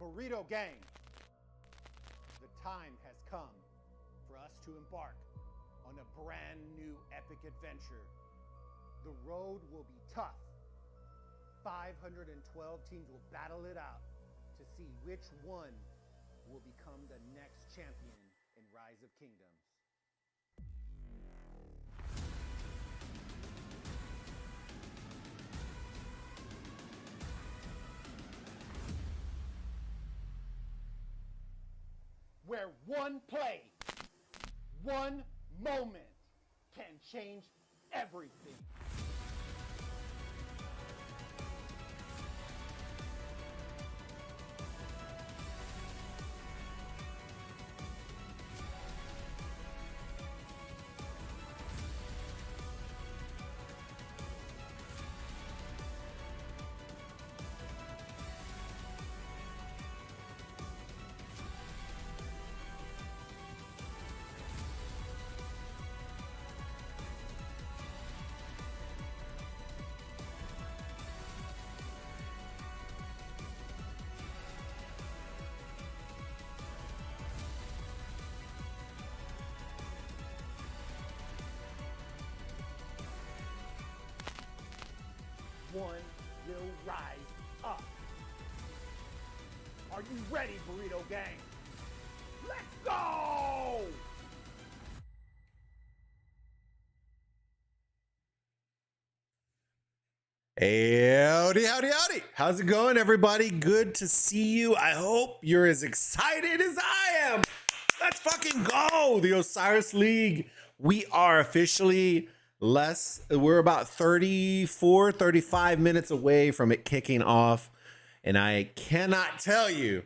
Burrito gang, the time has come for us to embark on a brand new epic adventure. The road will be tough. 512 teams will battle it out to see which one will become the next champion in Rise of Kingdoms. Where one play, one moment can change everything. One will rise up. Are you ready, Burrito gang? Let's go! Howdy, howdy, howdy. How's it going, everybody? Good to see you. I hope you're as excited as I am. Let's fucking go. The Osiris League. We are officially we're about 35 minutes away from it kicking off. And I cannot tell you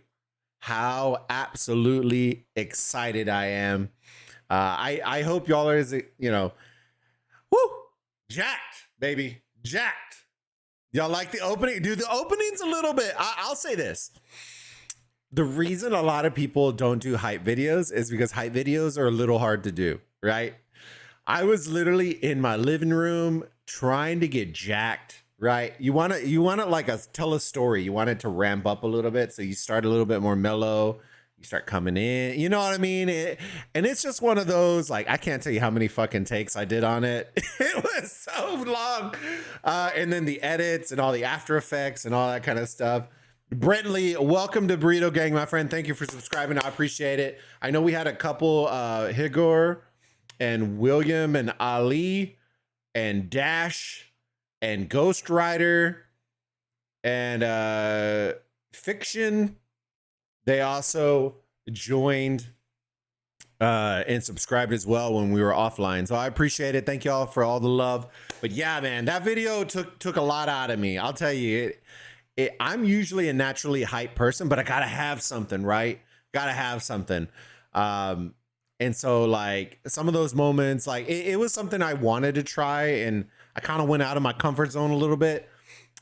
how absolutely excited I am. I hope y'all are as, jacked, baby, jacked. Y'all like the opening? Do the openings a little bit. I'll say this. The reason a lot of people don't do hype videos is because hype videos are a little hard to do, right? I was literally in my living room trying to get jacked, right? You want to like tell a story. You want it to ramp up a little bit. So you start a little bit more mellow. You start coming in, you know what I mean? And it's just one of those, like, I can't tell you how many fucking takes I did on it. It was so long. And then the edits and all the After Effects and all that kind of stuff. Brentley, welcome to Burrito Gang, my friend. Thank you for subscribing. I appreciate it. I know we had a couple, Higor and William and Ali and Dash and Ghost Rider and Fiction. They also joined and subscribed as well when we were offline. So I appreciate it. Thank y'all for all the love. But yeah, man, that video took a lot out of me. I'll tell you, I'm usually a naturally hyped person, but I gotta have something, right? Gotta have something. And so like some of those moments, like it was something I wanted to try, and I kind of went out of my comfort zone a little bit.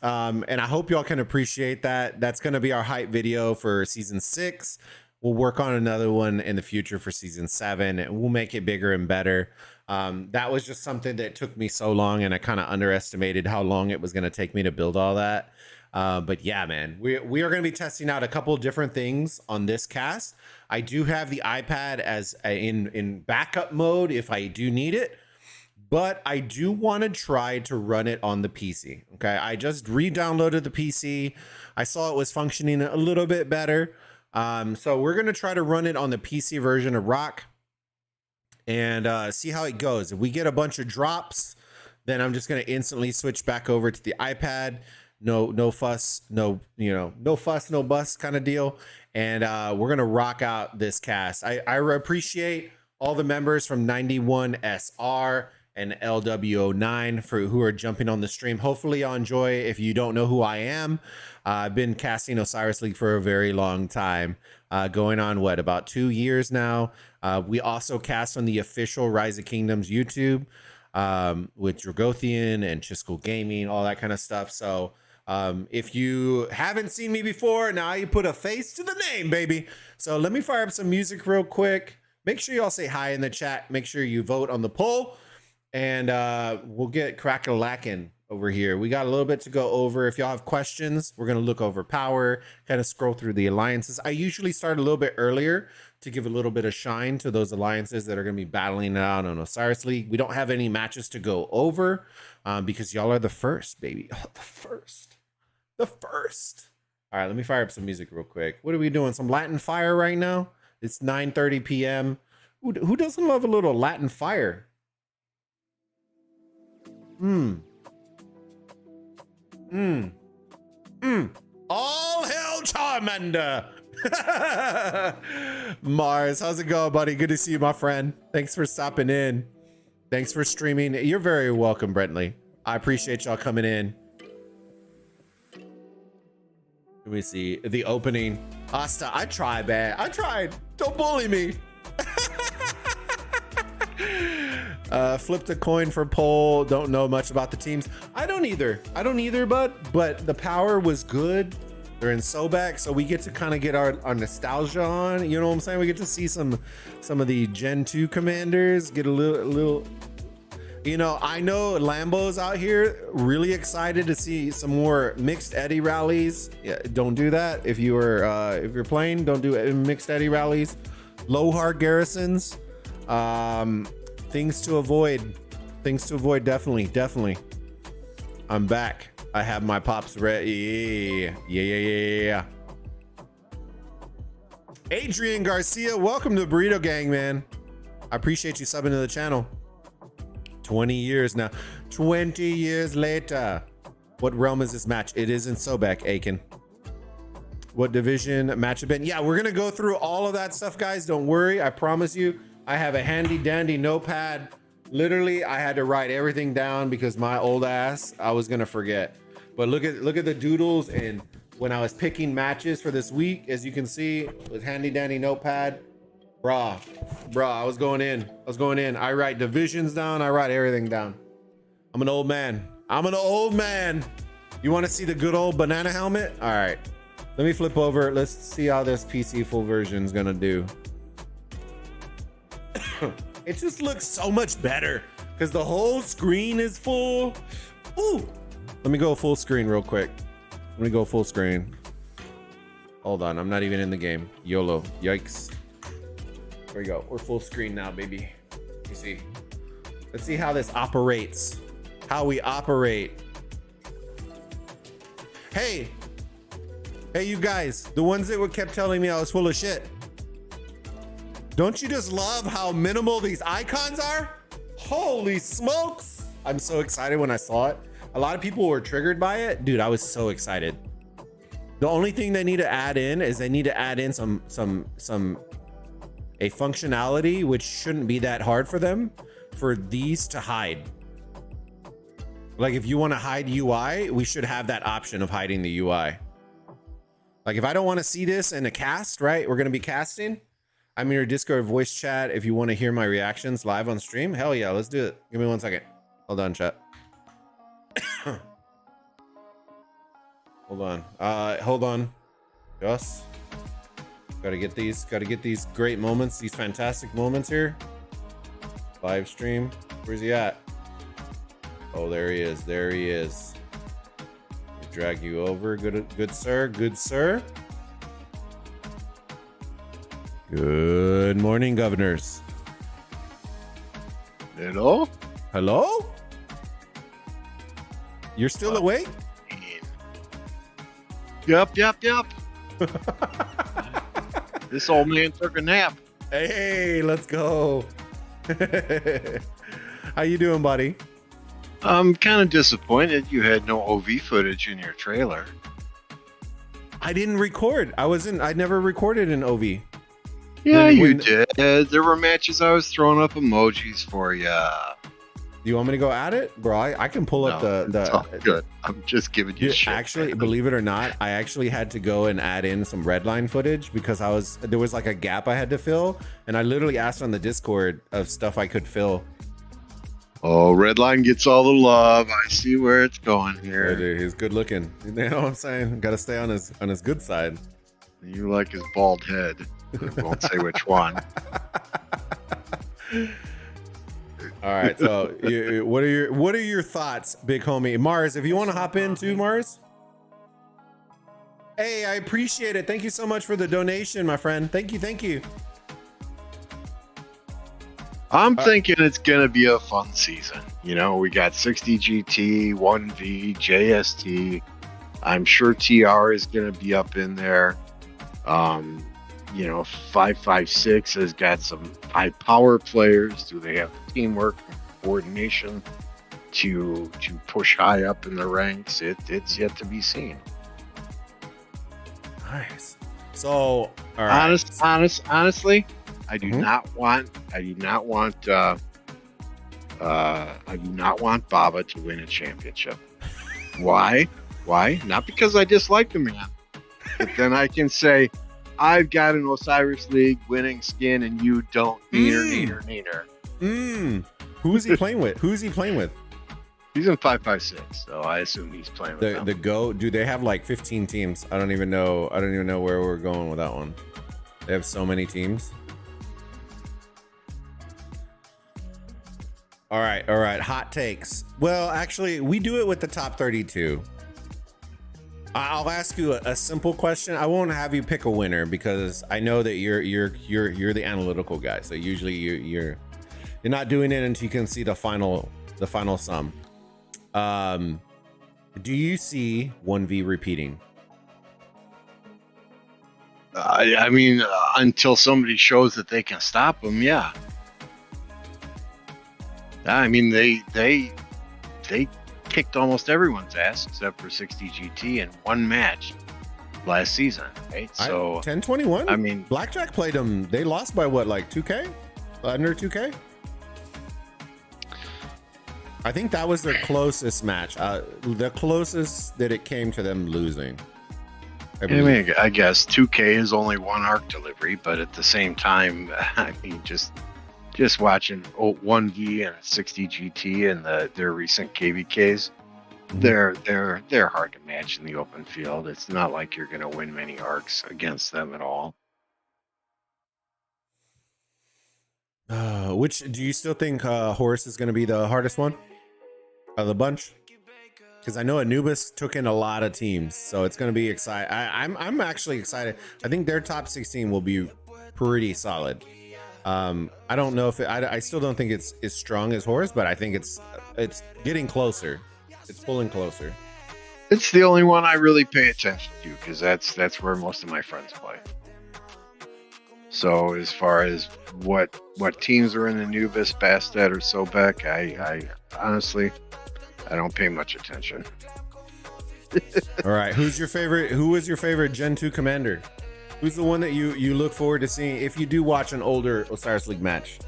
And I hope y'all can appreciate that. That's going to be our hype video for season 6. We'll work on another one in the future for season 7, and we'll make it bigger and better. That was just something that took me so long, and I kind of underestimated how long it was going to take me to build all that. But yeah, man, we are going to be testing out a couple of different things on this cast. I do have the iPad as in backup mode if I do need it, but I do want to try to run it on the PC. Okay, I just re-downloaded the PC. I saw it was functioning a little bit better. So we're going to try to run it on the PC version of Rock and see how it goes. If we get a bunch of drops, then I'm just going to instantly switch back over to the iPad. No fuss, no fuss, no bus kind of deal. And we're gonna rock out this cast. I appreciate all the members from 91SR and Lw09 who are jumping on the stream. Hopefully y'all enjoy. If you don't know who I am, I've been casting Osiris League for a very long time, going on about 2 years now. We also cast on the official Rise of Kingdoms YouTube with Dragothian and Chisco Gaming, all that kind of stuff. So if you haven't seen me before, now you put a face to the name, baby. So let me fire up some music real quick. Make sure y'all say hi in the chat. Make sure you vote on the poll, and we'll get crack-a-lackin' over here. We got a little bit to go over. If y'all have questions, we're going to look over power, kind of scroll through the alliances. I usually start a little bit earlier to give a little bit of shine to those alliances that are going to be battling it out on Osiris League. We don't have any matches to go over because y'all are the first, baby. Oh, the first. All right, let me fire up some music real quick. What are we doing? Some Latin fire right now? It's 9:30 p.m. Who doesn't love a little Latin fire? All hail Charmander. Mars, how's it going, buddy? Good to see you, my friend. Thanks for stopping in. Thanks for streaming. You're very welcome, Brentley. I appreciate y'all coming in. Let me see the opening. Asta, I tried, man. I tried. Don't bully me. Flipped a coin for poll. Don't know much about the teams. I don't either, but the power was good. They're in Sobek, so we get to kind of get our nostalgia on. You know what I'm saying? We get to see some of the Gen 2 commanders get a little. You know, I know Lambo's out here really excited to see some more mixed eddy rallies. Yeah, don't do that if you're playing. Don't do mixed eddy rallies. Low hard garrisons. Things to avoid. Definitely. I'm back. I have my pops ready. Yeah. Adrian Garcia, welcome to the Burrito Gang, man. I appreciate you subbing to the channel. 20 years now. 20 years later. What realm is this match? It is in Sobek, Aiken. What division match have been? Yeah, we're gonna go through all of that stuff, guys. Don't worry. I promise you. I have a handy dandy notepad. Literally, I had to write everything down because my old ass, I was gonna forget. But look at the doodles, and when I was picking matches for this week, as you can see, with handy dandy notepad, bruh, I was going in. I write divisions down. I write everything down. I'm an old man. You want to see the good old banana helmet? All right, let me flip over. Let's see how this PC full version is gonna do. It just looks so much better because the whole screen is full. Ooh, let me go full screen real quick. Let me go full screen. Hold on, I'm not even in the game. YOLO, yikes. There we go. We're full screen now, baby. You see. Let's see how this operates. How we operate. Hey, you guys, the ones that kept telling me I was full of shit. Don't you just love how minimal these icons are? Holy smokes. I'm so excited when I saw it. A lot of people were triggered by it. Dude, I was so excited. The only thing they need to add in is they need to add in a functionality which shouldn't be that hard for them for these to hide. Like if you want to hide UI, we should have that option of hiding the UI. Like if I don't want to see this in a cast, right? We're going to be casting. I'm in your Discord voice chat if you want to hear my reactions live on stream. Hell yeah, let's do it. Give me 1 second. Hold on, chat. Hold on. Yes. Gotta get these great moments, these fantastic moments here. Live stream. Where's he at? Oh, there he is. Drag you over. Good sir. Good morning, governors. Hello? You're still awake? Yep. This old man took a nap. Hey, let's go. How you doing, buddy? I'm kind of disappointed you had no OV footage in your trailer. I didn't record. I never recorded an OV. Yeah, you did. There were matches I was throwing up emojis for you. You want me to go at it, bro? I can pull up it's all good. I'm just giving you shit. Actually, believe it or not, I actually had to go and add in some redline footage because there was like a gap I had to fill, and I literally asked on the Discord of stuff I could fill. Oh, Redline gets all the love. I see where it's going here. Yeah, dude, he's good looking. You know what I'm saying? Got to stay on his good side. You like his bald head. I won't say which one. All right. So, what are your thoughts, big homie Mars? If you want to hop in too, Mars. Hey, I appreciate it. Thank you so much for the donation, my friend. Thank you. I'm thinking it's gonna be a fun season. You know, we got 60 GT, 1V, JST. I'm sure TR is gonna be up in there. You know, 556 has got some high power players. Do they have the teamwork and coordination to push high up in the ranks? It's yet to be seen. Nice. So, all right. Honestly, I do not want Baba to win a championship. Why? Not because I dislike the man, but then I can say I've got an Osiris League winning skin and you don't. Neener. Who's he playing with? He's in 556, so I assume he's playing with them. The Go. Dude, they have like 15 teams. I don't even know where we're going with that one. They have so many teams. All right. Hot takes. Well, actually, we do it with the top 32. I'll ask you a simple question. I won't have you pick a winner because I know that you're the analytical guy. So usually you're not doing it until you can see the final sum. Do you see 1v repeating? I mean, until somebody shows that they can stop them, yeah. I mean, they kicked almost everyone's ass except for 60 GT in one match last season, right? So 10-21. I mean, Blackjack played them. They lost by what, like 2K? Under 2K? I think that was their closest match. The closest that it came to them losing. I guess 2K is only one arc delivery, but at the same time, I mean, just watching 1V and 60 GT and their recent KVKs, they're hard to match in the open field. It's not like you're going to win many arcs against them at all. Which do you still think Horus is going to be the hardest one of the bunch? Because I know Anubis took in a lot of teams, so it's going to be exciting. I'm actually excited. I think their top 16 will be pretty solid. I don't know if I still don't think it's as strong as Horus, but I think it's getting closer. It's pulling closer. It's the only one I really pay attention to because that's where most of my friends play. So as far as what teams are in Anubis, Bastet, or Sobek, I honestly I don't pay much attention. All right, who was your favorite Gen 2 commander? Who's the one that you look forward to seeing if you do watch an older Osiris League match?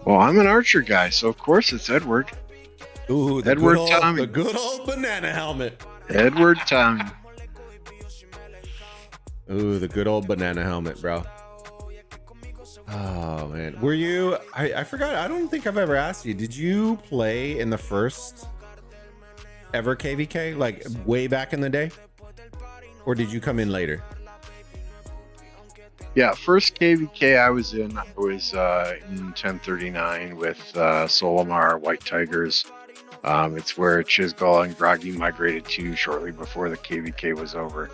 Well, I'm an Archer guy, so of course it's Edward. Ooh, Tommy. The good old banana helmet. Edward Tommy. Ooh, the good old banana helmet, bro. Oh man, were you? I forgot. I don't think I've ever asked you. Did you play in the first ever KVK, like way back in the day, or did you come in later? Yeah, first KVK I was in in 1039 with Solomar, White Tigers. It's where Chisgall and Groggy migrated to shortly before the KVK was over.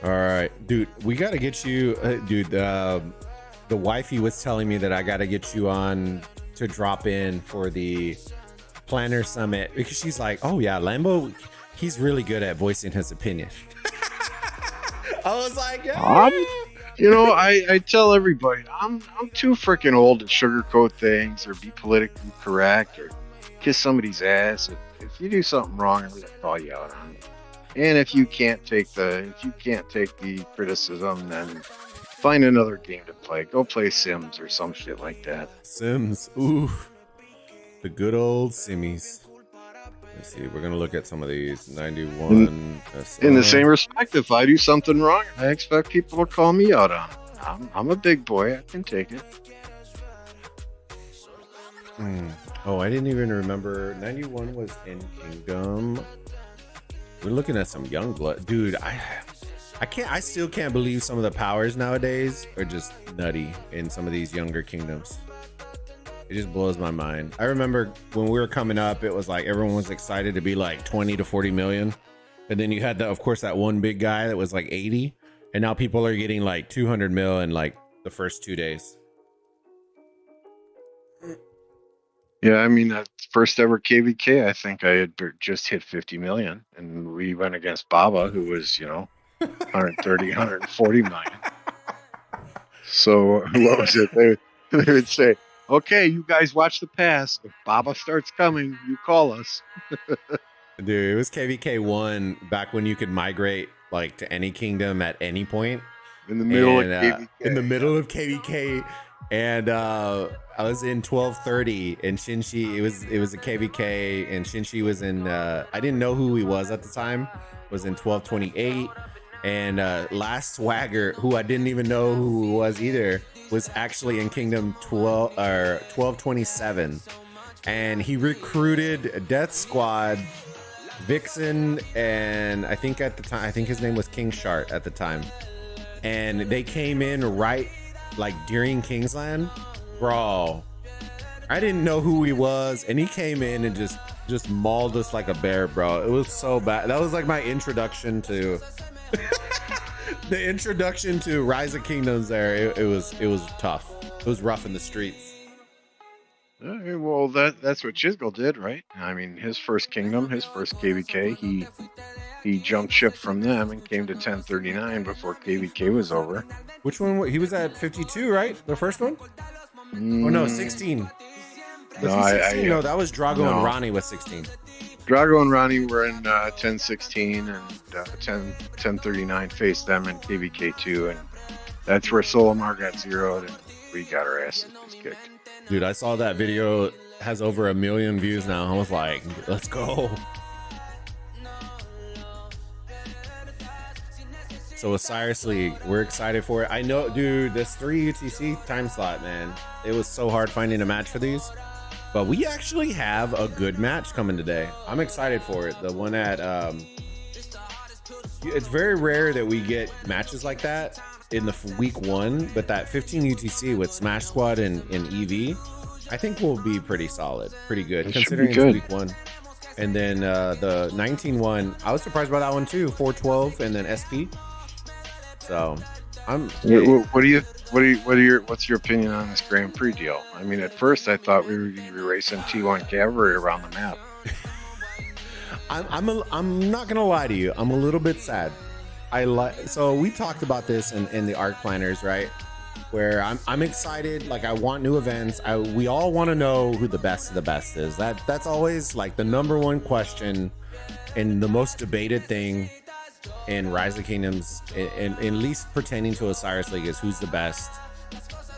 All right, dude, we got to get you, dude. The wifey was telling me that I got to get you on to drop in for the Planner Summit because she's like, oh yeah, Lambo, he's really good at voicing his opinion. I was like, yeah. I tell everybody I'm too freaking old to sugarcoat things or be politically correct or kiss somebody's ass. If you do something wrong, I'm gonna call you out on it. And if you can't take the criticism, then find another game to play. Go play Sims or some shit like that. Sims, ooh, the good old Simmies. Let's see. We're gonna look at some of these. 91. In the same respect, if I do something wrong, I expect people to call me out on it. I'm a big boy. I can take it. Oh, I didn't even remember. 91 was in Kingdom. We're looking at some young blood, dude. I still can't believe some of the powers nowadays are just nutty in some of these younger kingdoms. It just blows my mind. I remember when we were coming up, it was like everyone was excited to be like 20 to 40 million. And then you had of course, that one big guy that was like 80. And now people are getting like 200 mil in like the first 2 days. Yeah, I mean, first ever KVK, I think I had just hit 50 million. And we went against Baba, who was, 130, 140 million. So what was it? They would say, okay, you guys watch the pass. If Baba starts coming, you call us. Dude, it was KVK1 back when you could migrate like to any kingdom at any point. In the middle of KVK. In the middle of KVK. And I was in 1230 and Shinshi, it was a KVK and Shinshi was in, I didn't know who he was at the time, was in 1228. And Last Swagger, who I didn't even know who he was either, was actually in Kingdom 1227. And he recruited Death Squad, Vixen, and I think his name was King Shart at the time. And they came in right like during Kingsland. Bro, I didn't know who he was, and he came in and just mauled us like a bear, bro. It was so bad. That was like my introduction to the introduction to Rise of Kingdoms there. It was tough. It was rough in the streets. Well, that's what Chisgel did, right? I mean, his first kingdom, his first KVK, he jumped ship from them and came to 1039 before KVK was over. Which one? He was at 52, right? The first one? Oh no, 16. No, 16? No, that was Drago and Ronnie with 16. Drago and Ronnie were in 1016 and 1039 faced them in KVK2, and that's where Solomar got zeroed and we got our asses kicked. Dude, I saw that video, has over 1 million views now. I was like, let's go. So Osiris League, we're excited for it. I know, dude, this 3 UTC time slot, man, it was so hard finding a match for these, but we actually have a good match coming today. I'm excited for it. The one at, it's very rare that we get matches like that in the week 1, but that 15 UTC with Smash Squad and EV, I think will be pretty solid, pretty good, considering it's week 1. And then the 19 one, I was surprised by that one too, 412 and then SP. So what's your opinion on this Grand Prix deal? I mean, at first I thought we were going to be racing T1 Cavalry around the map. I'm not gonna lie to you, I'm a little bit sad. So we talked about this in the ARC planners, right? Where I'm excited, like I want new events. We all want to know who the best of the best is. That's always like the number one question and the most debated thing in Rise of Kingdoms, and at least pertaining to Osiris League, is who's the best,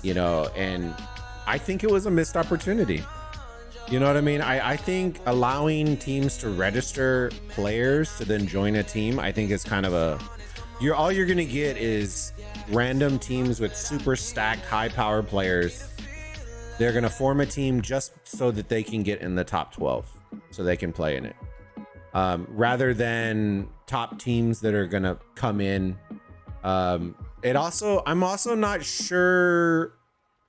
and I think it was a missed opportunity. You know what I mean? I think allowing teams to register players to then join a team, I think is kind of all you're gonna get is random teams with super stacked high power players. They're gonna form a team just so that they can get in the top 12 so they can play in it, rather than top teams that are gonna come in. I'm also not sure.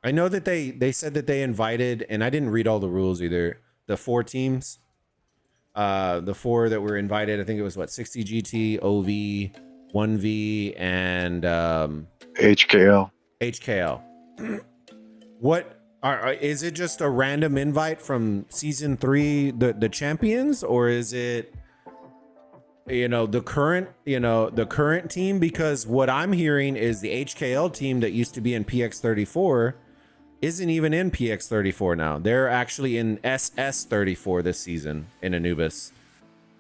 I know that they said that they invited, and I didn't read all the rules either, the 4 teams, the 4 that were invited. I think it was 60 GT, OV, 1V, and HKL. What is it? Just a random invite from season 3, the champions, or is it the current team? Because what I'm hearing is the HKL team that used to be in PX34 isn't even in PX34 now. They're actually in SS34 this season in Anubis.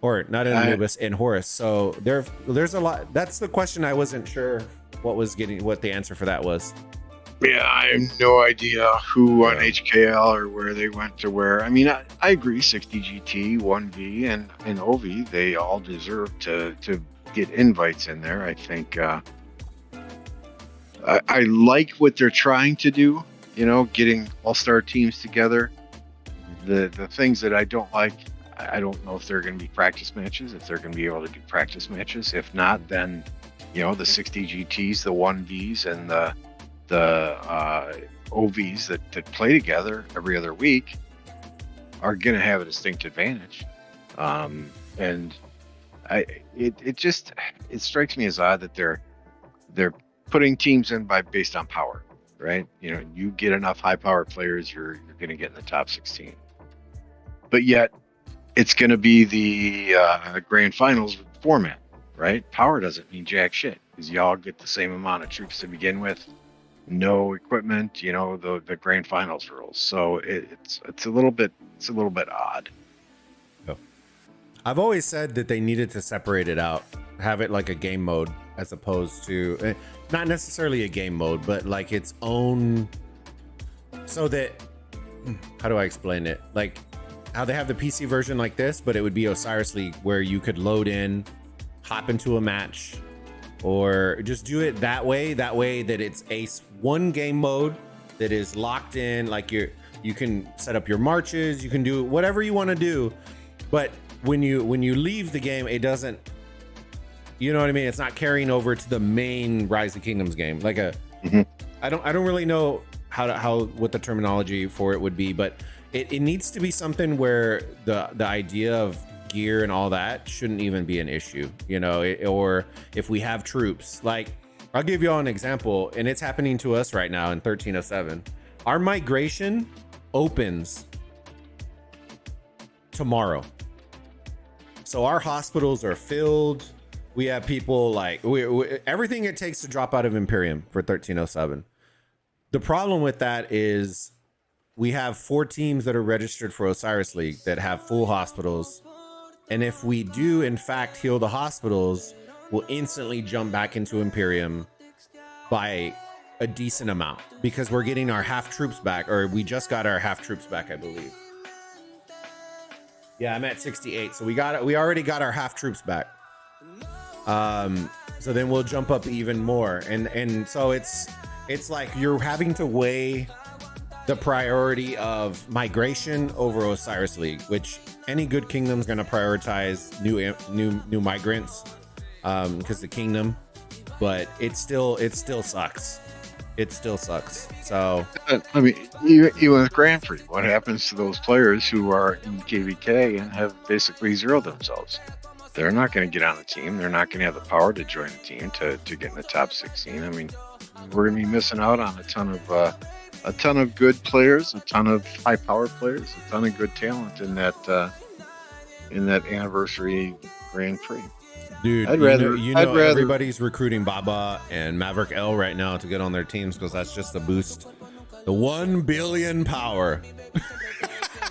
Or not in Anubis, in Horus. So there's a lot. That's the question. I wasn't sure what the answer for that was. Yeah, I have no idea who on HKL or where they went to where. I mean, I agree, 60 GT, 1V, and OV, they all deserve to get invites in there. I think I like what they're trying to do, getting all-star teams together. The things that I don't like, I don't know if they're going to be practice matches, if they're going to be able to do practice matches. If not, then you know, the 60 GTs, the 1Vs, and the OVs that play together every other week are going to have a distinct advantage. And it strikes me as odd that they're putting teams in based on power, right? You know, you get enough high power players, you're going to get in the top 16. But yet it's going to be the grand finals format, right? Power doesn't mean jack shit because y'all get the same amount of troops to begin with, no equipment, you know, the grand finals rules. So it's a little bit odd. I've always said that they needed to separate it out, have it like a game mode as opposed to not necessarily a game mode, but like its own, so that, how do I explain it? Like how they have the PC version like this, but it would be Osiris League where you could load in, hop into a match, or just do it that way that it's a one game mode that is locked in. Like you can set up your marches, you can do whatever you want to do, but when you leave the game, it doesn't, you know what I mean? It's not carrying over to the main Rise of Kingdoms game. Like I don't really know what the terminology for it would be, but it needs to be something where the idea of gear and all that shouldn't even be an issue, you know, or if we have troops, like I'll give you all an example, and it's happening to us right now in 1307. Our migration opens tomorrow. So our hospitals are filled. We have people like everything it takes to drop out of Imperium for 1307. The problem with that is we have 4 teams that are registered for Osiris League that have full hospitals. And if we do in fact heal the hospitals, we'll instantly jump back into Imperium by a decent amount because we're getting our half troops back, or we just got our half troops back, I believe. Yeah, I'm at 68. So we already got our half troops back. So then we'll jump up even more. And so it's like you're having to weigh the priority of migration over Osiris League, which any good kingdom's going to prioritize new migrants because the kingdom, but it still sucks. It still sucks. So I mean, even with Grand Prix, what happens to those players who are in KVK and have basically zeroed themselves? They're not going to get on the team. They're not going to have the power to join the team to get in the top 16. I mean, we're going to be missing out on a ton of good players, a ton of high power players, a ton of good talent in that anniversary Grand Prix. Dude, I'd rather everybody's recruiting Baba and Maverick L right now to get on their teams because that's just the boost. The 1 billion power.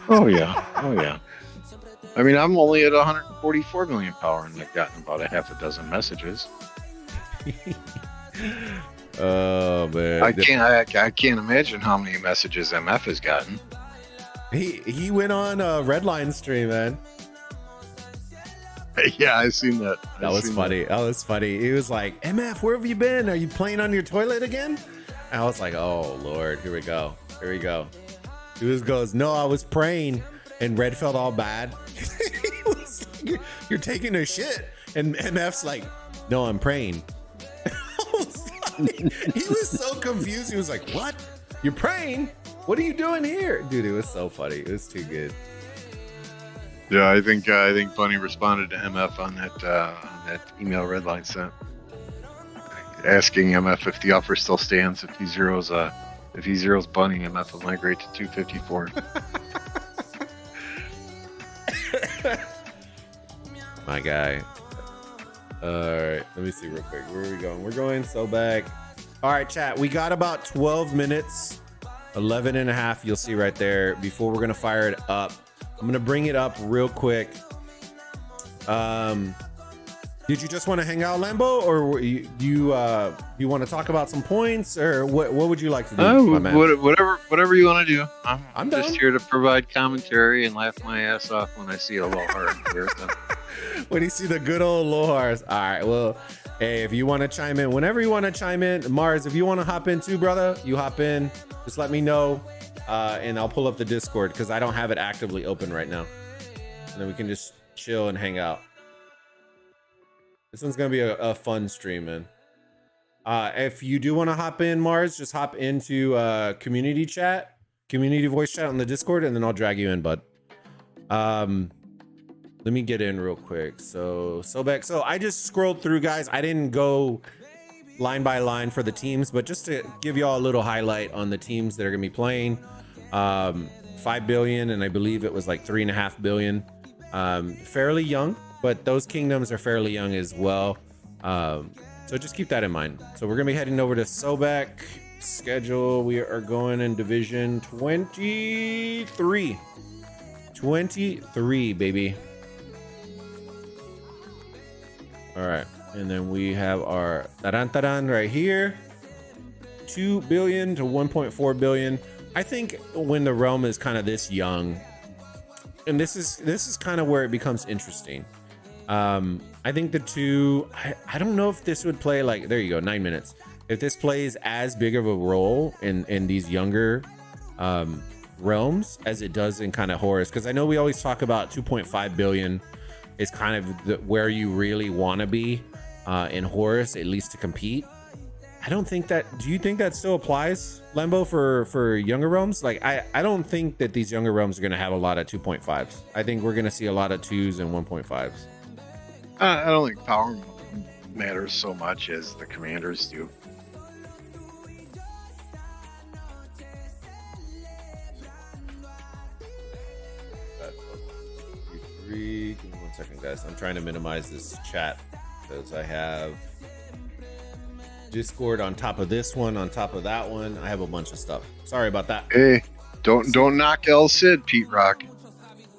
Oh yeah. I mean, I'm only at 144 million power and I've gotten about a half a dozen messages. Oh man. I can't imagine how many messages MF has gotten. He went on a Redline stream, man. Yeah, I've seen that. That was funny. That was funny. He was like, MF, where have you been? Are you playing on your toilet again? And I was like, oh, Lord, here we go. He just goes, no, I was praying. And Red felt all bad. He was like, you're taking a shit. And MF's like, no, I'm praying. He was so confused. He was like, what? You're praying? What are you doing here? Dude, it was so funny. It was too good. Yeah, I think Bunny responded to MF on that email Redline sent, asking MF if the offer still stands. If he zeros Bunny, MF will migrate to 254. My guy. All right, let me see real quick. Where are we going? We're going Sobek. All right, chat. We got about 12 minutes, 11 and a half. You'll see right there before we're gonna fire it up. I'm gonna bring it up real quick. Did you just want to hang out, Lambo, or you want to talk about some points, or what would you like to do? Whatever you want to do. I'm just down. here to provide commentary and laugh my ass off when I see a low heart here. So. When you see the good old Lohars. All right, well, hey, if you want to chime in, whenever you want to chime in, Mars, if you want to hop in too, brother, you hop in. Just let me know, and I'll pull up the Discord because I don't have it actively open right now. And then we can just chill and hang out. This one's gonna be a fun stream, man. If you do want to hop in, Mars, just hop into community voice chat on the Discord, and then I'll drag you in, bud. Let me get in real quick. So Sobek. So I just scrolled through, guys. I didn't go line by line for the teams, but just to give y'all a little highlight on the teams that are gonna be playing. 5 billion, and I believe it was like 3.5 billion. Fairly young, but those kingdoms are fairly young as well. So just keep that in mind. So we're gonna be heading over to Sobek schedule. We are going in division 23. 23, baby. All right, and then we have our taran right here. 2 billion to 1.4 billion. I think when the realm is kind of this young, and this is kind of where it becomes interesting. I think the two, I don't know if this would play like, there you go, 9 minutes. If this plays as big of a role in these younger realms as it does in kind of Horus, because I know we always talk about 2.5 billion is kind of where you really want to be in Horus, at least to compete. I don't think that, do you think that still applies, Lembo, for younger realms? Like, I don't think that these younger realms are going to have a lot of 2.5s. I think we're going to see a lot of 2s and 1.5s. I don't think power matters so much as the commanders do. Give me 1 second, guys. I'm trying to minimize this chat because I have Discord on top of this one, on top of that one. I have a bunch of stuff. Sorry about that. Hey, don't knock El Cid, Pete Rock.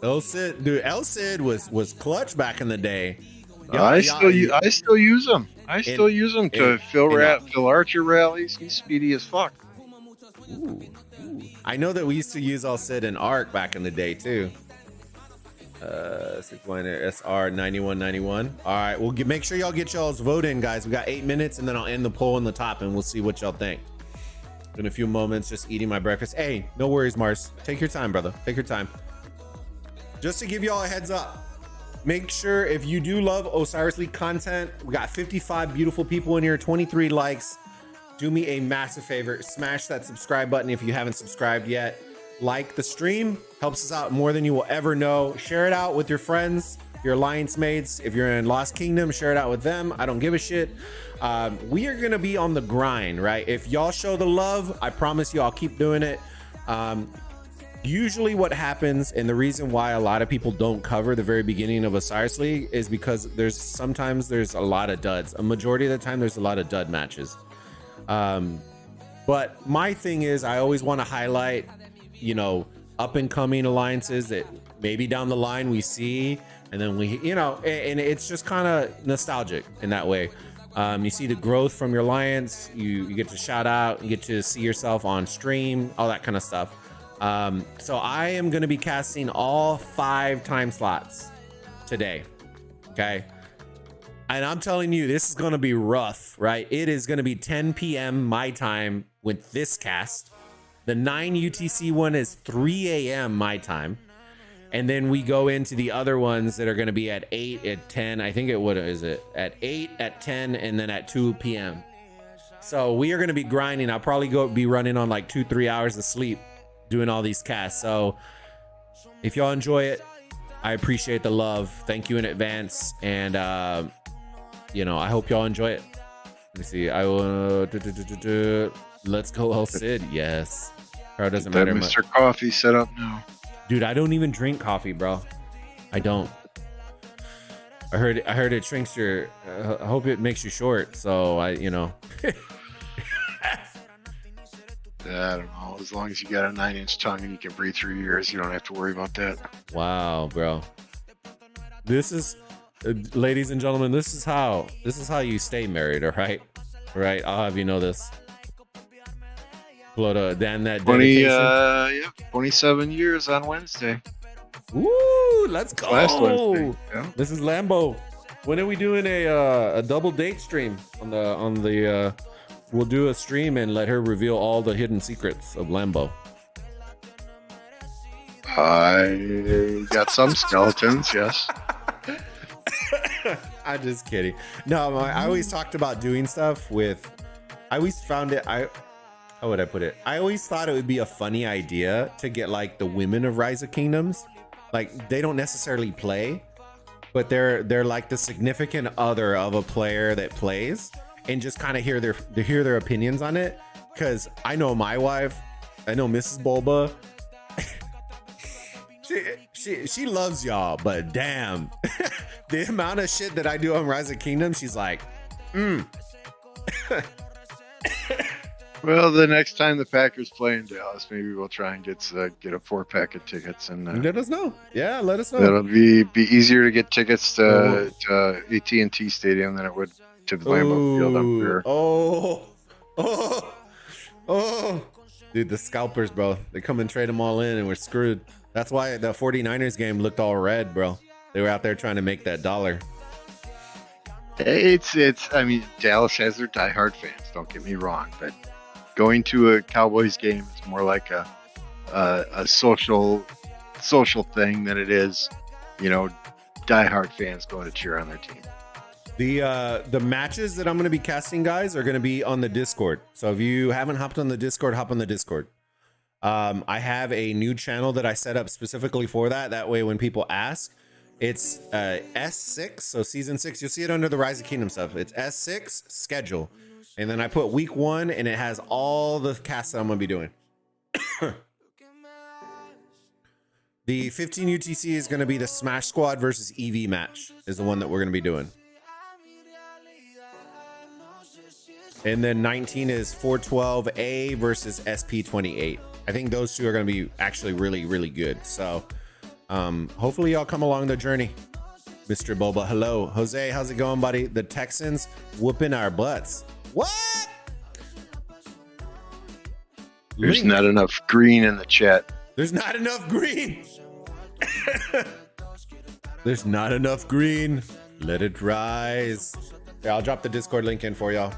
El Cid, dude. El Cid was clutch back in the day. I still use him. I still use him to Phil Archer rallies. He's speedy as fuck. Ooh. I know that we used to use El Cid in Arc back in the day too. SR 9191. All right, we'll make sure y'all get y'all's vote in, guys. We got 8 minutes, and then I'll end the poll in the top, and we'll see what y'all think. In a few moments, just eating my breakfast. Hey, no worries, Mars. Take your time, brother. Take your time. Just to give y'all a heads up, make sure if you do love Osiris League content, we got 55 beautiful people in here, 23 likes. Do me a massive favor, smash that subscribe button if you haven't subscribed yet. Like the stream, helps us out more than you will ever know. Share it out with your friends, your alliance mates. If you're in Lost Kingdom, share it out with them. I don't give a shit. We are gonna be on the grind, right? If y'all show the love, I promise you I'll keep doing it. Usually what happens, and the reason why a lot of people don't cover the very beginning of Osiris League is because sometimes there's a lot of duds. A majority of the time there's a lot of dud matches. But my thing is, I always want to highlight, you know, up and coming alliances that maybe down the line we see, and then we, you know, and it's just kind of nostalgic in that way. You see the growth from your alliance, you get to shout out, you get to see yourself on stream, all that kind of stuff. So I am going to be casting all 5 time slots today. Okay. And I'm telling you, this is going to be rough, right? It is going to be 10 p.m. my time with this cast. The 9 UTC one is 3 a.m. my time. And then we go into the other ones that are going to be at 8, at 10. I think at 8, at 10, and then at 2 p.m. So we are going to be grinding. I'll probably be running on like 2-3 hours of sleep doing all these casts. So if y'all enjoy it, I appreciate the love. Thank you in advance. And, you know, I hope y'all enjoy it. Let me see. I will. Let's go, El Cid. Yes. Or it doesn't matter much. Mr. Coffee set up now. Dude, I don't even drink coffee, bro. I don't. I heard it shrinks your. I hope it makes you short. So you know. I don't know. As long as you got a 9-inch tongue and you can breathe through your ears, you don't have to worry about that. Wow, bro. This is, ladies and gentlemen, this is how you stay married. All right, right. I'll have you know this. Dan, that 27 years on Wednesday. Woo! Let's go. Last Wednesday. Yeah. This is Lambo. When are we doing a double date stream on the? We'll do a stream and let her reveal all the hidden secrets of Lambo. I got some skeletons, yes. I'm just kidding. No, I always talked about doing stuff with I always found it. How would I put it? I always thought it would be a funny idea to get like the women of Rise of Kingdoms. Like they don't necessarily play, but they're like the significant other of a player that plays, and just kind of hear their opinions on it. Because I know my wife, I know Mrs. Bulba. she loves y'all, but damn, the amount of shit that I do on Rise of Kingdoms, she's like, Well, the next time the Packers play in Dallas, maybe we'll try and get a 4-pack of tickets and let us know. Yeah, let us know. That'll be easier to get tickets to AT&T Stadium than it would to the Lambeau Field. I'm sure. Oh, dude, the scalpers, bro. They come and trade them all in, and we're screwed. That's why the 49ers game looked all red, bro. They were out there trying to make that dollar. It's. I mean, Dallas has their diehard fans. Don't get me wrong, but going to a Cowboys game is more like a social thing than it is, diehard fans going to cheer on their team. The matches that I'm going to be casting, guys, are going to be on the Discord. So if you haven't hopped on the Discord, hop on the Discord. I have a new channel that I set up specifically for that. That way, when people ask, it's S6, so season 6. You'll see it under the Rise of Kingdom stuff. It's S6 schedule. And then I put week 1, and it has all the casts that I'm going to be doing. The 15 UTC is going to be the Smash Squad versus EV match is the one that we're going to be doing. And then 19 is 412A versus SP28. I think those two are going to be actually really, really good. So hopefully y'all come along the journey. Mr. Bulba, hello. Jose, how's it going, buddy? The Texans whooping our butts. What? There's not enough green in the chat. There's not enough green. There's not enough green. Let it rise. Yeah, I'll drop the Discord link in for y'all.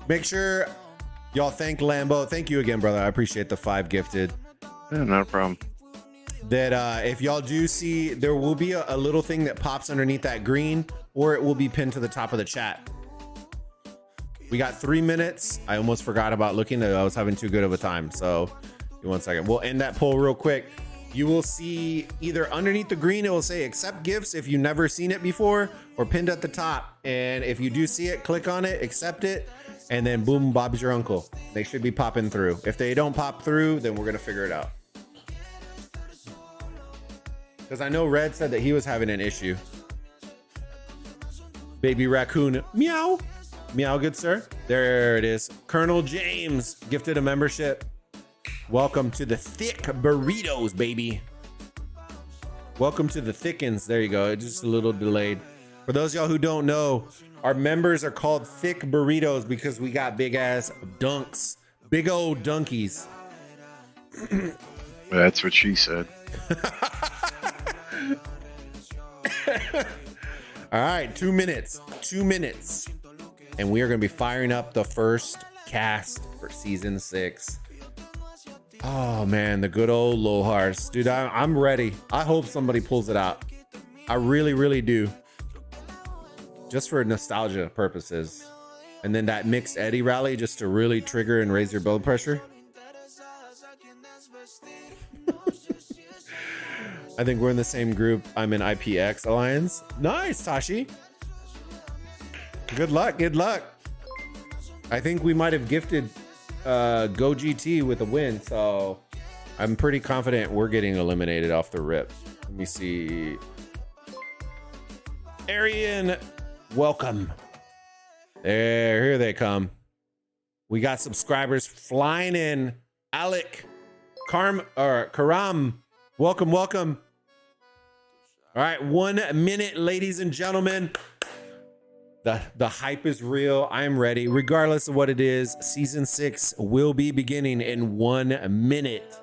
Make sure y'all thank Lambo. Thank you again, brother. I appreciate the 5 gifted. Yeah, not a problem. That if y'all do see, there will be a little thing that pops underneath that green, or it will be pinned to the top of the chat. We got 3 minutes. I almost forgot about looking. I was having too good of a time. So give me 1 second. We'll end that poll real quick. You will see either underneath the green, it will say accept gifts if you've never seen it before, or pinned at the top. And if you do see it, click on it, accept it, and then boom, Bob's your uncle. They should be popping through. If they don't pop through, then we're going to figure it out. Because I know Red said that he was having an issue. Baby raccoon, meow. Meow, good sir. There it is. Colonel James gifted a membership. Welcome to the THICC Burritos, baby. Welcome to the Thickens. There you go. Just a little delayed. For those of y'all who don't know, our members are called THICC Burritos because we got big ass dunks. Big old dunkies. That's what she said. All right, 2 minutes. 2 minutes. And we are going to be firing up the first cast for season 6. Oh man, the good old Lohars. Dude, I'm ready. I hope somebody pulls it out. I really, really do. Just for nostalgia purposes. And then that mixed Eddie rally just to really trigger and raise your blood pressure. I think we're in the same group. I'm in IPX Alliance. Nice, Tashi. Good luck. Good luck. I think we might have gifted Go GT with a win. So I'm pretty confident we're getting eliminated off the rip. Let me see. Arian, welcome. Here they come. We got subscribers flying in. Alec, Karam, welcome, welcome. All right, 1 minute, ladies and gentlemen. The hype is real. I am ready. Regardless of what it is, season 6 will be beginning in 1 minute.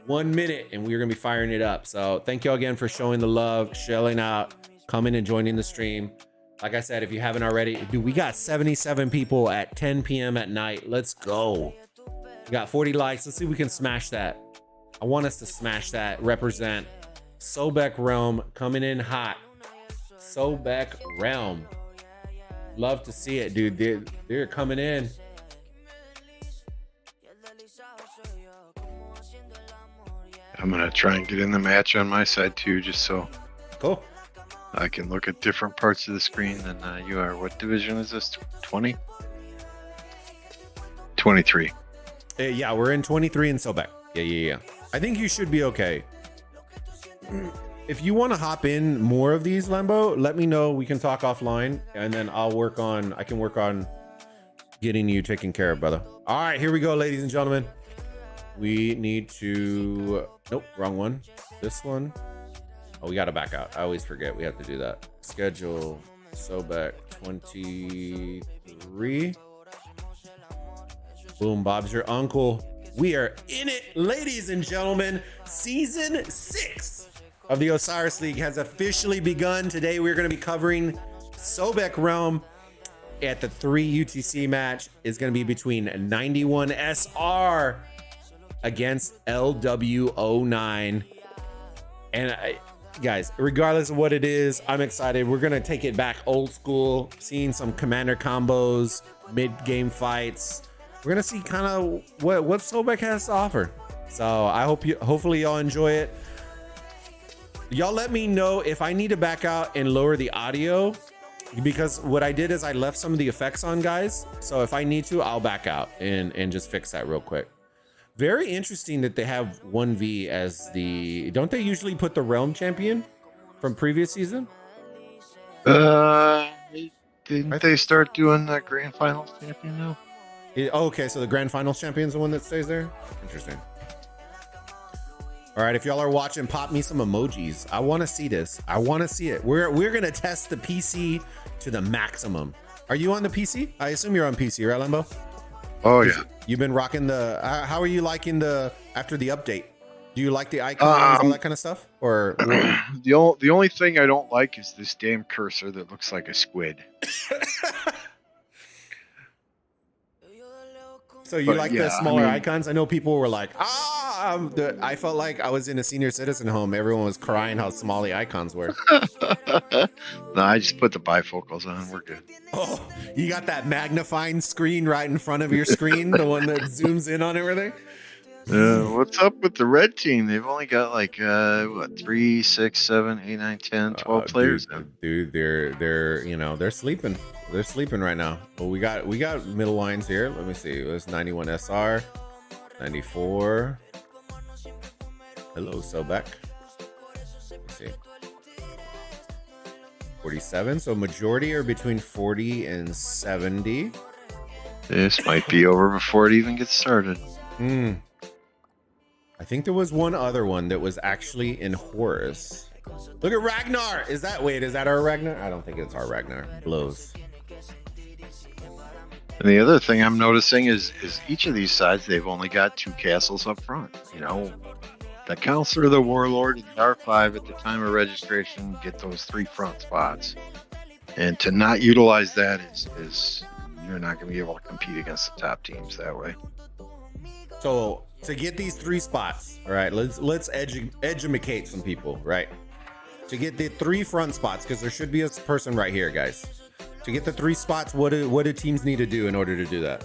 1 minute, and we're gonna be firing it up. So thank you all again for showing the love, shelling out, coming and joining the stream. Like I said, if you haven't already, dude, we got 77 people at 10 p.m. at night. Let's go. We got 40 likes. Let's see if we can smash that. I want us to smash that. Represent Sobek Realm coming in hot. Sobek Realm. Love to see it, dude. They're coming in. I'm gonna try and get in the match on my side too, just so Cool. I can look at different parts of the screen than you are. What division is this? 20? 23. Yeah, we're in 23 in Sobek. Yeah. I think you should be okay. If you want to hop in more of these, Lambo, let me know. We can talk offline, and then I can work on getting you taken care of, brother. All right, here we go, ladies and gentlemen. We need to, nope, wrong one. This one. Oh, we got to back out. I always forget. We have to do that. Schedule Sobek 23. Boom, Bob's your uncle. We are in it, ladies and gentlemen. Season 6 of the Osiris League has officially begun. Today, we're going to be covering Sobek Realm. At the 3 UTC match is going to be between 91 SR against Lw09. And guys, regardless of what it is, I'm excited. We're going to take it back old school, seeing some commander combos, mid-game fights. We're going to see kind of what Sobek has to offer. So I hopefully y'all enjoy it. Y'all let me know if I need to back out and lower the audio, because what I did is I left some of the effects on, guys. So if I need to, I'll back out and just fix that real quick. Very interesting that they have 1v as the, don't they usually put the Realm champion from previous season? Didn't they start doing the Grand Finals champion now? Okay, so the Grand Finals champion is the one that stays there? Interesting. All right, if y'all are watching, pop me some emojis. I want to see this. I want to see it. We're going to test the PC to the maximum. Are you on the PC? I assume you're on PC, right, Lambo? Oh, yeah. You've been rocking the, how are you liking after the update? Do you like the icons, all that kind of stuff? Or the only thing I don't like is this damn cursor that looks like a squid. So you like the smaller icons? I know people were like, I felt like I was in a senior citizen home. Everyone was crying how small the icons were. No, I just put the bifocals on. We're good. Oh, you got that magnifying screen right in front of your screen, the one that zooms in on everything? What's up with the red team? They've only got like 3, 6, 7, 8, 9, 10, 12 players. Dude, they're sleeping. They're sleeping right now. But we got middle lines here. Let me see. It was 91 SR, 94. Hello, Sobek. Let's see. 47. So majority are between 40 and 70. This might be over before it even gets started. I think there was one other one that was actually in Horus. Look at Ragnar. Is that our Ragnar? I don't think it's our Ragnar. Blows. And the other thing I'm noticing is each of these sides, they've only got 2 castles up front. You know, the Counselor, the Warlord, and the R5 at the time of registration get those 3 front spots. And to not utilize that is you're not going to be able to compete against the top teams that way. So to get these 3 spots, all right, let's educate some people, right? To get the 3 front spots, because there should be a person right here, guys. To get the 3 spots, what do teams need to do in order to do that?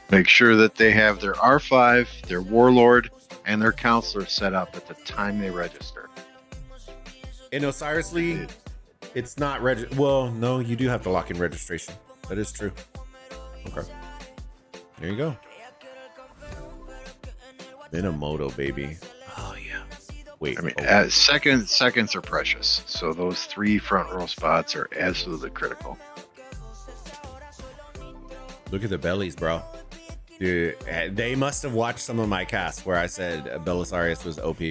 Make sure that they have their R5, their Warlord, and their Counselor set up at the time they register. In Osiris League, it's not well, no, you do have to lock in registration. That is true. Okay. There you go. Minamoto, baby. Oh yeah. Wait. I mean, seconds are precious, so those 3 front row spots are absolutely critical. Look at the bellies, bro. Dude, they must have watched some of my casts where I said Belisarius was OP.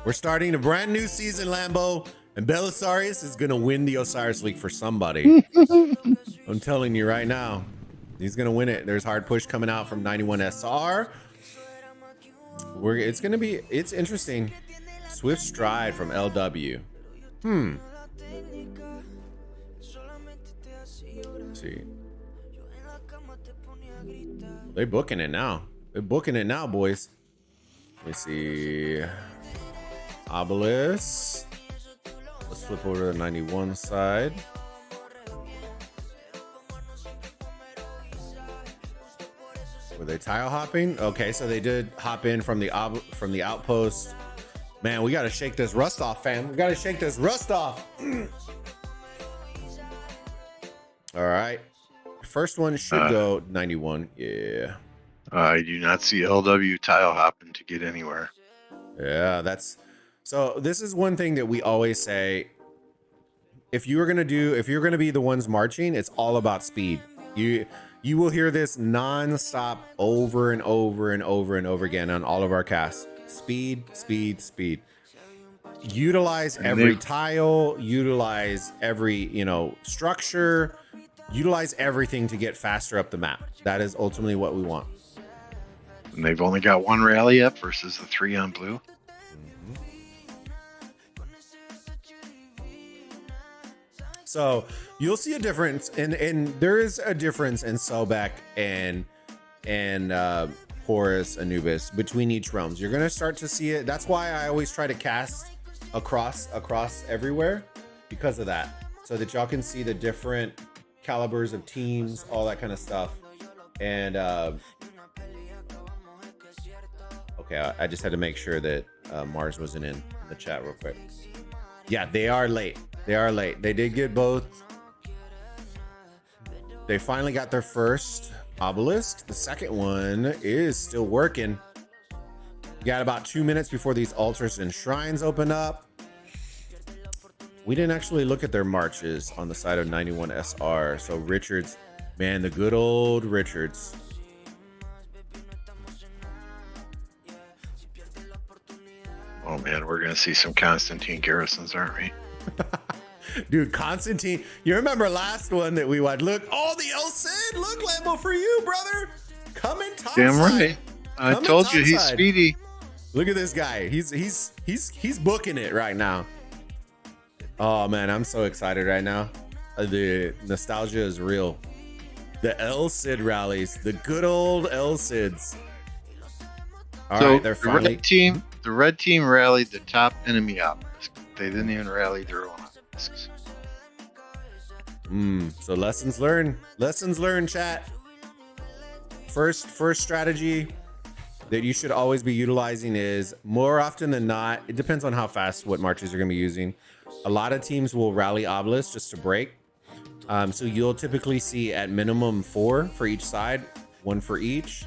We're starting a brand new season, Lambo, and Belisarius is gonna win the Osiris League for somebody. I'm telling you right now, he's gonna win it. There's hard push coming out from 91 SR. It's interesting. Swift Stride from LW. Let's see. They're booking it now. They're booking it now, boys. Let me see. Obelisk. Let's flip over to the 91 side. Were they tile hopping? Okay, so they did hop in from the outpost Man, we got to shake this rust off, fam. We got to shake this rust off. All right. First one should go 91. Yeah. I do not see LW tile hopping to get anywhere. Yeah, so this is one thing that we always say. If you're going to be the ones marching, it's all about speed. You will hear this nonstop over and over and over and over again on all of our casts. Speed, speed, speed. Utilize every tile, utilize every, structure, utilize everything to get faster up the map. That is ultimately what we want. And they've only got one rally up versus the 3 on blue. So you'll see a difference, and there is a difference in Sobek and Horus Anubis between each realms. You're gonna start to see it. That's why I always try to cast across everywhere, because of that, so that y'all can see the different calibers of teams, all that kind of stuff. And okay, I just had to make sure that Mars wasn't in the chat real quick. Yeah, they are late. They did get both. They finally got their first obelisk. The second one is still working. You got about 2 minutes before these altars and shrines open up. We didn't actually look at their marches on the side of 91 SR. So Richards, man, the good old Richards. Oh man, we're gonna see some Constantine garrisons, aren't we? Dude, Constantine, you remember last one that we watched? Look, the El Cid, look, Lambo for you, brother. Coming top Damn side. right. I told you he's speedy. Look at this guy. He's booking it right now. Oh man, I'm so excited right now. The nostalgia is real. The El Cid rallies, the good old El Cids. All right, they're finally. The red team rallied the top enemy obelisk. They didn't even rally their own obelisks. So lessons learned, chat. First strategy that you should always be utilizing is, more often than not, it depends on how fast what marches you're going to be using. A lot of teams will rally obelisks just to break. So you'll typically see at minimum 4 for each side, 1 for each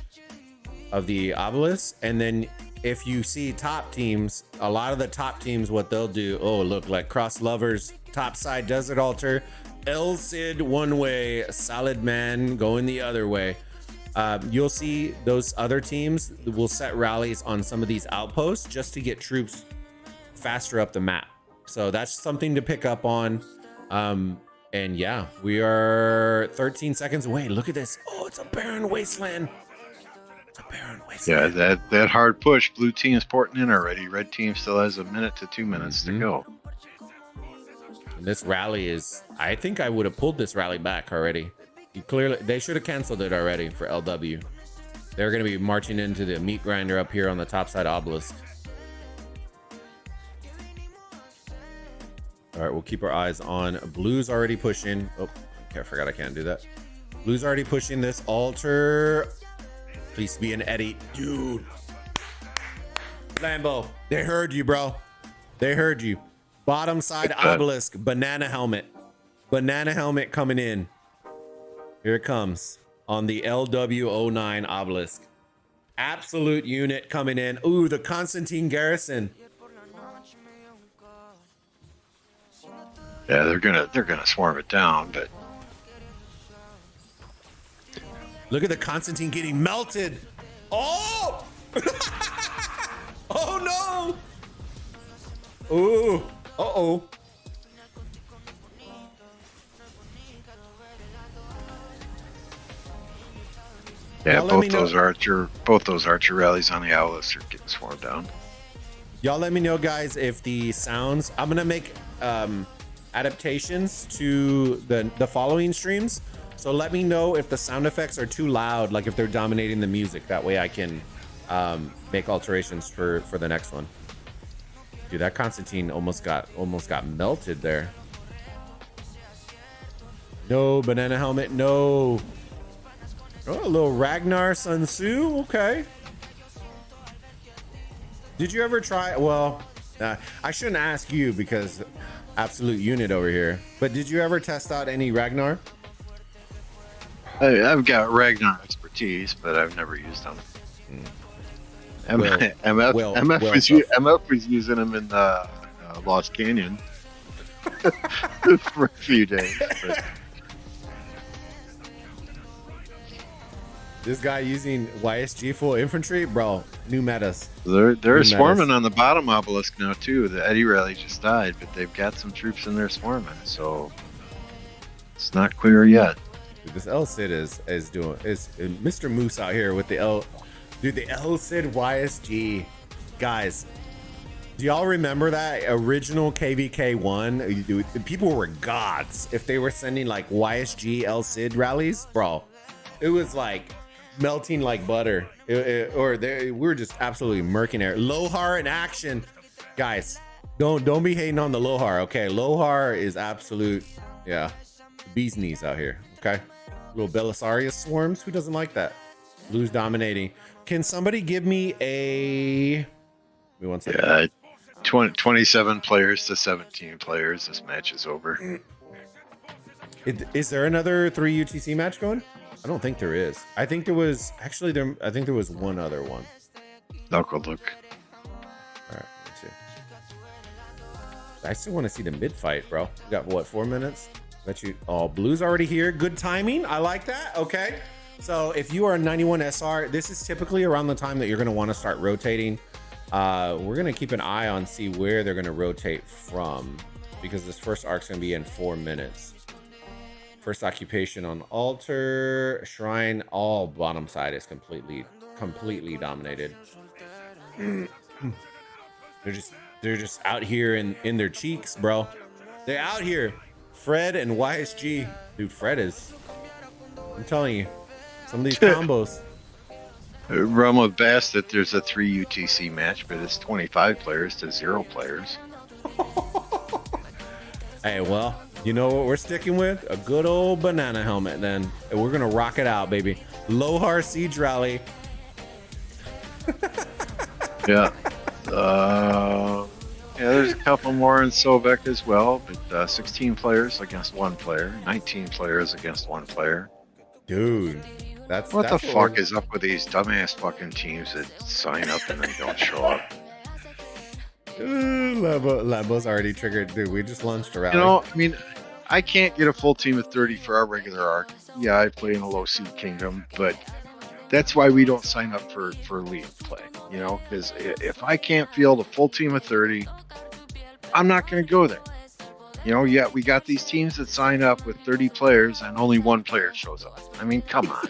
of the obelisks. And then if you see top teams, a lot of the top teams, what they'll do, like Cross Lovers, top side Desert Altar, El Cid one way, Solid Man going the other way. You'll see those other teams will set rallies on some of these outposts just to get troops faster up the map. So that's something to pick up on. And yeah, we are 13 seconds away. Look at this. Oh, it's a barren wasteland. Yeah, that hard push. Blue team is porting in already. Red team still has a minute to 2 minutes to go. And this rally is, I think I would have pulled this rally back already. They should have canceled it already for LW. They're going to be marching into the meat grinder up here on the top side obelisk. All right, we'll keep our eyes on Blue's already pushing. Oh, okay, I forgot I can't do that. Blue's already pushing this altar. Please be an Eddie. Dude. Lambo, they heard you, bro. They heard you. Bottom side obelisk, banana helmet. Banana helmet coming in. Here it comes on the Lw09 obelisk. Absolute unit coming in. Ooh, the Constantine garrison. Yeah, they're gonna swarm it down, but look at the Constantine getting melted. Oh! Oh no! Ooh! Uh-oh. yeah, both those archer rallies on the owls are getting swarmed down. Y'all let me know, guys, if the sounds, I'm gonna make adaptations to the following streams. So let me know if the sound effects are too loud, like if they're dominating the music. That way I can make alterations for the next one. Dude, that Constantine almost got melted there. No banana helmet, no. Oh, a little Ragnar Sun Tzu, okay. Did you ever try? Well, I shouldn't ask you because absolute unit over here. But did you ever test out any Ragnar? I've got Ragnar expertise, but I've never used them. MF was using them in Lost Canyon for a few days. But. This guy using YSG full infantry, bro. New metas. They're swarming on the bottom obelisk now too. The Eddie Rally just died, but they've got some troops in there swarming, so it's not clear yet. Dude, this El Cid is Mr. Moose out here with the the El Cid YSG guys. Do y'all remember that original KVK1? People were gods if they were sending like YSG El Cid rallies, bro. It was like melting like butter. We were just absolutely murking it. Lohar in action, guys. Don't be hating on the Lohar, okay? Lohar is absolute, yeah, bee's knees out here, okay? Little Belisarius swarms. Who doesn't like that? Blues dominating. Can somebody give me a? We want something. Yeah, 27 players to 17 players. This match is over. Is there another 3 UTC match going? I don't think there is. I think there was actually there. I think there was one other one. I'll go look. All right, let's see. I still want to see the mid fight, bro. We got what, 4 minutes? Bet you. Oh, Blue's already here. Good timing. I like that. Okay. So if you are a 91 SR, this is typically around the time that you're going to want to start rotating. We're going to keep an eye on see where they're going to rotate from, because this first arc's going to be in 4 minutes. First occupation on altar, shrine, all bottom side is completely dominated. They're just out here in their cheeks, bro. They're out here. Fred and YSG, dude. Fred is. I'm telling you, some of these combos. Realm of Bass that there's a 3 UTC match, but it's 25 players to 0 players. Hey, well, you know what we're sticking with? A good old banana helmet, then. And we're going to rock it out, baby. Lohar Siege Rally. Yeah. There's a couple more in Sobek as well, but 16 players against 1 player, 19 players against 1 player. Dude, that's what the fuck is up with these dumbass fucking teams that sign up and then don't show up? Lambo's already triggered, dude. We just launched a rally. You know, I mean, I can't get a full team of 30 for our regular arc. Yeah, I play in a low seed kingdom, but that's why we don't sign up for league play. You know, because if I can't field a full team of 30, I'm not going to go there. You know, yeah, we got these teams that sign up with 30 players and only 1 player shows up. I mean, come on.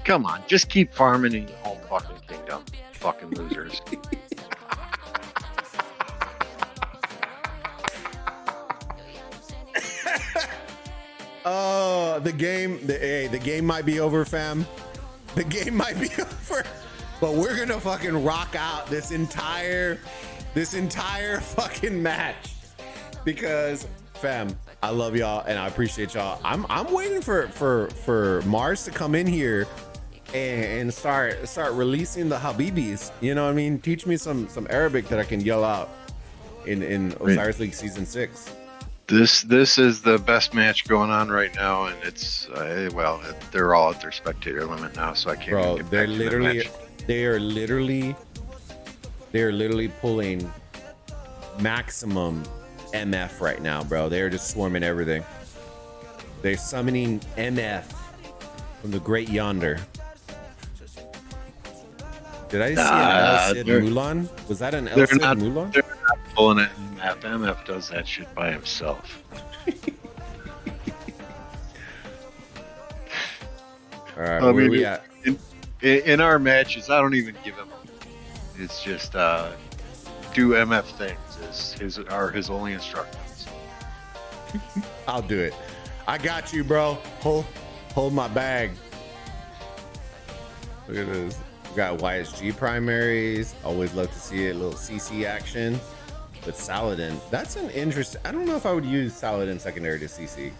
Come on. Just keep farming in your home fucking kingdom. Fucking losers. Oh, the game might be over, fam. The game might be over. But we're going to fucking rock out this entire fucking match. Because, fam, I love y'all and I appreciate y'all. I'm waiting for Mars to come in here and start releasing the Habibis. You know what I mean? Teach me some Arabic that I can yell out in Osiris League Season 6. This is the best match going on right now, and it's they're all at their spectator limit now, so I can't. Bro, even get back to the match. they are literally pulling maximum MF right now, bro. They're just swarming everything. They're summoning MF from the great yonder. Did I see an El Cid Mulan? Was that an El Cid Mulan? They're not pulling it. MF does that shit by himself. All right, where we at? In our matches, I don't even give him. It's just do MF things are his only instructions. I'll do it. I got you, bro. Hold my bag. Look at this. We got YSG primaries. Always love to see it. A little CC action with Saladin. That's an interesting. I don't know if I would use Saladin secondary to CC.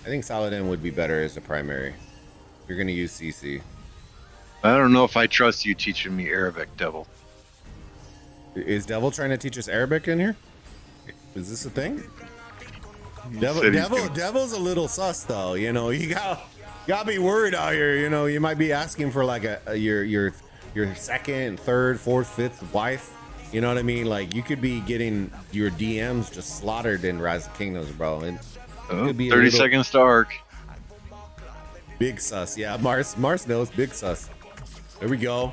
I think Saladin would be better as a primary. If you're gonna use CC. I don't know if I trust you teaching me Arabic, Devil. Is Devil trying to teach us Arabic in here? Is this a thing? said he's Devil's a little sus though. You know, you gotta be worried out here. You know, you might be asking for like your second, third, fourth, fifth wife. You know what I mean? Like you could be getting your DMs just slaughtered in Rise of Kingdoms, bro. And could be 30 seconds to arc. Big sus. Yeah, Mars knows big sus. There we go.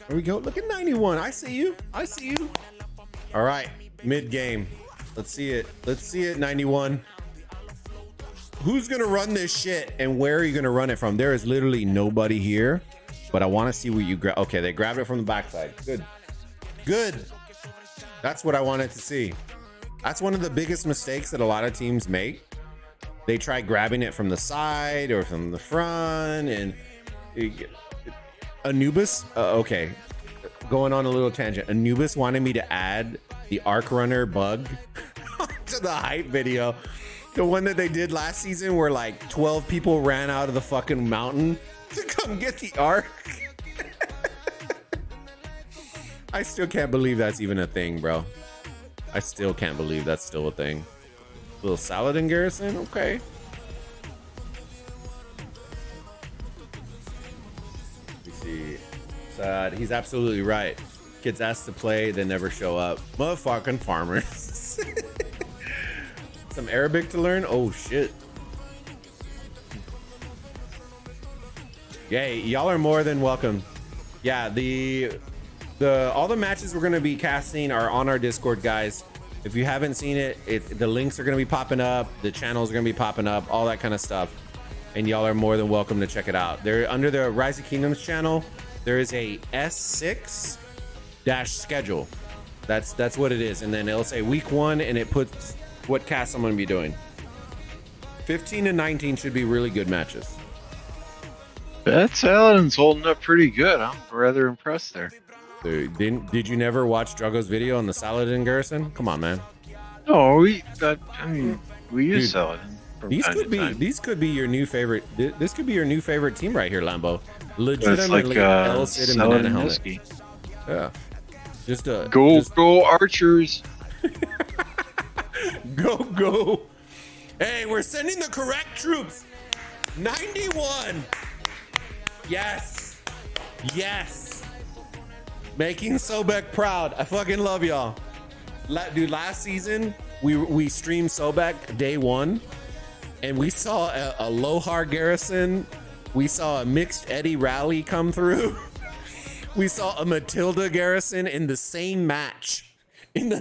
There we go. Look at 91. I see you. I see you. All right, mid game. Let's see it. Let's see it. 91. Who's gonna run this shit, and where are you gonna run it from? There is literally nobody here, but I want to see where you grab. Okay, they grabbed it from the backside. Good. Good. That's what I wanted to see. That's one of the biggest mistakes that a lot of teams make. They try grabbing it from the side or from the front, and Anubis. Okay, going on a little tangent. Anubis wanted me to add the Arc Runner bug to the hype video, the one that they did last season, where like 12 people ran out of the fucking mountain to come get the Arc. I still can't believe that's even a thing, bro. I still can't believe that's still a thing. Little Saladin Garrison, okay. Let me see. Sad. He's absolutely right. Kids asked to play, they never show up. Motherfucking farmers. Some Arabic to learn? Oh shit. Yay, y'all are more than welcome. Yeah, all the matches we're gonna be casting are on our Discord, guys. If you haven't seen it, the links are gonna be popping up, the channels are gonna be popping up, all that kind of stuff. And y'all are more than welcome to check it out. They're under the Rise of Kingdoms channel. There is a S6 schedule. That's what it is. And then it'll say week 1, and it puts what cast I'm gonna be doing. 15 and 19 should be really good matches. That Saladin's holding up pretty good. I'm rather impressed there. Did you never watch Drago's video on the Saladin Garrison? Come on, man. No, we use Saladin. These could be your new favorite. This could be your new favorite team right here, Lambo. Legitimately, El Cid and Banana Helmet. Yeah, just go Archers. Go. Hey, we're sending the correct troops. 91. Yes. Making Sobek proud. I fucking love y'all. Dude, last season we streamed Sobek day 1, and we saw a Lohar Garrison. We saw a mixed Eddie rally come through. We saw a Matilda Garrison in the same match. And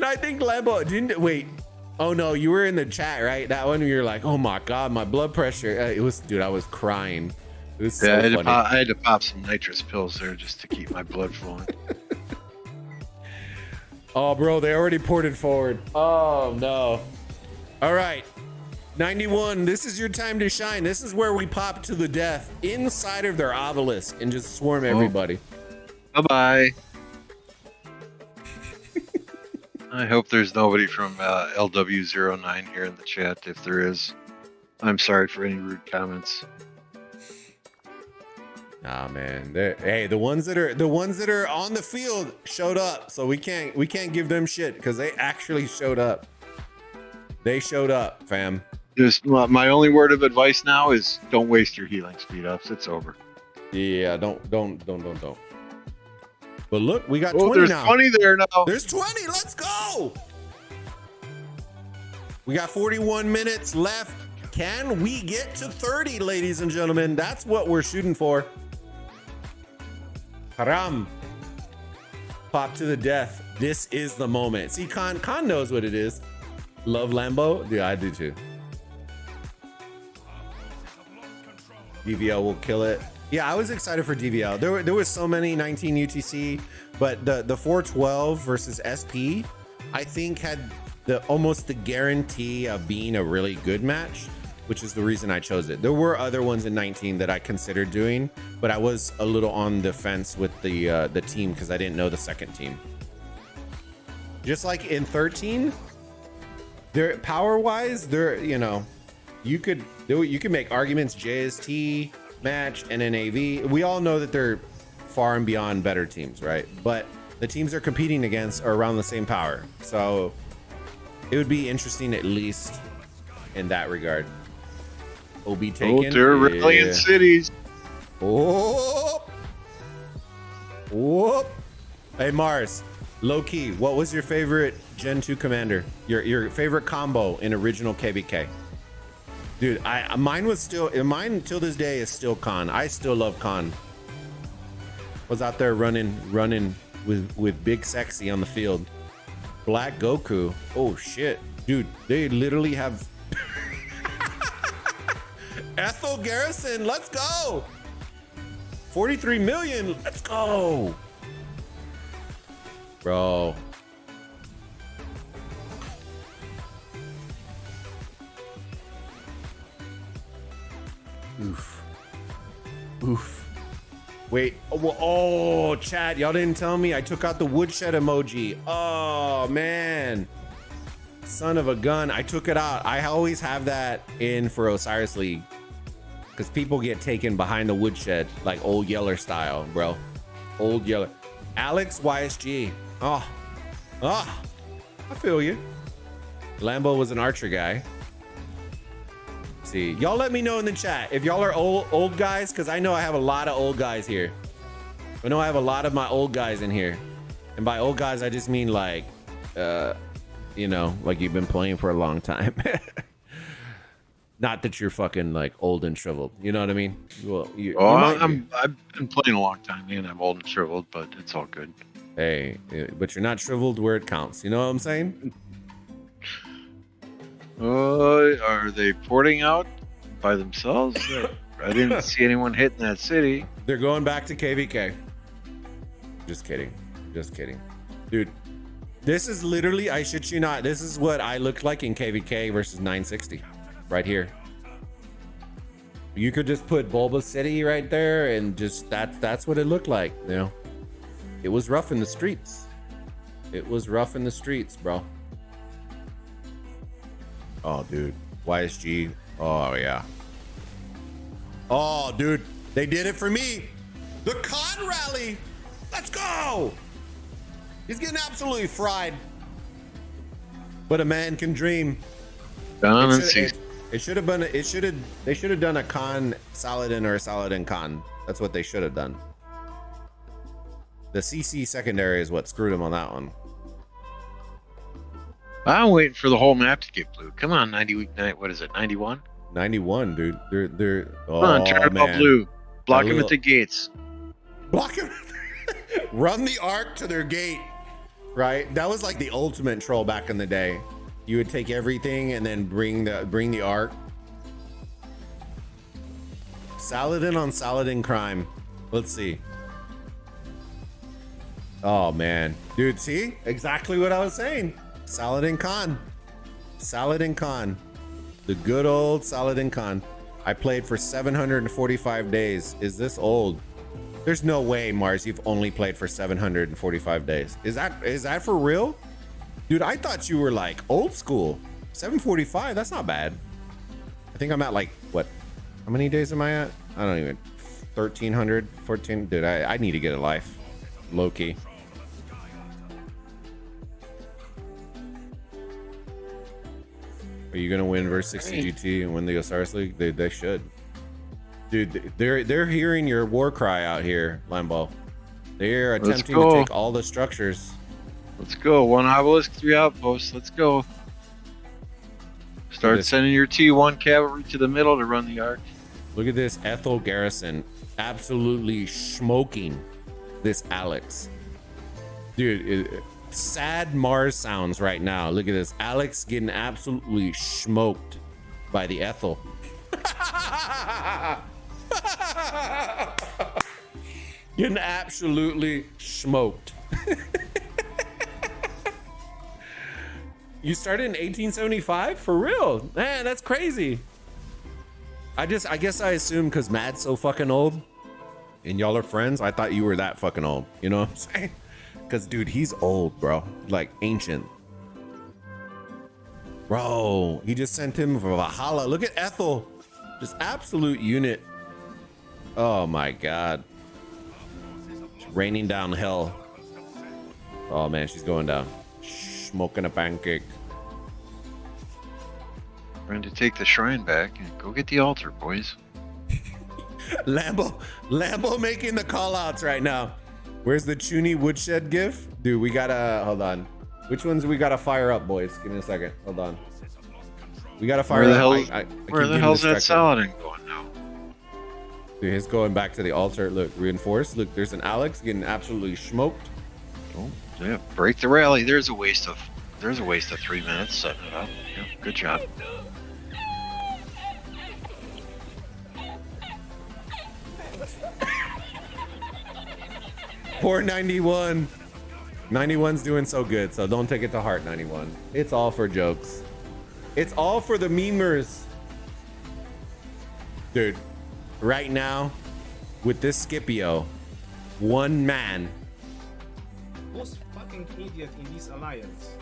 I think Lambo didn't wait. Oh no, you were in the chat, right? That one where you're like, oh my god, my blood pressure. I was crying. It was so funny. I had to pop some nitrous pills there just to keep my blood flowing. Oh, bro, they already ported forward. Oh, no. All right. 91, this is your time to shine. This is where we pop to the death inside of their obelisk and just swarm everybody. Bye-bye. I hope there's nobody from Lw09 here in the chat. If there is, I'm sorry for any rude comments. Nah, man. Hey, the ones that are on the field showed up, so we can't give them shit because they actually showed up. They showed up, fam. Just my only word of advice now is don't waste your healing speed ups. It's over. Yeah, don't. But look, we got 20 there's now. 20 there now. There's 20. Let's go. We got 41 minutes left. Can we get to 30, ladies and gentlemen? That's what we're shooting for. Haram. Pop to the death. This is the moment. See, Khan knows what it is. Love Lambo? Yeah, I do too. DVL will kill it. Yeah, I was excited for DVL. There was so many 19 UTC, but the 412 versus SP, I think had almost the guarantee of being a really good match, which is the reason I chose it. There were other ones in 19 that I considered doing, but I was a little on the fence with the team because I didn't know the second team. Just like in 13, they're power-wise, you could make arguments JST match and an AV. We all know that they're far and beyond better teams, right? But the teams they're competing against are around the same power. So it would be interesting, at least in that regard. OB taken. Oh, they're really in cities. Oh. Whoop. Hey, Mars, low key, what was your favorite Gen 2 commander? Your favorite combo in original KVK? Dude, mine till this day is still Khan. I still love Khan. Was out there running with Big Sexy on the field. Black Goku. Oh shit. Dude, they literally have Ethel Garrison. Let's go. 43 million. Let's go. Bro. Oof. Oof. Wait. Oh, chat. Y'all didn't tell me. I took out the woodshed emoji. Oh, man. Son of a gun. I took it out. I always have that in for Osiris League. Because people get taken behind the woodshed, like Old Yeller style, bro. Old Yeller. Alex YSG. Oh. I feel you. Lambo was an archer guy. See, y'all let me know in the chat if y'all are old guys, because I know I have a lot of old guys here. I know I have a lot of my old guys in here. And by old guys, I just mean like, you know, like you've been playing for a long time. Not that you're fucking like old and shriveled. You know what I mean? Well, I've been playing a long time and I'm old and shriveled, but it's all good. Hey, but you're not shriveled where it counts. You know what I'm saying? Are they porting out by themselves? I didn't see anyone hitting that city. They're going back to KVK. Just kidding. Just kidding. Dude, this is literally, I shit you not, this is what I looked like in KVK versus 960. Right here. You could just put Bulba City right there and just that's what it looked like, you know. It was rough in the streets. It was rough in the streets, bro. Oh, dude. YSG. Oh, yeah. Oh, dude. They did it for me. The Con Rally. Let's go. He's getting absolutely fried. But a man can dream. It should have been. They should have done a Con Saladin or a Saladin Con. That's what they should have done. The CC secondary is what screwed him on that one. I'm waiting for the whole map to get blue. Come on, 90 week night. What is it? 91? 91, dude. They're. Come on, turn it all blue. Block him at the gates. Block him. Run the arc to their gate. Right. That was like the ultimate troll back in the day. You would take everything and then bring the arc. Saladin on Saladin crime. Let's see. Oh man, dude, see exactly what I was saying. Saladin Khan. Saladin Khan. The good old Saladin Khan. I played for 745 days. Is this old? There's no way, Mars, you've only played for 745 days. Is that for real? Dude, I thought you were like old school. 745, that's not bad. I think I'm at like, what? How many days am I at? I don't even, 1,300, 14. Dude, I need to get a life. Low key. Are you gonna win versus 60 GT and win the Osiris League? They should. Dude, they're hearing your war cry out here, Lambo. They're attempting to take all the structures. Let's go. 1 obelisk, 3 outposts. Let's go. Start sending your T1 cavalry to the middle to run the arc. Look at this Ethel Garrison absolutely smoking this Alex. Dude, sad Mars sounds right now. Look at this. Alex getting absolutely smoked by the Ethel. Getting absolutely smoked. You started in 1875? For real? Man, that's crazy. I guess I assumed because Matt's so fucking old and y'all are friends, I thought you were that fucking old. You know what I'm saying? Because, dude, he's old, bro. Like, ancient. Bro, he just sent him for Valhalla. Look at Ethel. Just absolute unit. Oh, my God. Raining down hell. Oh man, she's going down. Smoking a pancake. Trying to take the shrine back and go get the altar, boys. Lambo making the call outs right now. Where's the Chuny Woodshed gif? Dude, we gotta, hold on. Which ones we gotta fire up, boys? Give me a second. Hold on. We gotta fire up. Where the hell's that Saladin going now? Dude, he's going back to the altar. Look, reinforced. Look, there's an Alex getting absolutely smoked. Oh, yeah, break the rally. There's a waste of 3 minutes setting it up. Yeah, good job. Poor 91. 91's doing so good, so don't take it to heart, 91. It's all for jokes. It's all for the memers. Dude, right now, with this Scipio, one man. Most fucking idiot in this alliance.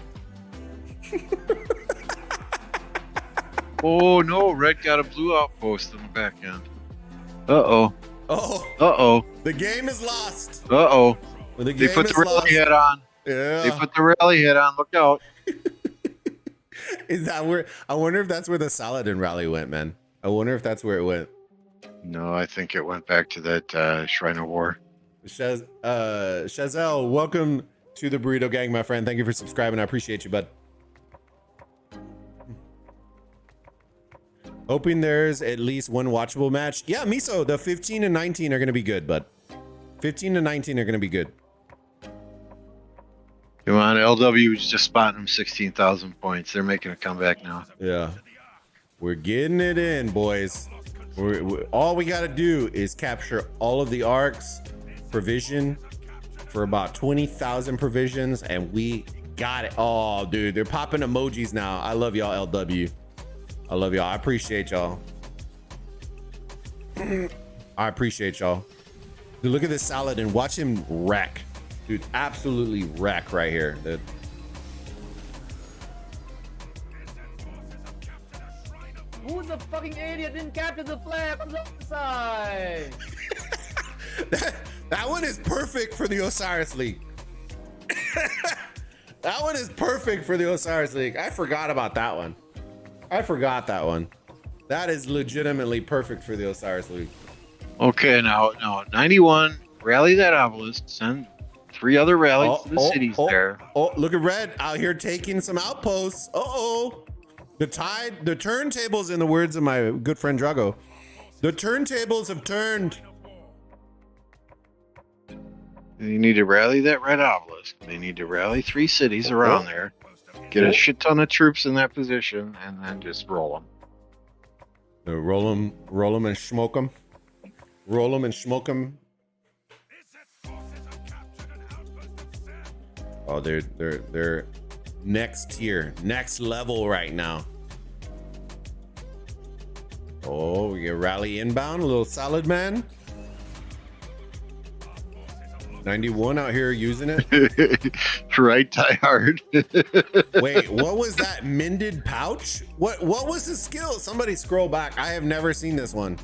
Oh no, Red got a blue outpost on the back end. Uh-oh. Oh. Uh-oh. The game is lost. Uh-oh. The They put the rally head on. Yeah. They put the rally head on. Look out. Is that where, I wonder if that's where the Saladin rally went, man. I wonder if that's where it went. No, I think it went back to that Shrine of War. Chazelle, welcome to the Burrito Gang, my friend. Thank you for subscribing. I appreciate you, bud. Hoping there's at least one watchable match. Yeah, Miso, the 15 and 19 are going to be good, bud. 15 and 19 are going to be good. Come on, LW is just spotting them 16,000 points. They're making a comeback now. Yeah. We're getting it in, boys. All we got to do is capture all of the arcs, provision for about 20,000 provisions, and we got it. Oh, dude, they're popping emojis now. I love y'all, LW. I love y'all. I appreciate y'all. I appreciate y'all. Dude, look at this Saladin. Watch him wreck. Dude, absolutely wreck right here. Dude. Who's the fucking idiot didn't capture the flag on the other side? that one is perfect for the Osiris League. That one is perfect for the Osiris League. I forgot about that one. I forgot that one. That is legitimately perfect for the Osiris League. Okay, now 91, rally that obelisk, send 3 other rallies to the cities there. Oh, look at Red out here taking some outposts. The turntables, in the words of my good friend Drago, the turntables have turned. You need to rally that red obelisk. They need to rally 3 cities around there. Get a shit ton of troops in that position, and then just roll them. Roll them and smoke them. Roll them and smoke them. Oh, they're next tier, next level right now. Oh, we get rally inbound, a little solid man. 91 out here using it. Right, die hard. Wait, what was that mended pouch? What was the skill? Somebody scroll back. I have never seen this one.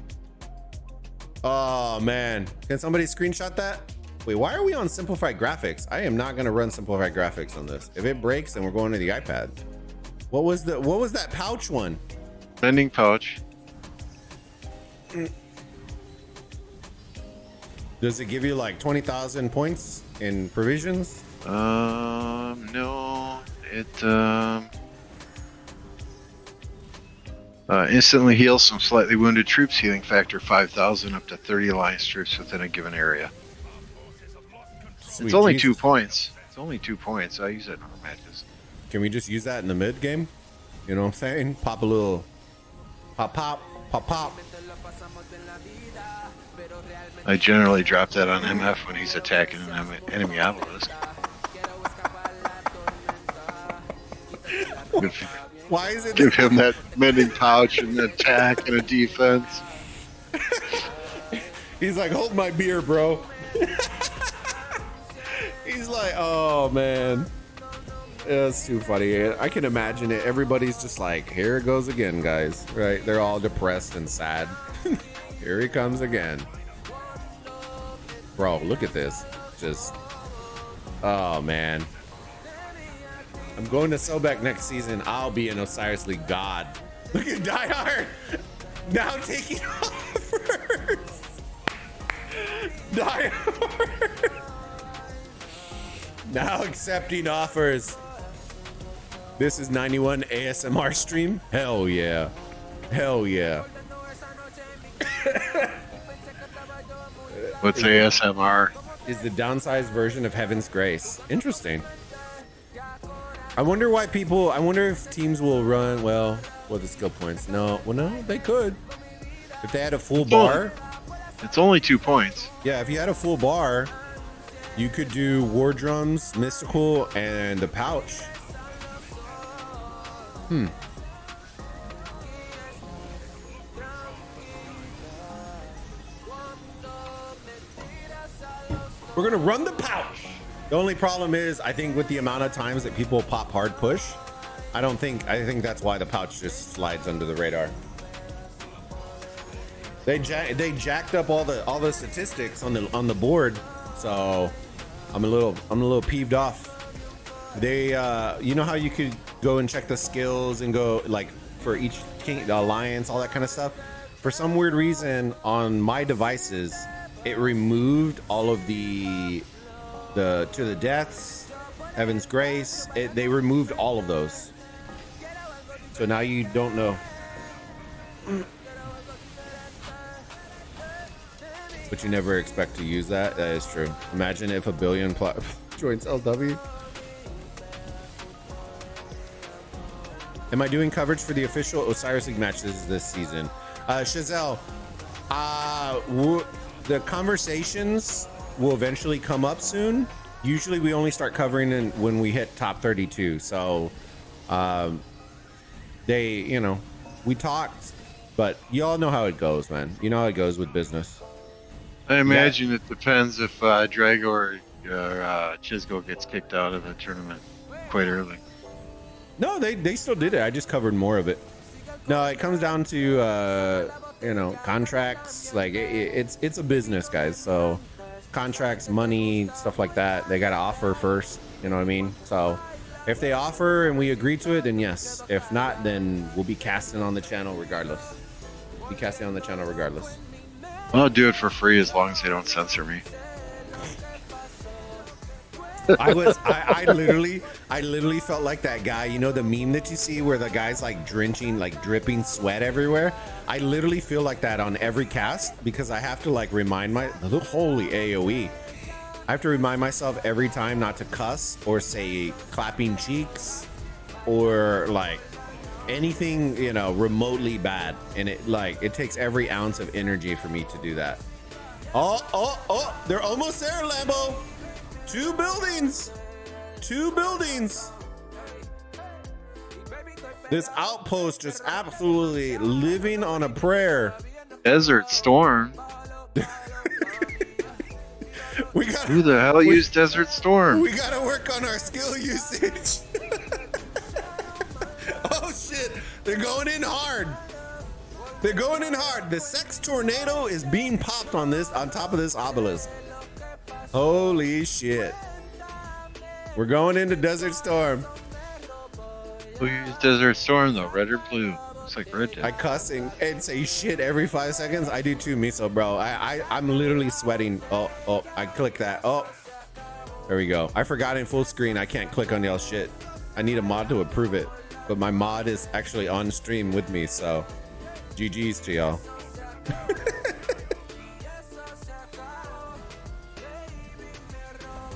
Oh man, can somebody screenshot that? Wait, why are we on simplified graphics? I am not gonna run simplified graphics on this. If it breaks, then we're going to the iPad. What was that pouch one? Sending pouch. Does it give you like 20,000 points in provisions? No. It instantly heals some slightly wounded troops, healing factor 5,000 up to 30 alliance troops within a given area. Sweet it's only Jesus. 2 points. It's only 2 points. I use it in other matches. Can we just use that in the mid game? You know what I'm saying? Pop a little pop. I generally drop that on MF when he's attacking an enemy obelisk. Why is it? Give him that mending pouch and an attack and a defense. He's like, hold my beer, bro. He's like, oh man, it's too funny. I can imagine it. Everybody's just like, here it goes again, guys. Right? They're all depressed and sad. Here he comes again. Bro, look at this. just, oh man. I'm going to Sobek next season. I'll be an Osiris League god. Look at Die Hard now taking offers. Die Hard now accepting offers. This is 91 ASMR stream. Hell yeah. Hell yeah. What's ASMR? Is the downsized version of Heaven's Grace. Interesting. I wonder why people, I wonder if teams will run, well, the skill points. No, well, no, they could. If they had a full bar. It's only 2 points. Yeah, if you had a full bar, you could do War Drums, Mystical, and the pouch. We're gonna run the pouch. The only problem is, I think with the amount of times that people pop hard push, I think that's why the pouch just slides under the radar. They jacked up all the statistics on the board, so I'm a little peeved off. They you know how you could go and check the skills and go like for each king, the alliance, all that kind of stuff. For some weird reason on my devices, it removed all of the to the deaths, Heaven's Grace. They removed all of those, so now you don't know. But you never expect to use that. That is true. Imagine if a billion joins LW. Am I doing coverage for the official Osiris League matches this season? Chazelle, the conversations will eventually come up soon. Usually we only start covering when we hit top 32. So we talked, but y'all know how it goes, man. You know how it goes with business. I imagine it depends if Drago or Chisgo gets kicked out of the tournament quite early. No, they still did it. I just covered more of it. No, it comes down to contracts. Like it's a business, guys. So contracts, money, stuff like that. They got to offer first. You know what I mean? So if they offer and we agree to it, then yes. If not, then we'll be casting on the channel regardless. I'll do it for free as long as they don't censor me. I literally felt like that guy, you know, the meme that you see where the guy's like drenching, like dripping sweat everywhere. I literally feel like that on every cast because I have to like remind holy AoE. I have to remind myself every time not to cuss or say clapping cheeks or like anything, you know, remotely bad. And it takes every ounce of energy for me to do that. Oh, they're almost there, Lambo. Two buildings. This outpost just absolutely living on a prayer. Desert Storm. Who the hell used Desert Storm? We gotta work on our skill usage. Oh shit, they're going in hard. The sex tornado is being popped on top of this obelisk. Holy shit. We're going into Desert Storm. Who used Desert Storm though? Red or blue? Looks like red did. I cuss and say shit every 5 seconds. I do too, Miso, bro. I'm literally sweating. Oh, I click that. Oh, there we go. I forgot in full screen. I can't click on y'all's shit. I need a mod to approve it. But my mod is actually on stream with me, so GG's to y'all.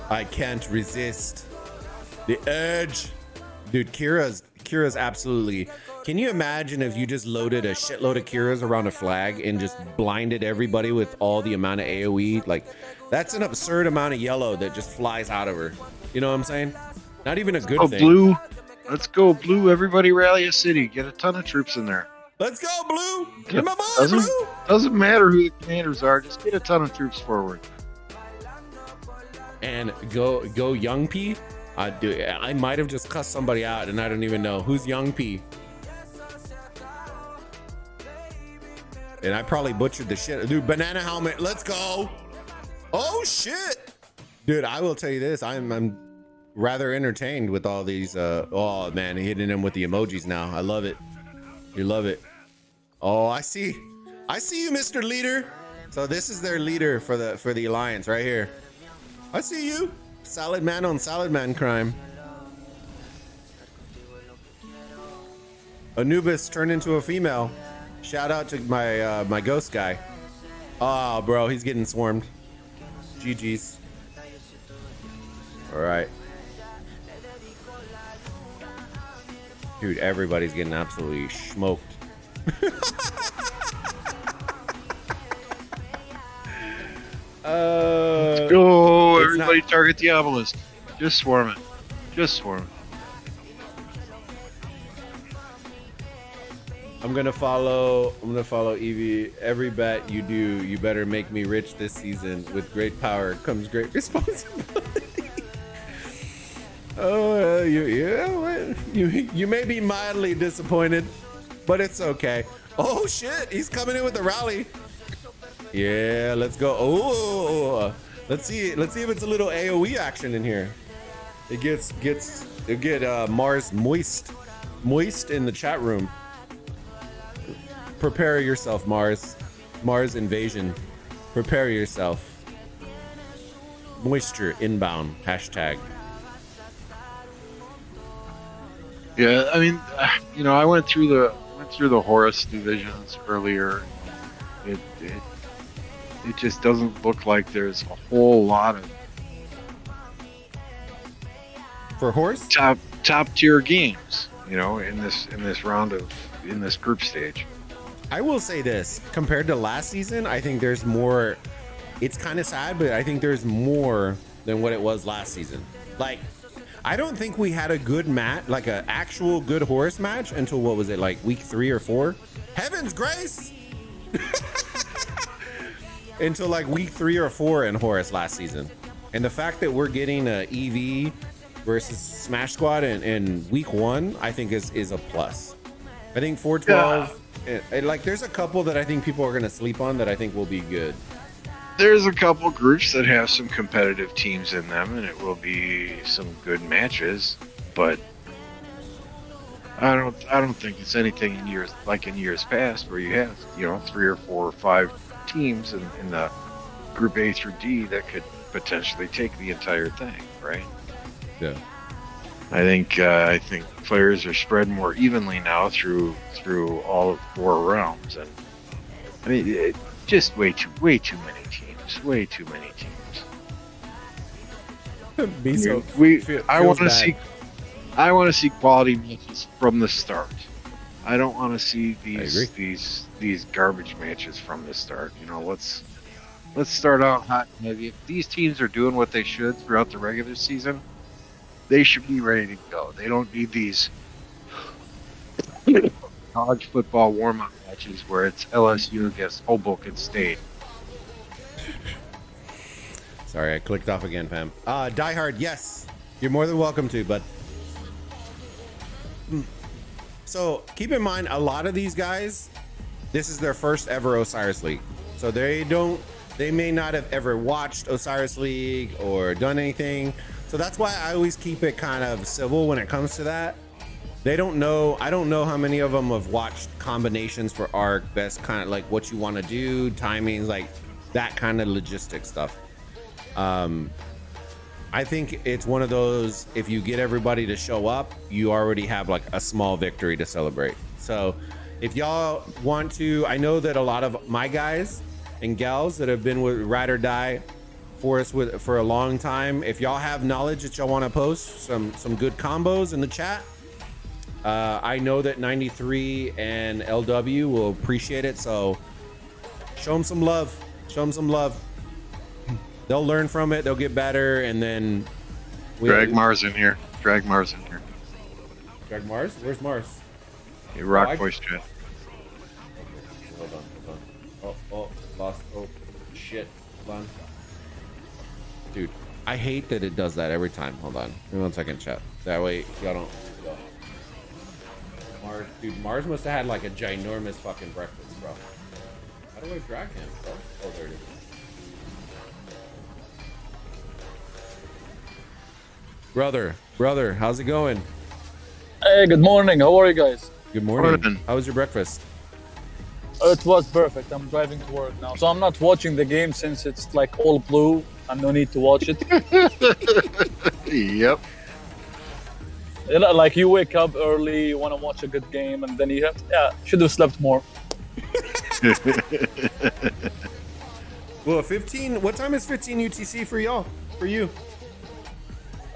I can't resist the urge. Dude, Kira's absolutely. Can you imagine if you just loaded a shitload of Kiras around a flag and just blinded everybody with all the amount of AoE? Like, that's an absurd amount of yellow that just flies out of her. You know what I'm saying? Not even a good thing. Blue. Let's go, blue. Everybody rally a city. Get a ton of troops in there. Let's go, blue. Get my boy, blue. Doesn't matter who the commanders are. Just get a ton of troops forward. And go Young P. I might have just cussed somebody out and I don't even know. Who's Young P? And I probably butchered the shit. Dude, banana helmet. Let's go. Oh shit. Dude, I will tell you this. I'm rather entertained with all these. Oh man, hitting them with the emojis now. I love it. You love it. Oh, I see you, Mr. Leader. So this is their leader for the alliance right here. I see you. Salad man on salad man crime. Anubis turned into a female. Shout out to my my ghost guy. Oh, bro, he's getting swarmed. GG's. All right. Dude, everybody's getting absolutely smoked. Let's go, everybody target the obelisk. Just swarm it. Just swarm it. I'm gonna follow Evie. Every bet you do, you better make me rich this season. With great power comes great responsibility. Oh, you may be mildly disappointed, but it's okay. Oh shit, he's coming in with the rally. Yeah, let's go. Oh, let's see if it's a little AOE action in here. It get Mars moist in the chat room. Prepare yourself, Mars invasion. Prepare yourself. Moisture inbound hashtag. Yeah, I mean, I went through the Horus divisions earlier. It just doesn't look like there's a whole lot of for Horus top tier games, in this round in this group stage. I will say this, compared to last season, I think there's more. It's kind of sad, but I think there's more than what it was last season. Like, I don't think we had a good match, like an actual good Horus match until what was it, like week 3 or 4? Heaven's grace! Until like week 3 or 4 in Horus last season. And the fact that we're getting a EV versus Smash Squad in week 1, I think is a plus. I think 412, like there's a couple that I think people are going to sleep on that I think will be good. There's a couple groups that have some competitive teams in them, and it will be some good matches. But I don't think it's anything in years past where you have 3 or 4 or 5 teams in the group A through D that could potentially take the entire thing, right? Yeah. I think players are spread more evenly now through all 4 realms, and I mean just way too many teams. Way too many teams. I want to see quality matches from the start. I don't want to see these garbage matches from the start. Let's start out hot and heavy. If these teams are doing what they should throughout the regular season, they should be ready to go. They don't need these college football warm-up matches where it's LSU against Hoboken State. Sorry, I clicked off again, fam. Die Hard, yes. You're more than welcome to, bud. So keep in mind, a lot of these guys, this is their first ever Osiris League. So they may not have ever watched Osiris League or done anything. So that's why I always keep it kind of civil when it comes to that. They don't know. I don't know how many of them have watched combinations for ARC, best kind of like what you want to do, timings, like that kind of logistic stuff. I think it's one of those, if you get everybody to show up, you already have like a small victory to celebrate. So if y'all want to, I know that a lot of my guys and gals that have been with Ride or Die for us for a long time, if y'all have knowledge that y'all want to post some good combos in the chat, I know that 93 and LW will appreciate it. So show them some love. They'll learn from it. They'll get better, and then drag Mars in here. Drag Mars? Where's Mars? Hey, Rock voice chat. Hold on. Oh, lost. Oh, shit. Hold on. Dude, I hate that it does that every time. Hold on. Give me 1 second, chat. That way y'all don't go. Mars, dude, Mars must have had like a ginormous fucking breakfast, bro. How do I drag him, bro? Oh, there it is. Brother, how's it going? Hey, good morning. How are you guys? Good morning. Morning. How was your breakfast? It was perfect. I'm driving to work now, so I'm not watching the game since it's like all blue and no need to watch it. Yep. You know, like you wake up early, you want to watch a good game, and then you should have slept more. Well, 15. What time is 15 UTC for y'all? For you?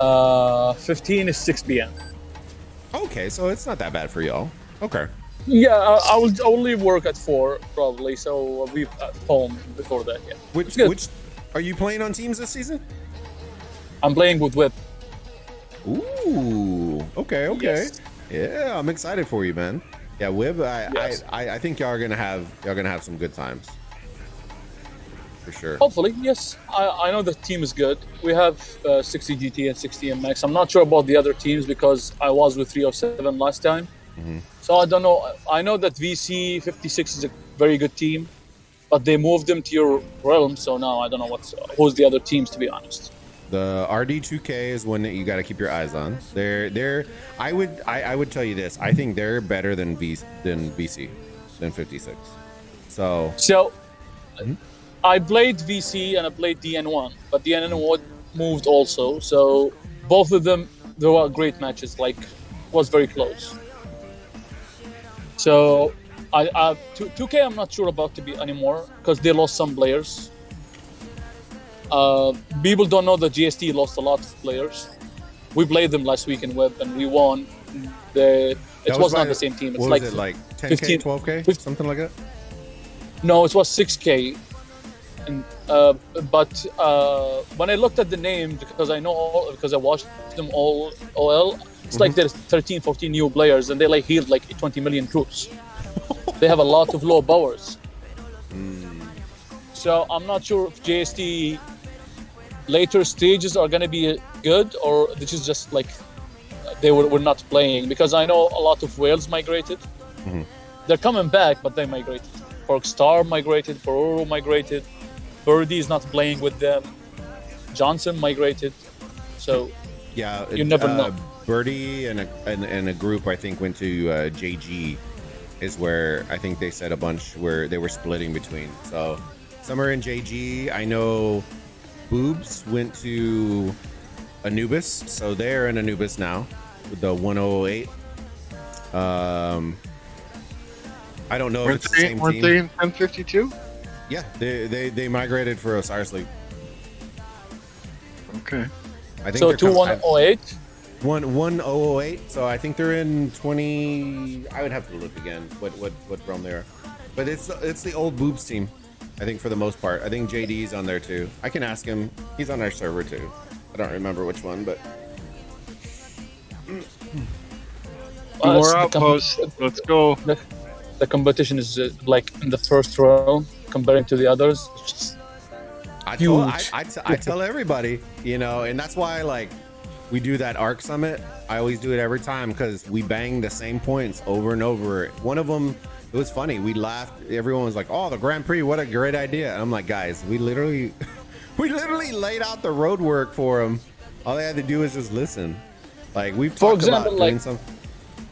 15 is 6 p.m. Okay, so it's not that bad for y'all. Okay. Yeah, I will leave work at 4 probably, so I'll be at home before that. Yeah. Which are you playing on teams this season? I'm playing with Whip. Ooh. Okay. Yes. Yeah, I'm excited for you, man. Yeah, Wib. Yes. I think y'all are gonna have some good times. For sure. Hopefully, yes. I know the team is good. We have 60 GT and 60 MX. I'm not sure about the other teams because I was with 307 last time. Mm-hmm. So I don't know. I know that VC 56 is a very good team, but they moved them to your realm. So now I don't know who's the other teams, to be honest. The RD2K is one that you got to keep your eyes on. I would tell you this. I think they're better than VC than 56. So I played VC and I played DN1, but DN1 moved also. So both of them, they were great matches. Like, was very close. So 2K I'm not sure about to be anymore because they lost some players. People don't know that GST lost a lot of players. We played them last week in Web and we won. It was not the same team. It's what was it, like 10K, 15, 12K, something like that? No, it was 6K. And, but when I looked at the name, because I watched them all OL, it's like there's 13, 14 new players and they like healed like 20 million troops. They have a lot of low powers. So I'm not sure if JST later stages are going to be good or this is just like they were not playing, because I know a lot of whales migrated. Mm-hmm. They're coming back, but they migrated. Porkstar migrated, Pororo migrated, Birdie is not playing with them, Johnson migrated. So yeah, you never know. Birdie and a group I think went to JG is where I think they said a bunch where they were splitting between. So some are in JG. I know Boobs went to Anubis, so they're in Anubis now with the 1008. I don't know if it's the same Weren't team. they in 1052? Yeah, they migrated for Osiris League. Okay. I think So they're 2108. 1008. So I think they're in 20. I would have to look again what realm they are, but it's the old Boobs team. I think for the most part. I think JD's on there too. I can ask him. He's on our server too. I don't remember which one, but More outposts. Let's go. The competition is like in the first row comparing to the others. It's just I tell everybody, and that's why like we do that ARC summit. I always do it every time because we bang the same points over and over. One of them, it was funny. We laughed. Everyone was like, "Oh, the Grand Prix! What a great idea!" And I'm like, guys, we literally laid out the road work for them. All they had to do is just listen. Like we've talked about doing some.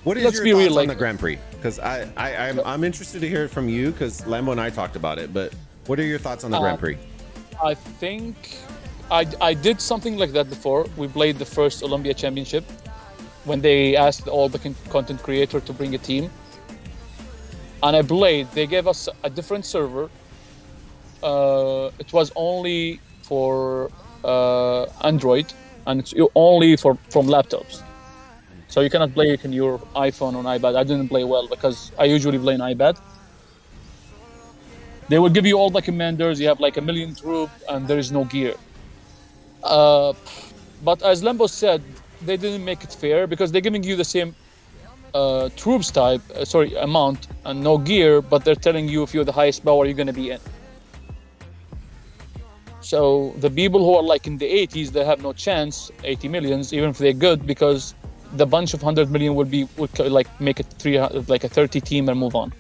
What is your thoughts on the Grand Prix? Because I'm interested to hear it from you because Lambo and I talked about it. But what are your thoughts on the Grand Prix? I think I did something like that before. We played the first Olympia Championship when they asked all the content creator to bring a team. And I played. They gave us a different server. It was only for Android, and it's only from laptops. So you cannot play it on your iPhone or iPad. I didn't play well because I usually play on iPad. They will give you all the commanders. You have like 1 million troops, and there is no gear. But as Lambo said, they didn't make it fair because they're giving you the same troops type, amount, and no gear, but they're telling you if you're the highest power you're going to be in. So the people who are like in the 80s, they have no chance, 80 millions, even if they're good, because the bunch of 100 million would like make it 300, like a 30 team and move on.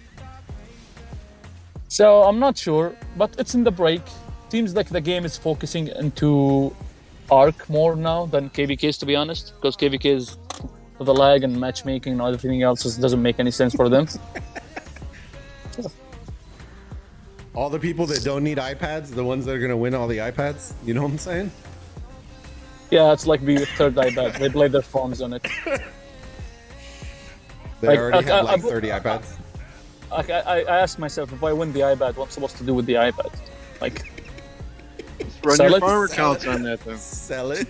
So I'm not sure, but it's in the break. Seems like the game is focusing into Arc more now than KVK's, to be honest, because KVK's the lag and matchmaking and everything else doesn't make any sense for them. All the people that don't need iPads, the ones that are going to win all the iPads, you know what I'm saying? Yeah, it's like the third iPad. They play their phones on it. They Like, already have like I- 30 iPads. I asked myself, if I win the iPad, what I'm supposed to do with the iPad? Like, Run Sell your it? farmer counts on that then. Sell it.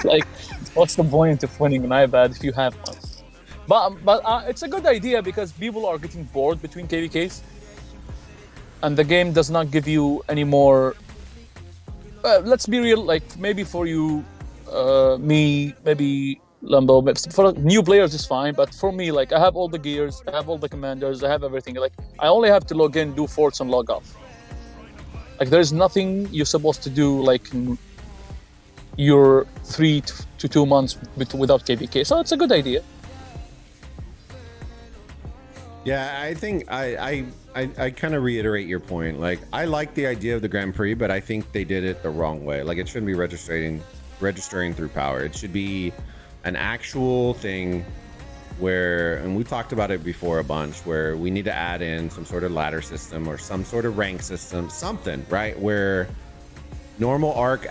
like, what's the point of winning an iPad if you have one? But it's a good idea because people are getting bored between KVKs, and the game does not give you any more. Let's be real. Like maybe for you, me, maybe Lambo, for new players is fine. But for me, like I have all the gears, I have all the commanders, I have everything. Like I only have to log in, do forts, and log off. Like there's nothing you're supposed to do like in your 3 to 2 months without KVK. So it's a good idea. Yeah, I think I kind of reiterate your point. Like, I like the idea of the Grand Prix, but I think they did it the wrong way. Like, it shouldn't be registering through power. It should be an actual thing where, and we talked about it before a bunch, where we need to add in some sort of ladder system or some sort of rank system, something, right? Where normal arc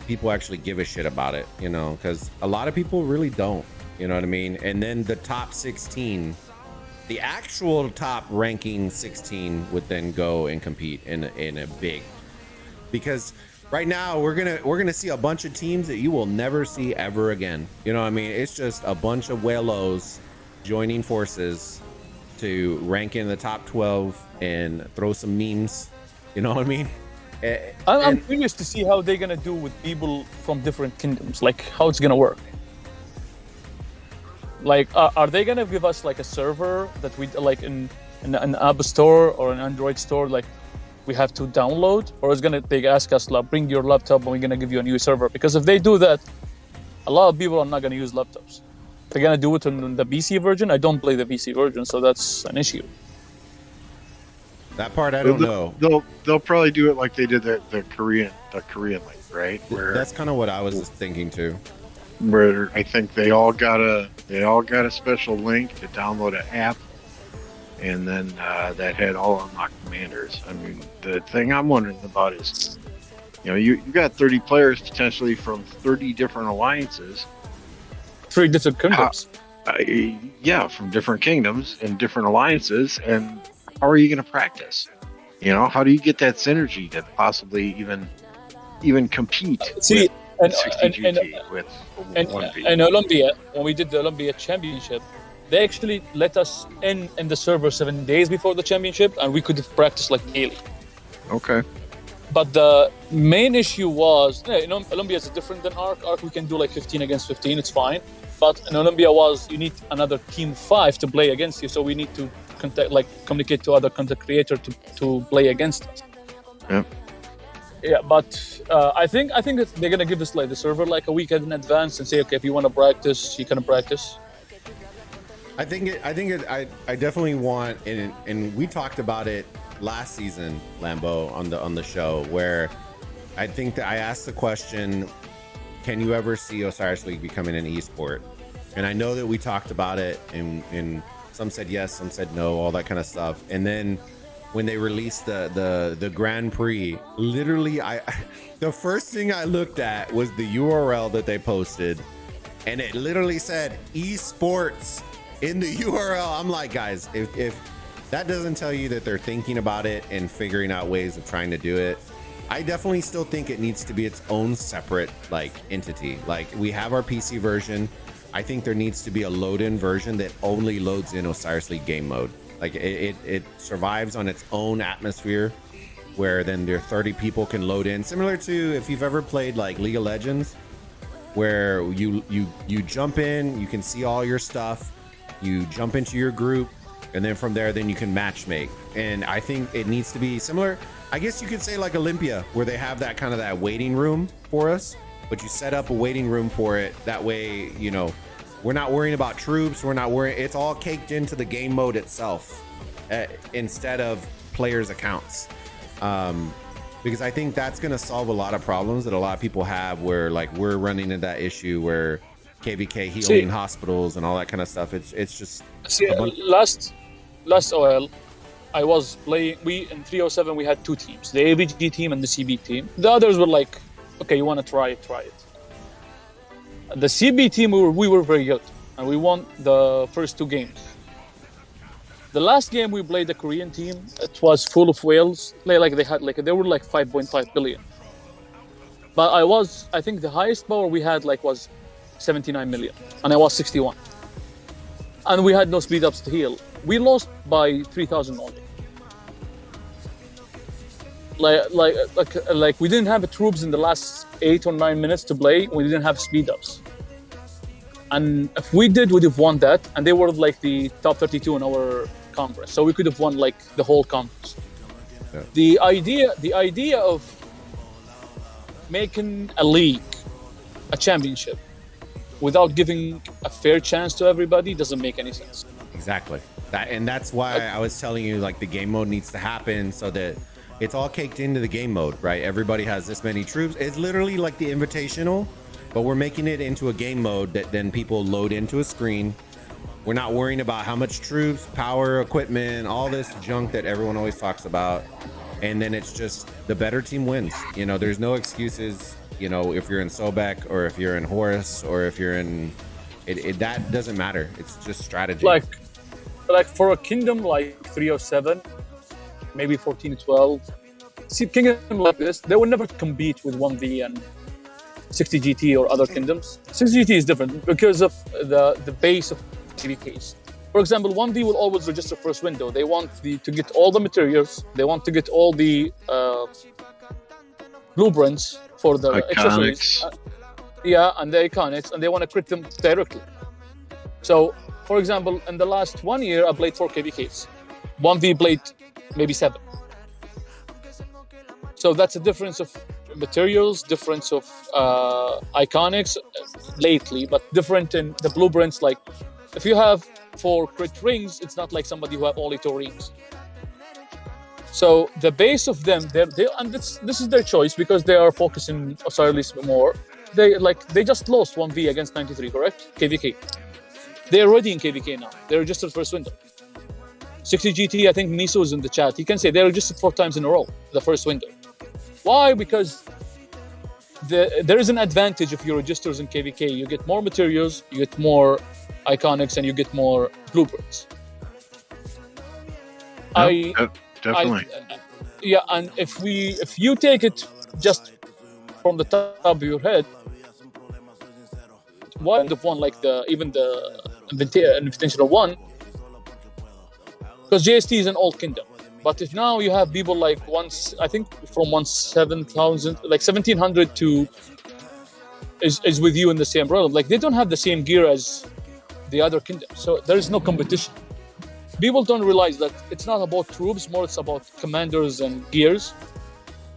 people actually give a shit about it, you know, because a lot of people really don't, you know what I mean? And then the top 16, the actual top ranking 16 would then go and compete in a big, because right now we're gonna see a bunch of teams that you will never see ever again. You know what I mean? It's just a bunch of Whalos joining forces to rank in the top 12 and throw some memes. You know what I mean? I'm curious to see how they're gonna do with people from different kingdoms, like how it's gonna work. Like, are they gonna give us like a server that we like in an App Store or an Android store, like we have to download, or is they ask us like, bring your laptop and we're gonna give you a new server? Because if they do that, a lot of people are not gonna use laptops. They're gonna do it on the PC version. I don't play the PC version, so that's an issue. That part I don't know. They'll probably do it like they did the Korean link, right? Where That's kind of what I was thinking too. where I think they all got a special link to download an app, and then that had all unlocked commanders. I mean, the thing I'm wondering about is, you know, you got 30 players potentially from 30 different alliances. 3 different kingdoms. Yeah, from different kingdoms and different alliances, and how are you going to practice? You know, how do you get that synergy to possibly even compete? See, with 60 GT with 1v? and Olympia, when we did the Olympia Championship, they actually let us in the server 7 days before the championship, and we could practice like daily. Okay. But the main issue was, you know, Olympia is different than Arc. Arc we can do like 15 against 15, it's fine. But in Olympia you need another team 5 to play against you, so we need to communicate to other content creator to play against us. Yeah. Yeah, but I think that they're gonna give us like the server like a week in advance and say, okay, if you want to practice, you can practice. I definitely want, and we talked about it last season, Lambo, on the show, where I think that I asked the question, can you ever see Osiris League becoming an esport? And I know that we talked about it, and some said yes, some said no, all that kind of stuff. And then when they released the Grand Prix, literally the first thing I looked at was the URL that they posted, and it literally said esports in the URL. I'm like, guys, if that doesn't tell you that they're thinking about it and figuring out ways of trying to do it, I definitely still think it needs to be its own separate like entity. Like, we have our PC version. I think there needs to be a load-in version that only loads in Osiris League game mode. Like, it survives on its own atmosphere, where then there 30 people can load in, similar to if you've ever played like League of Legends, where you jump in, you can see all your stuff, you jump into your group, and then from there then you can match make. And I think it needs to be similar, I guess you could say, like Olympia, where they have that kind of that waiting room for us, but you set up a waiting room for it. That way, you know, we're not worrying about troops. We're not worrying. It's all caked into the game mode itself, instead of players' accounts. because I think that's going to solve a lot of problems that a lot of people have, where like we're running into that issue where KVK healing hospitals and all that kind of stuff. It's just last OL, I was playing. We in 307 we had two teams: the AVG team and the CB team. The others were like, okay, you want to try it. The CB team, we were very good, and we won the first two games. The last game we played the Korean team, it was full of whales. Like they were like 5.5 billion. But I think the highest power we had was 79 million, and I was 61. And we had no speed ups to heal. We lost by 3,000 only. Like we didn't have the troops in the last 8 or 9 minutes to play. We didn't have speed ups. And if we did, we'd have won that. And they were like the top 32 in our conference, so we could have won like the whole conference. Yeah. The idea of making a league, a championship, without giving a fair chance to everybody doesn't make any sense. Exactly. That's why I was telling you, like, the game mode needs to happen so that it's all caked into the game mode, right? Everybody has this many troops. It's literally like the invitational, but we're making it into a game mode that then people load into a screen. We're not worrying about how much troops, power, equipment, all this junk that everyone always talks about. And then it's just the better team wins. You know, there's no excuses, you know, if you're in Sobek or if you're in Horus or if you're in that doesn't matter. It's just strategy. Like for a kingdom like 307, maybe 14 to 12, see kingdom like this, they will never compete with 1V and 60 GT or other kingdoms. 60 GT is different because of the base of KVKs. For example, 1V will always register first window. They want to get all the materials. They want to get all the blueprints for the accessories. And the iconics, and they want to crit them directly. So, for example, in the last 1 year, I played 4 KVKs. 1V played maybe 7. So that's a difference of materials, difference of iconics lately, but different in the blueprints. Like, if you have 4 crit rings, it's not like somebody who have only 2 rings. So the base of them, and this is their choice because they are focusing Osiris more. They just lost 1V against 93, correct? KVK. They're already in KVK now. They registered first window. 60 GT, I think Miso is in the chat. He can say they registered 4 times in a row, the first window. Why? Because there is an advantage if you registers in KVK. You get more materials, you get more iconics, and you get more blueprints. Definitely. And if you take it just from the top of your head, why would have won like even the Invitational one? Because JST is an old kingdom. But if now you have people like I think from 7,000, like 1,700 to is with you in the same realm. Like they don't have the same gear as the other kingdoms, so there is no competition. People don't realize that it's not about troops, more it's about commanders and gears.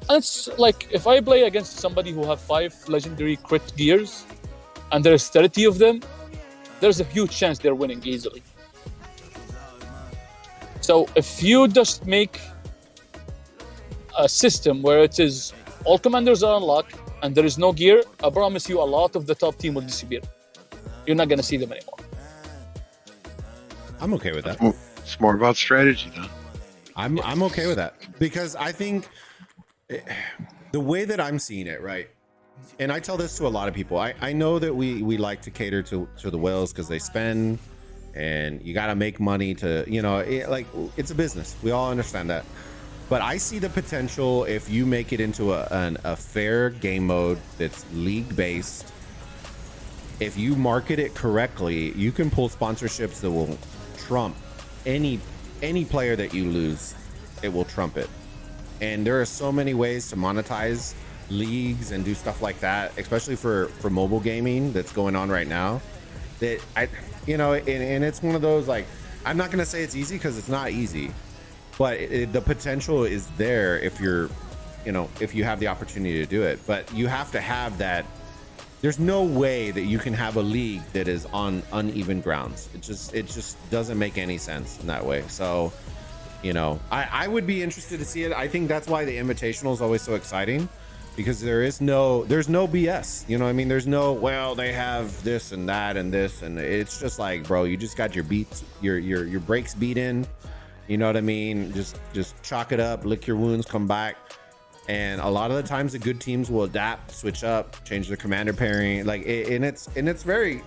And it's like if I play against somebody who have 5 legendary crit gears, and there's 30 of them, there's a huge chance they're winning easily. So if you just make a system where it is all commanders are unlocked and there is no gear, I promise you a lot of the top team will disappear. You're not going to see them anymore. I'm okay with that. It's more about strategy, though. I'm okay with that because I think the way that I'm seeing it, right? And I tell this to a lot of people. I know that we like to cater to the whales because they spend, and you got to make money to, you know, it's a business. We all understand that. But I see the potential if you make it into a fair game mode that's league based. If you market it correctly, you can pull sponsorships that will trump any player that you lose. It will trump it. And there are so many ways to monetize leagues and do stuff like that, especially for mobile gaming that's going on right now, that and it's one of those, like, I'm not going to say it's easy because it's not easy, but the potential is there if if you have the opportunity to do it. But you have to have that. There's no way that you can have a league that is on uneven grounds. It just doesn't make any sense in that way. So You know, I would be interested to see it. I think that's why the Invitational is always so exciting, because there's no BS. You know what I mean? There's no, well, they have this and that and this, and it's just like, bro, you just got your beats, your brakes beat in. You know what I mean? Just chalk it up, lick your wounds, come back. And a lot of the times the good teams will adapt, switch up, change their commander pairing, like it's very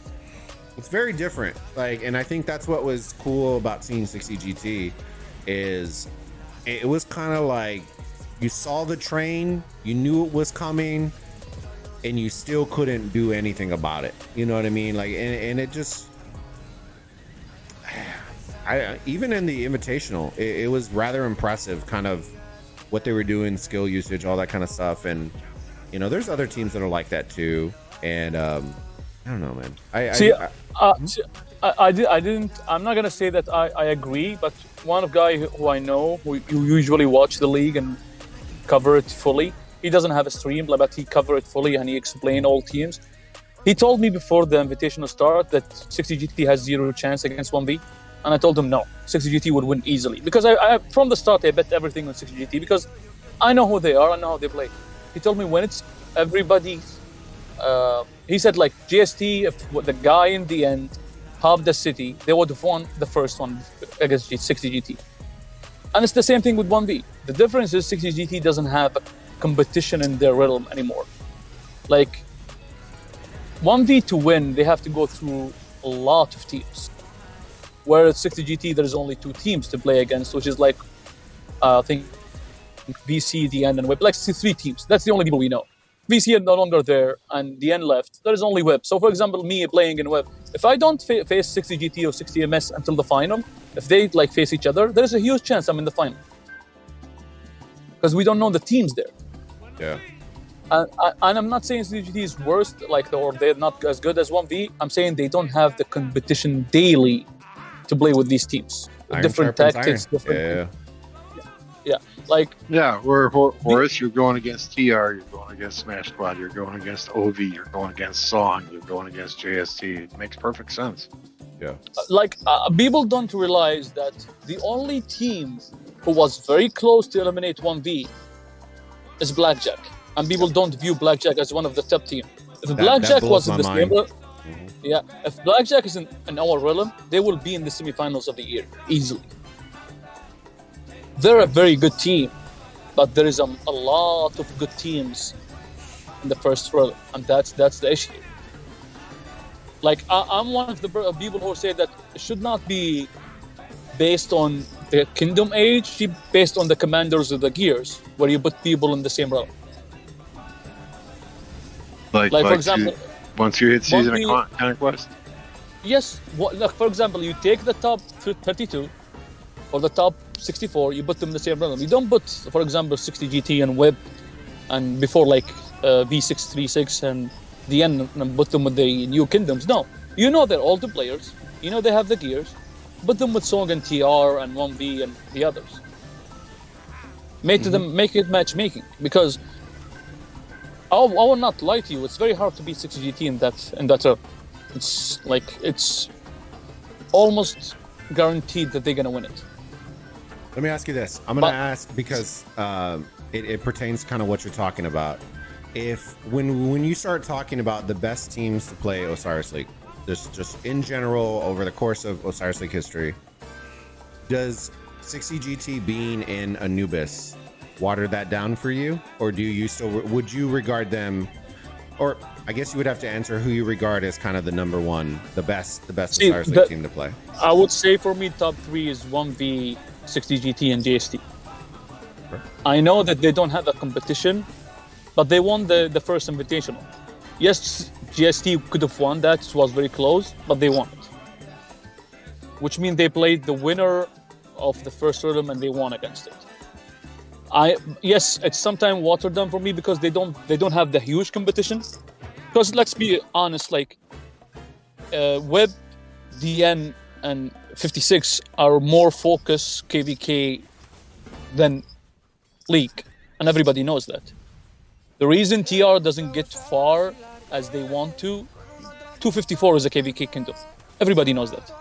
different. Like, and I think that's what was cool about seeing 60 GT is it was kind of like you saw the train, you knew it was coming, and you still couldn't do anything about it. You know what I mean? Like, and it just, even in the Invitational, it was rather impressive, kind of what they were doing, skill usage, all that kind of stuff. And you know, there's other teams that are like that too. And I don't know, man. I'm not gonna say that I agree, but one guy who I know who usually watch the league and cover it fully, he doesn't have a stream, but he cover it fully and he explained all teams. He told me before the Invitational start that 60 GT has 0 chance against 1v, and I told him no, 60 GT would win easily, because I from the start I bet everything on 60 GT because I know who they are, I know how they play. He told me when it's everybody, he said like GST, if the guy in the end half the city, they would have won the first one against 60 GT. And it's the same thing with 1v. The difference is 60 GT doesn't have a competition in their realm anymore. Like 1v to win, they have to go through a lot of teams. Whereas 60 GT, there's only 2 teams to play against, which is like, I think VC, DN, and Web. Like 3 teams. That's the only people we know. VC are no longer there, and DN left. There is only Web. So, for example, me playing in Web, if I don't face 60 GT or 60 MS until the final, if they like face each other, there is a huge chance I'm in the final. Because we don't know the teams there. Yeah. And I'm not saying 60 GT is worse, like, or they're not as good as 1v. I'm saying they don't have the competition daily to play with these teams. Iron different tactics, different. Yeah. Like. Yeah, where Horace, you're going against TR, you're going against Smash Squad, you're going against OV, you're going against Song, you're going against JST. It makes perfect sense. Yeah. People don't realize that the only team who was very close to eliminate 1v is Blackjack. And people don't view Blackjack as one of the top team. If Blackjack was in the same, yeah, if Blackjack is in our realm, they will be in the semifinals of the year easily. They're a very good team, but there is a lot of good teams in the first realm, and that's the issue. Like I'm one of the people who say that it should not be based on the kingdom age, based on the commanders of the gears, where you put people in the same realm. Like for example, once you hit season of Conquest. Yes. Like for example, you take the top 32 or the top 64, you put them in the same realm. You don't put, for example, 60 GT and Web, and before like V636 and the end, and put them with the new kingdoms. No, you know they're all the players. You know they have the gears. Put them with Song and TR and 1v and the others. Make it matchmaking, because I will not lie to you. It's very hard to beat 60 GT in that term. It's like it's almost guaranteed that they're gonna win it. Let me ask you this. I'm going to ask because it pertains to kind of what you're talking about. If when you start talking about the best teams to play Osiris League, just in general over the course of Osiris League history, does 60 GT being in Anubis water that down for you, or do you still would you regard them, or I guess you would have to answer who you regard as kind of the number one, the best Osiris League team to play? I would say for me, top 3 is 1v, 60 GT, and JST. Sure. I know that they don't have a competition, but they won the first invitational. Yes, GST could have won that. It was very close, but they won it. Which means they played the winner of the first realm and they won against it. Yes, it's sometimes watered down for me because they don't have the huge competition. Because let's be honest, like Web, DN, and 56 are more focused KVK than League, and everybody knows that. The reason TR doesn't get far as they want to, 254 is a KVK kingdom. Everybody knows that.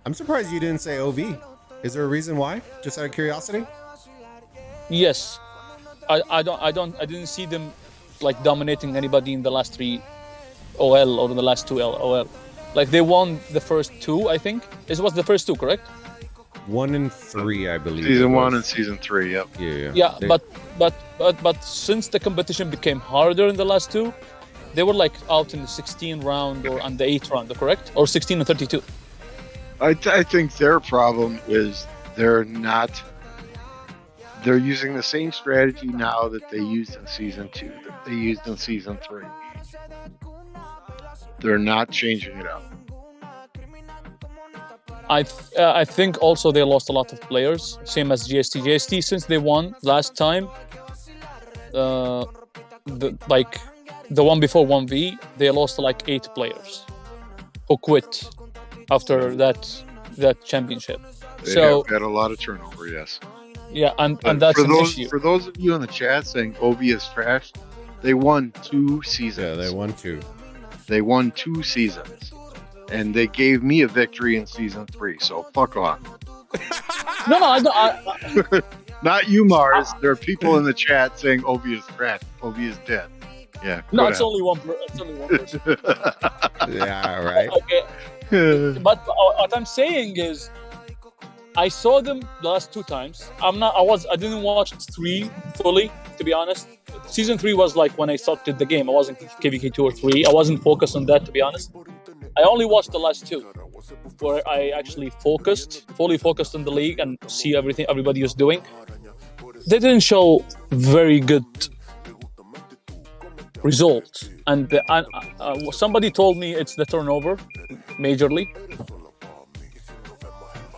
I'm surprised you didn't say OV. Is there a reason why? Just out of curiosity? Yes, I didn't see them like dominating anybody in the last 3 OL or in the last 2 OL. Like they won the first 2, I think. It was the first 2, correct? 1 and 3, I believe. Season 1 and season 3. Yep. Yeah, but since the competition became harder in the last 2, they were like out in the 16 round or on the 8th round, correct? Or 16 and 32. I think their problem is they're using the same strategy now that they used in season 2, that they used in season 3. They're not changing it up. I think also they lost a lot of players, same as GST. GST, since they won last time, the one before 1v, they lost like 8 players who quit after that championship. They so have had a lot of turnover, yes. Yeah, and that's an issue. For those of you in the chat saying Obi is trash, they won 2 seasons. Yeah, they won 2. They won 2 seasons. And they gave me a victory in season 3, so fuck off. No, I Not you, Mars. There are people in the chat saying Obi is trash. Obi is dead. Yeah. No, it's only one person. Yeah, right. Okay. But what I'm saying is, I saw them the last 2 times. I didn't watch 3 fully, to be honest. Season 3 was like when I started the game. I wasn't KVK 2 or 3. I wasn't focused on that, to be honest. I only watched the last 2, where I actually fully focused on the league and see everything everybody was doing. They didn't show very good results, and somebody told me it's the turnover, majorly.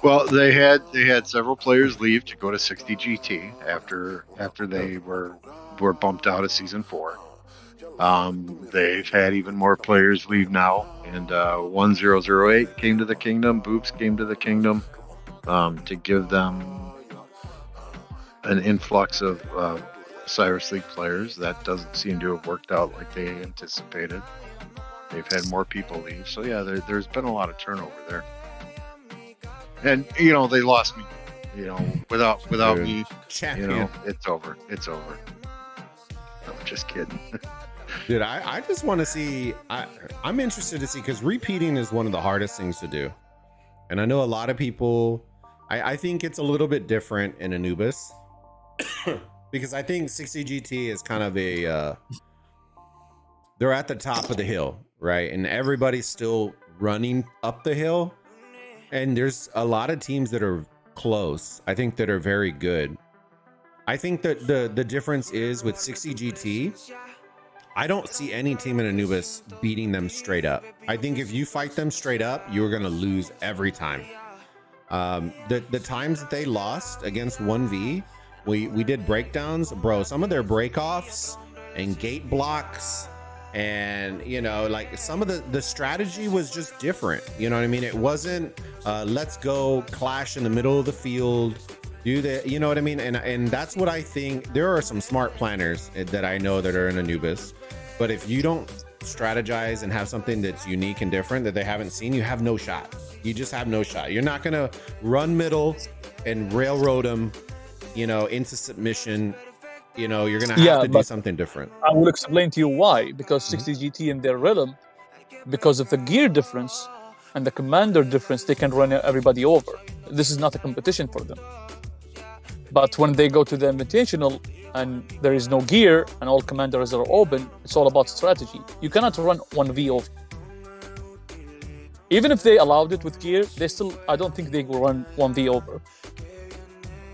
Well, they had several players leave to go to 60 GT after they were bumped out of season 4. They've had even more players leave now, and 1008 came to the kingdom. Boobs came to the kingdom to give them an influx of Osiris League players. That doesn't seem to have worked out like they anticipated. They've had more people leave, so yeah, there's been a lot of turnover there. And they lost me. Without me, Champion. it's over. It's over. No, just kidding. Dude, I just want to see. I'm interested to see, because repeating is one of the hardest things to do, and I know a lot of people. I think it's a little bit different in Anubis because I think 60 GT is kind of they're at the top of the hill, right? And everybody's still running up the hill, and there's a lot of teams that are close. I think that are very good. I think that the difference is with 60 GT. I don't see any team in Anubis beating them straight up. I think if you fight them straight up, you're going to lose every time. The times that they lost against 1v, we did breakdowns. Bro, some of their breakoffs and gate blocks and, like some of the strategy was just different. You know what I mean? It wasn't let's go clash in the middle of the field. Do that, you know what I mean? And that's what I think. There are some smart planners that I know that are in Anubis, but if you don't strategize and have something that's unique and different that they haven't seen, you have no shot. You just have no shot. You're not gonna run middle and railroad them, into submission. You're gonna have to do something different. I will explain to you why. Because 60 GT in their rhythm, because of the gear difference and the commander difference, they can run everybody over. This is not a competition for them. But when they go to the Invitational and there is no gear and all commanders are open, it's all about strategy. You cannot run 1v over. Even if they allowed it with gear, I don't think they will run 1v over.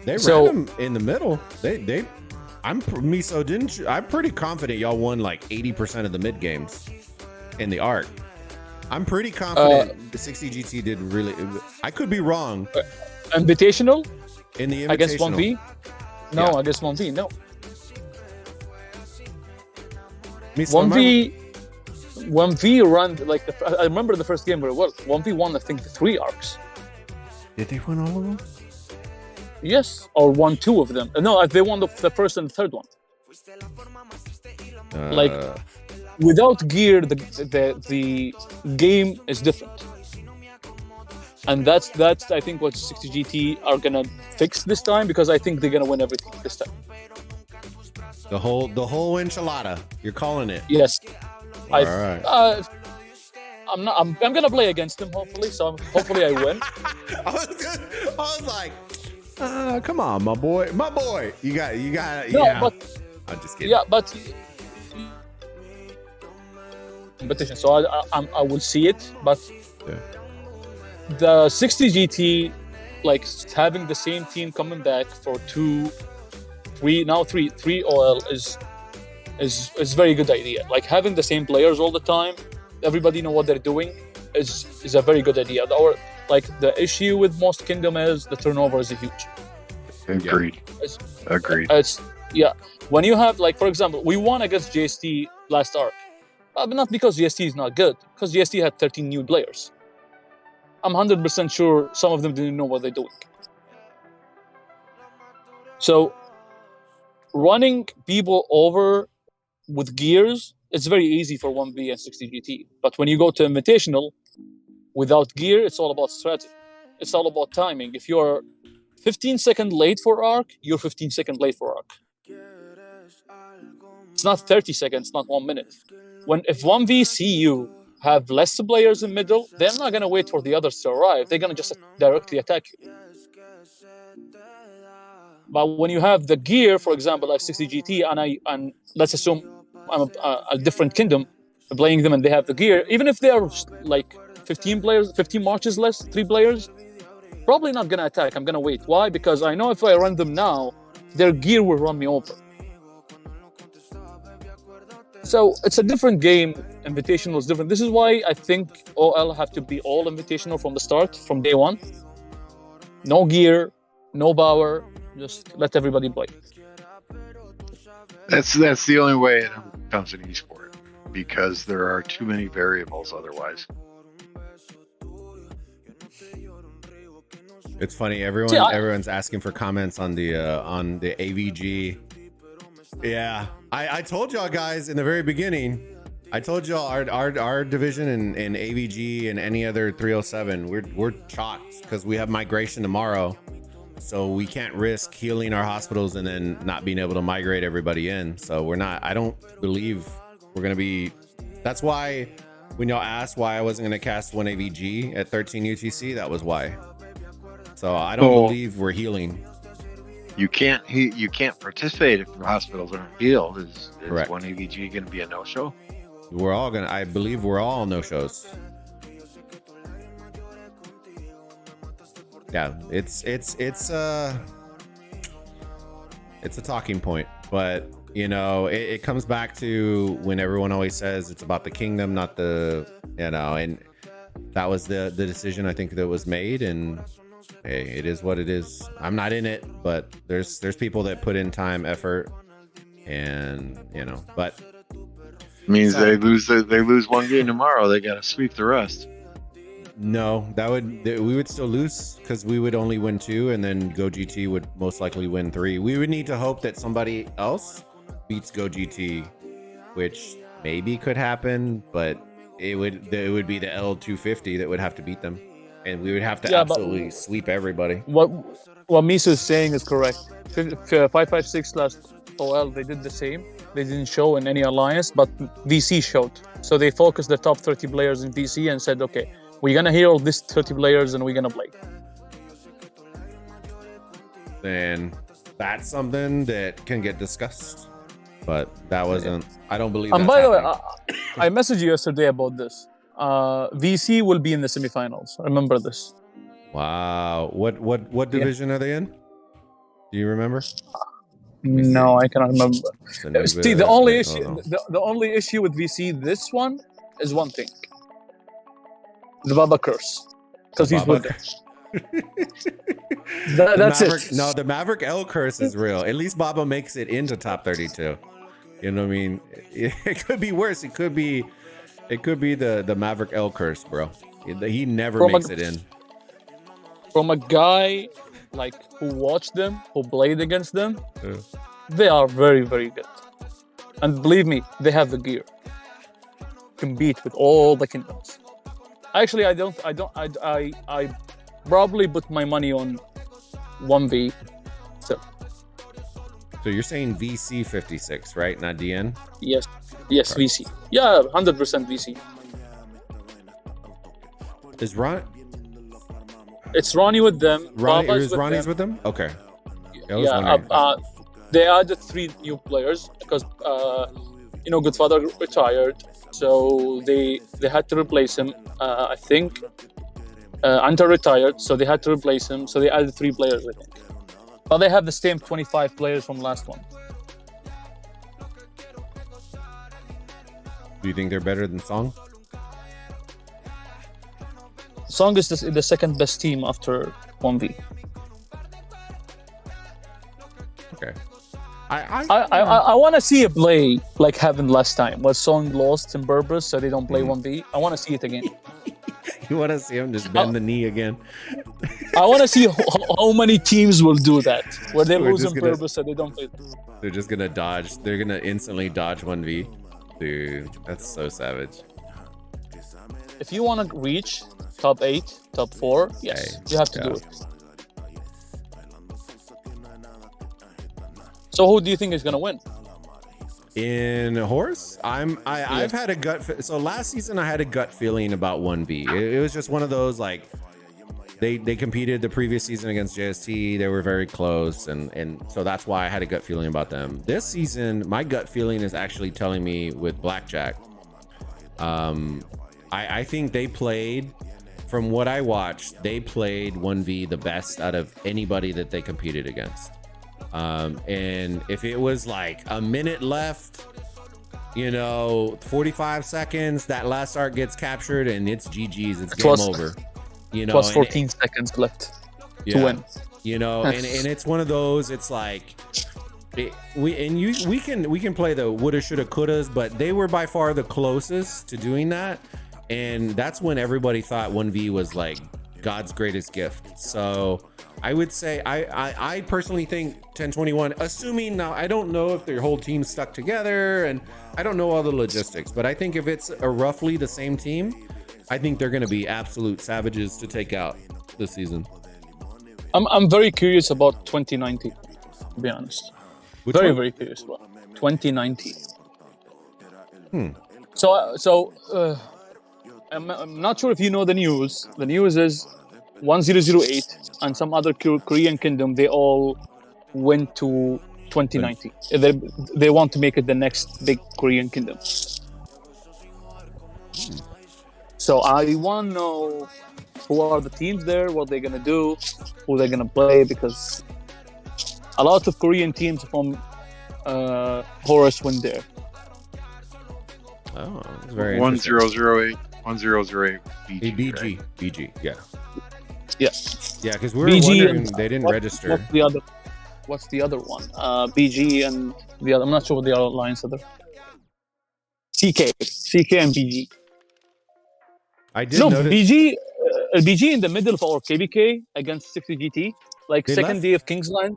They ran them in the middle. I'm pretty confident y'all won like 80% of the mid games in the arc. I'm pretty confident the 60 GT did really. I could be wrong. Invitational? In the I guess Invitational. 1v? No, Yeah. I guess 1v, no. 1v run, like, I remember the first game very well. 1v won, I think, 3 arcs. Did they win all of them? Yes, or won 2 of them. No, they won the first and the third one. Like, without gear, the game is different. And that's I think what 60 GT are gonna fix this time, because I think they're gonna win everything this time. The whole enchilada. You're calling it. Yes. All right. I'm gonna play against them hopefully, so hopefully I win. I was like, come on, my boy. You got. No, yeah. but I'm just kidding. yeah, but competition. So I will see it, but Yeah. the 60 GT, like having the same team coming back for three OL is very good idea. Like having the same players all the time, everybody know what they're doing is a very good idea. Or like the issue with most kingdom is the turnover is huge. Agreed. Agreed. It's when you have, like, for example, we won against GST last arc, but not because GST is not good, because GST had 13 new players. I'm 100% sure some of them didn't know what they're doing. So running people over with gears, it's very easy for 1v and 60 GT. But when you go to Invitational, without gear, it's all about strategy. It's all about timing. If you're 15 seconds late for arc, you're 15 seconds late for arc. It's not 30 seconds, not 1 minute. If 1v see you have less players in middle, they're not going to wait for the others to arrive. They're going to just directly attack you. But when you have the gear, for example, like 60 GT, and let's assume I'm a different kingdom playing them and they have the gear, even if they are like 15 players, 15 marches less, 3 players, probably not going to attack. I'm going to wait. Why? Because I know if I run them now, their gear will run me over. So it's a different game. Invitational is different. This is why I think OL have to be all invitational from the start, from day one. No gear, no power, just let everybody play. That's the only way it becomes an esport, because there are too many variables otherwise. It's funny. Everyone's asking for comments on the AVG. Yeah, I told y'all guys in the very beginning. I told y'all our division in AVG and any other 307, we're chocked because we have migration tomorrow, so we can't risk healing our hospitals and then not being able to migrate everybody in. So we're not. I don't believe we're gonna be. That's why when y'all asked why I wasn't gonna cast 1 AVG at 13 UTC, that was why. So I don't believe we're healing. You can't participate if your hospitals aren't healed. Is Correct. 1 AVG going to be a no-show? We're all gonna. I believe we're all no-shows. Yeah, it's a talking point, but you know, it comes back to when everyone always says it's about the kingdom, not the, and that was the decision I think that was made, and hey, it is what it is. I'm not in it, but there's people that put in time, effort, and but means they lose one game tomorrow. They got to sweep the rest. No, we would still lose because we would only win 2, and then Go GT would most likely win 3. We would need to hope that somebody else beats Go GT, which maybe could happen, but it would be the L250 that would have to beat them, and we would have to absolutely sweep everybody. What Miso is saying is correct. 556 last OL, they did the same. They didn't show in any alliance, but VC showed. So they focused the top 30 players in VC and said, okay, we're gonna heal these 30 players and we're gonna play. Then that's something that can get discussed, but that wasn't. I don't believe. And by the way, I messaged you yesterday about this. VC will be in the semifinals. Remember this. Wow. What division are they in? Do you remember? No, I cannot remember. See, the only issue with VC, this one, is one thing. The Baba curse. Because he's with them. That's it. No, the Maverick L curse is real. At least Baba makes it into top 32. You know what I mean? It could be worse. It could be the Maverick L curse, bro. He never makes it in. From a guy like who watched them, who played against them, they are very, very good. And believe me, they have the gear. Compete with all the kingdoms. Actually, I probably put my money on 1v. So you're saying VC 56, right? Not DN? yes, VC. Yeah, 100% VC. Is Ron? It's Ronnie with them. Ronnie's with them? Okay. They added 3 new players because Goodfather retired, so they had to replace him. I think Anta retired, so they had to replace him. So they added 3 players, I think. But they have the same 25 players from last one. Do you think they're better than Song? Song is the second best team after 1v. Okay. I want to see it play like happened last time, where Song lost in purpose, so they don't play 1v. I want to see it again. You want to see him just bend the knee again? I want to see how many teams will do that, where they lose on purpose, so they don't play. They're just gonna dodge. They're gonna instantly dodge 1v. Dude, that's so savage. If you want to reach top 8, top 4, yes, you have to do it. So who do you think is gonna win? In horse, I've had a gut. So last season I had a gut feeling about 1v. It was just one of those like they competed the previous season against JST. They were very close, and so that's why I had a gut feeling about them. This season, my gut feeling is actually telling me with Blackjack. I think they played, from what I watched, they played 1v the best out of anybody that they competed against. And if it was like a minute left, 45 seconds, that last arc gets captured and it's GG's, it's game over. Plus 14 seconds left to win. And it's one of those, it's like we can play the woulda, shoulda, couldas, but they were by far the closest to doing that. And that's when everybody thought 1v was like God's greatest gift. So I would say I personally think 1021, assuming, now I don't know if their whole team's stuck together and I don't know all the logistics, but I think if it's a roughly the same team, I think they're going to be absolute savages to take out this season. I'm very curious about 2090, to be honest. Very curious about 2090. So I'm not sure if you know the news. The news is 1008 and some other Korean kingdom, they all went to 2090. They want to make it the next big Korean kingdom. So I want to know who are the teams there, what they're going to do, who they're going to play, because a lot of Korean teams from Horus went there. Oh, that's very 1008. 1008 BG. BG. Right? BG, yeah. Yeah. Yeah, because we were BG wondering, they didn't register. What's the other one? BG and the other. I'm not sure what the other lines are there. CK and BG. I did notice. BG in the middle of our KBK against 60 GT, like They second left? day of Kingsland.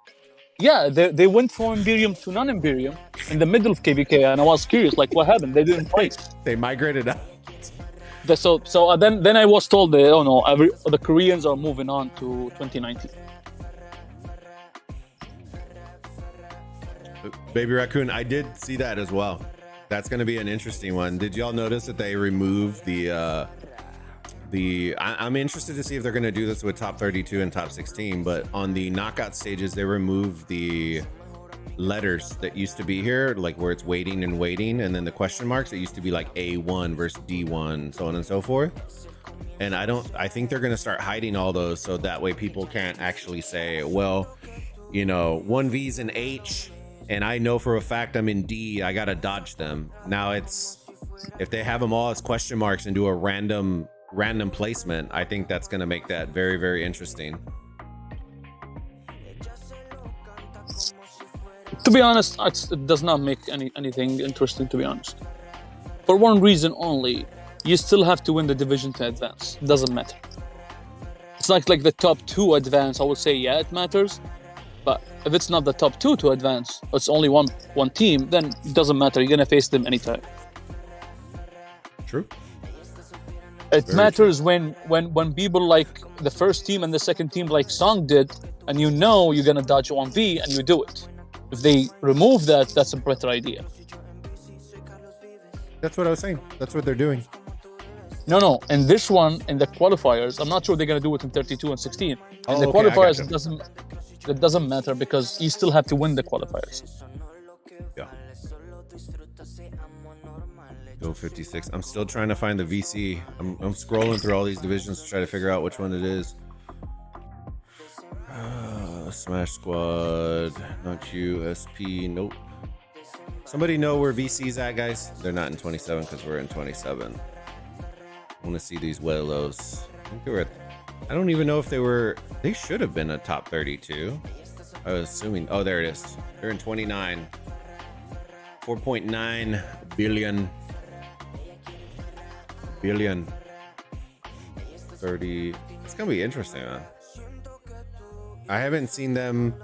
Yeah, they went from Imperium to non-Imperium in the middle of KBK, and I was curious, like, what happened? They didn't fight. They migrated out. So then I was told that, oh no, the Koreans are moving on to 2019. Baby Raccoon, I did see that as well. That's going to be an interesting one. Did y'all notice that they removed I'm interested to see if they're going to do this with top 32 and top 16, but on the knockout stages, they removed the letters that used to be here, like where it's waiting, and then the question marks. It used to be like A1 versus D1, so on and so forth. And I think they're going to start hiding all those, so that way people can't actually say, well, 1V's in H, and I know for a fact I'm in D, I got to dodge them. Now it's, if they have them all as question marks and do a random placement, I think that's going to make that very, very interesting. To be honest, it does not make anything interesting, to be honest. For one reason only, you still have to win the division to advance. It doesn't matter. It's like the top 2 advance, I would say, yeah, it matters. But if it's not the top 2 to advance, it's only one team, then it doesn't matter. You're going to face them anytime. True. It Very matters when people like the first team and the second team like Song did, and you know you're gonna dodge 1v and you do it. If they remove that, that's a better idea. That's what I was saying. That's what they're doing. No. In this one, in the qualifiers, I'm not sure they're gonna do it in 32 and 16. In Oh, the okay, I qualifiers, gotcha. it doesn't matter because you still have to win the qualifiers. Yeah. Go 56. I'm still trying to find the VC. I'm scrolling through all these divisions to try to figure out which one it is. Smash Squad, not QSP. Nope. Somebody know where VC's at, guys? They're not in 27 because we're in 27. I want to see these Wellos. I think they were. I don't even know if they were. They should have been a top 32. I was assuming. Oh, there it is. They're in 29. 4.9 billion. 30. It's gonna be interesting, huh? I haven't seen them.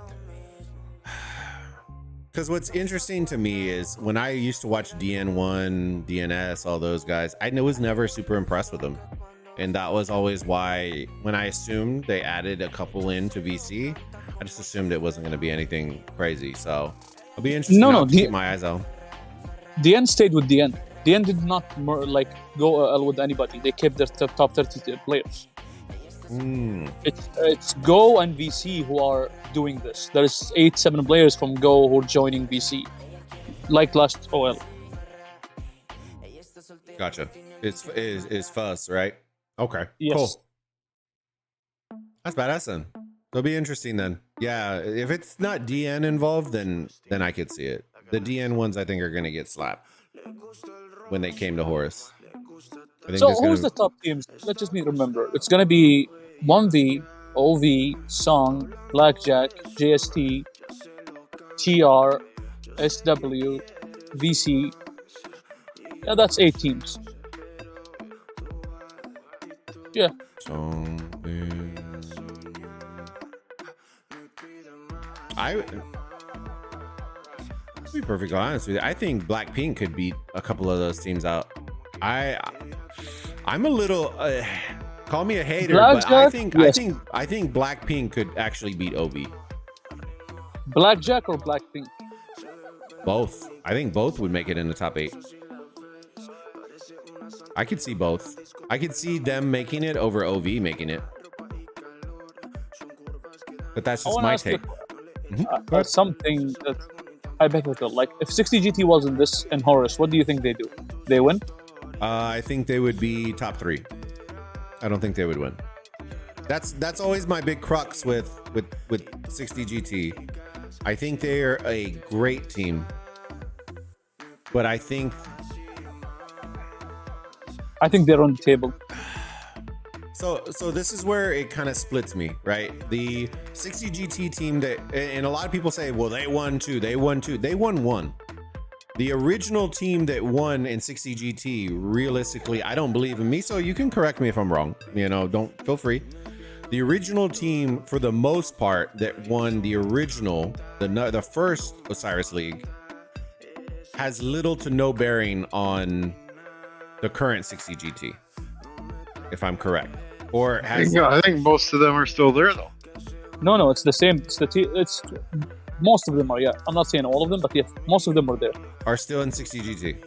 Because what's interesting to me is when I used to watch DN1, DNS, all those guys, I was never super impressed with them. And that was always why when I assumed they added a couple into VC, I just assumed it wasn't going to be anything crazy. So I'll be interested to keep my eyes out. DN stayed with DN. DN did not go with anybody. They kept their top 30 players. It's Go and VC who are doing this. There's 8-7 players from Go who are joining VC, like last OL. Gotcha. It's Fuzz, right? Okay. Yes. Cool. That's badass then. It'll be interesting then. Yeah, if it's not DN involved, then I could see it. The DN ones I think are gonna get slapped when they came to Horus. So who's the top teams? Let's just remember. It's gonna be 1v, OV, Song, Blackjack, JST, TR, SW, VC. Yeah, that's 8 teams. Yeah. To be perfectly honest with you, I think Blackpink could beat a couple of those teams out. I'm a little call me a hater, but I think Blackpink could actually beat OB. Blackjack or Blackpink? Both. I think both would make it in the top 8. I could see both. I could see them making it over OV making it. But that's just my take. Something that hypothetical. Like if 60GT wasn't this in Horus, what do you think they do? They win? I think they would be top 3. I don't think they would win. That's always my big crux with 60GT. I think they are a great team, but I think they're on the table. So this is where it kind of splits me, right? The 60GT team and a lot of people say, well, they won 2. They won 1. The original team that won in 60GT, realistically, I don't believe in me. So you can correct me if I'm wrong. Don't feel free. The original team, for the most part, that won the first Osiris League, has little to no bearing on the current 60GT, if I'm correct. Or has I think most of them are still there though. No, it's the same. It's most of them are. Yeah, I'm not saying all of them, but yeah, most of them are there. Are still in 60GT.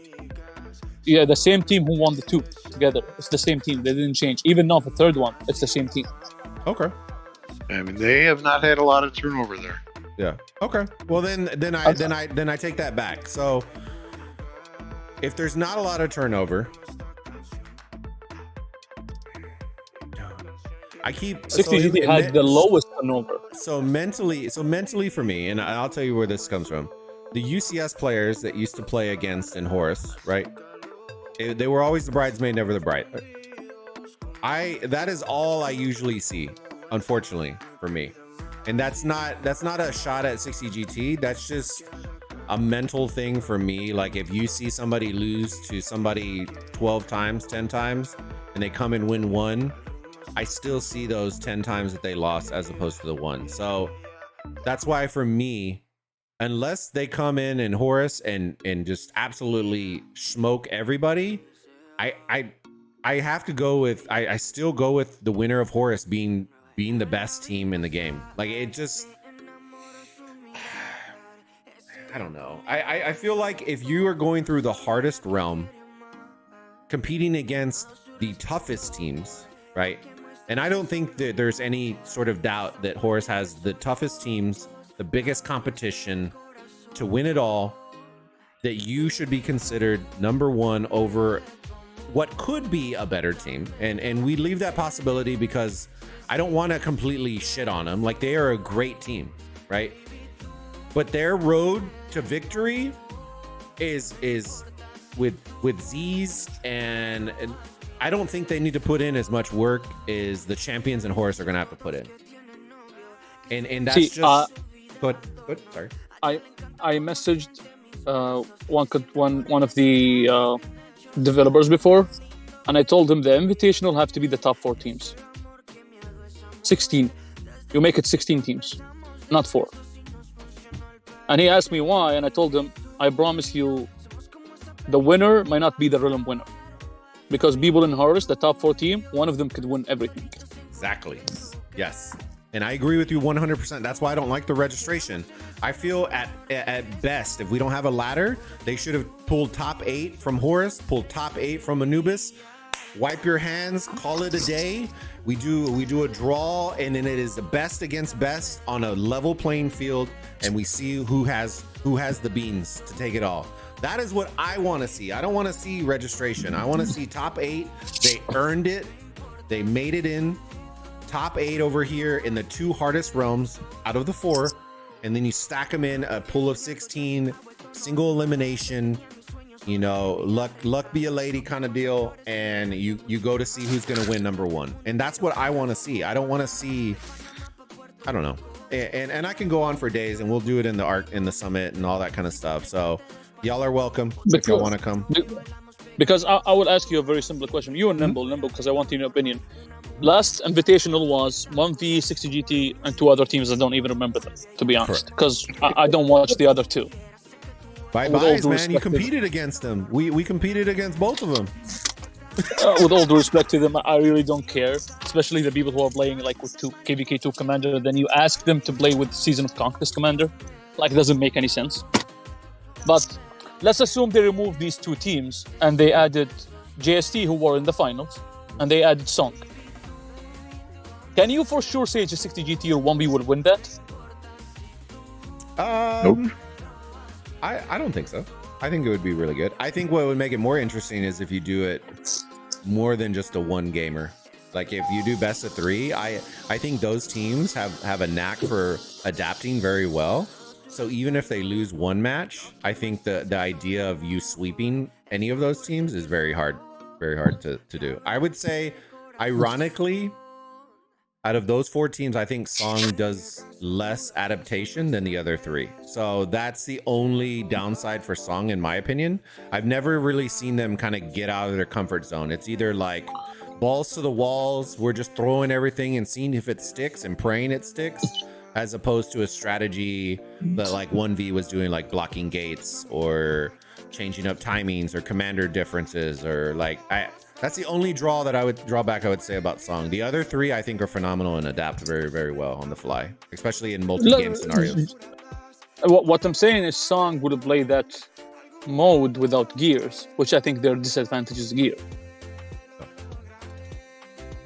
Yeah, the same team who won the 2 together. It's the same team. They didn't change. Even now, the third one, it's the same team. Okay. I mean, they have not had a lot of turnover there. Yeah. Okay. Well, then I take that back. So if there's not a lot of turnover, 60GT had the lowest turnover. So mentally for me, and I'll tell you where this comes from. The UCS players that used to play against in Horus, right? They were always the bridesmaid, never the bride. That is all I usually see, unfortunately for me. And that's not a shot at 60GT. That's just a mental thing for me. Like if you see somebody lose to somebody 12 times, 10 times, and they come and win 1, I still see those 10 times that they lost as opposed to the 1. So that's why for me, unless they come in Horus and just absolutely smoke everybody, I have to go with I still go with the winner of Horus being the best team in the game. Like it just I don't know. I feel like if you are going through the hardest realm, competing against the toughest teams, right? And I don't think that there's any sort of doubt that Horus has the toughest teams, the biggest competition to win it all, that you should be considered number one over what could be a better team. And we leave that possibility because I don't want to completely shit on them. Like they are a great team, right? But their road to victory is with Z's and I don't think they need to put in as much work as the champions and Horus are gonna have to put in. And that's just good. Sorry. I messaged one of the developers before, and I told him the invitation will have to be the top 4 teams. 16. You make it 16 teams, not 4. And he asked me why, and I told him, I promise you, the winner might not be the Realm winner. Because people in Horus, the top 4 team, one of them could win everything. Exactly. Yes. And I agree with you 100%. That's why I don't like the registration. I feel at best, if we don't have a ladder, they should have pulled top 8 from Horus, pulled top 8 from Anubis, wipe your hands, call it a day. We do a draw, and then it is the best against best on a level playing field, and we see who has the beans to take it all. That is what I want to see. I don't want to see registration. I want to see top 8. They earned it. They made it in. Top 8 over here in the 2 hardest realms out of the 4, and then you stack them in a pool of 16, single elimination, you know, luck be a lady kind of deal, and you go to see who's going to win number 1. And that's what I want to see. I don't want to see, I don't know. And I can go on for days, and we'll do it in the arc, in the summit, and all that kind of stuff. So y'all are welcome if y'all want to come. Because I would ask you a very simple question. You and Nimble, because I want your opinion. Last invitational was 1v 60 GT and 2 other teams. I don't even remember them, to be honest, because I don't watch the other 2. Bye-byes, man. You competed against them. We competed against both of them. With all due respect to them, I really don't care, especially the people who are playing like with KVK2 Commander. Then you ask them to play with Season of Conquest Commander. Like, it doesn't make any sense. But let's assume they removed these 2 teams and they added JST, who were in the finals, and they added Song. Can you for sure say G60 GT or 1v would win that? Nope. I don't think so. I think it would be really good. I think what would make it more interesting is if you do it more than just a 1 gamer. Like if you do best of 3, I think those teams have a knack for adapting very well. So even if they lose 1 match, I think the idea of you sweeping any of those teams is very hard to do. I would say, ironically, out of those 4 teams, I think Song does less adaptation than the other 3. So that's the only downside for Song, in my opinion. I've never really seen them kind of get out of their comfort zone. It's either like balls to the walls, we're just throwing everything and seeing if it sticks and praying it sticks, as opposed to a strategy that like 1v was doing, like blocking gates or changing up timings or commander differences, or like that's the only drawback I would say about Song. The other 3 I think are phenomenal and adapt very, very well on the fly, especially in multi-game scenarios. What I'm saying is Song would play that mode without gears, which I think their disadvantage is gear.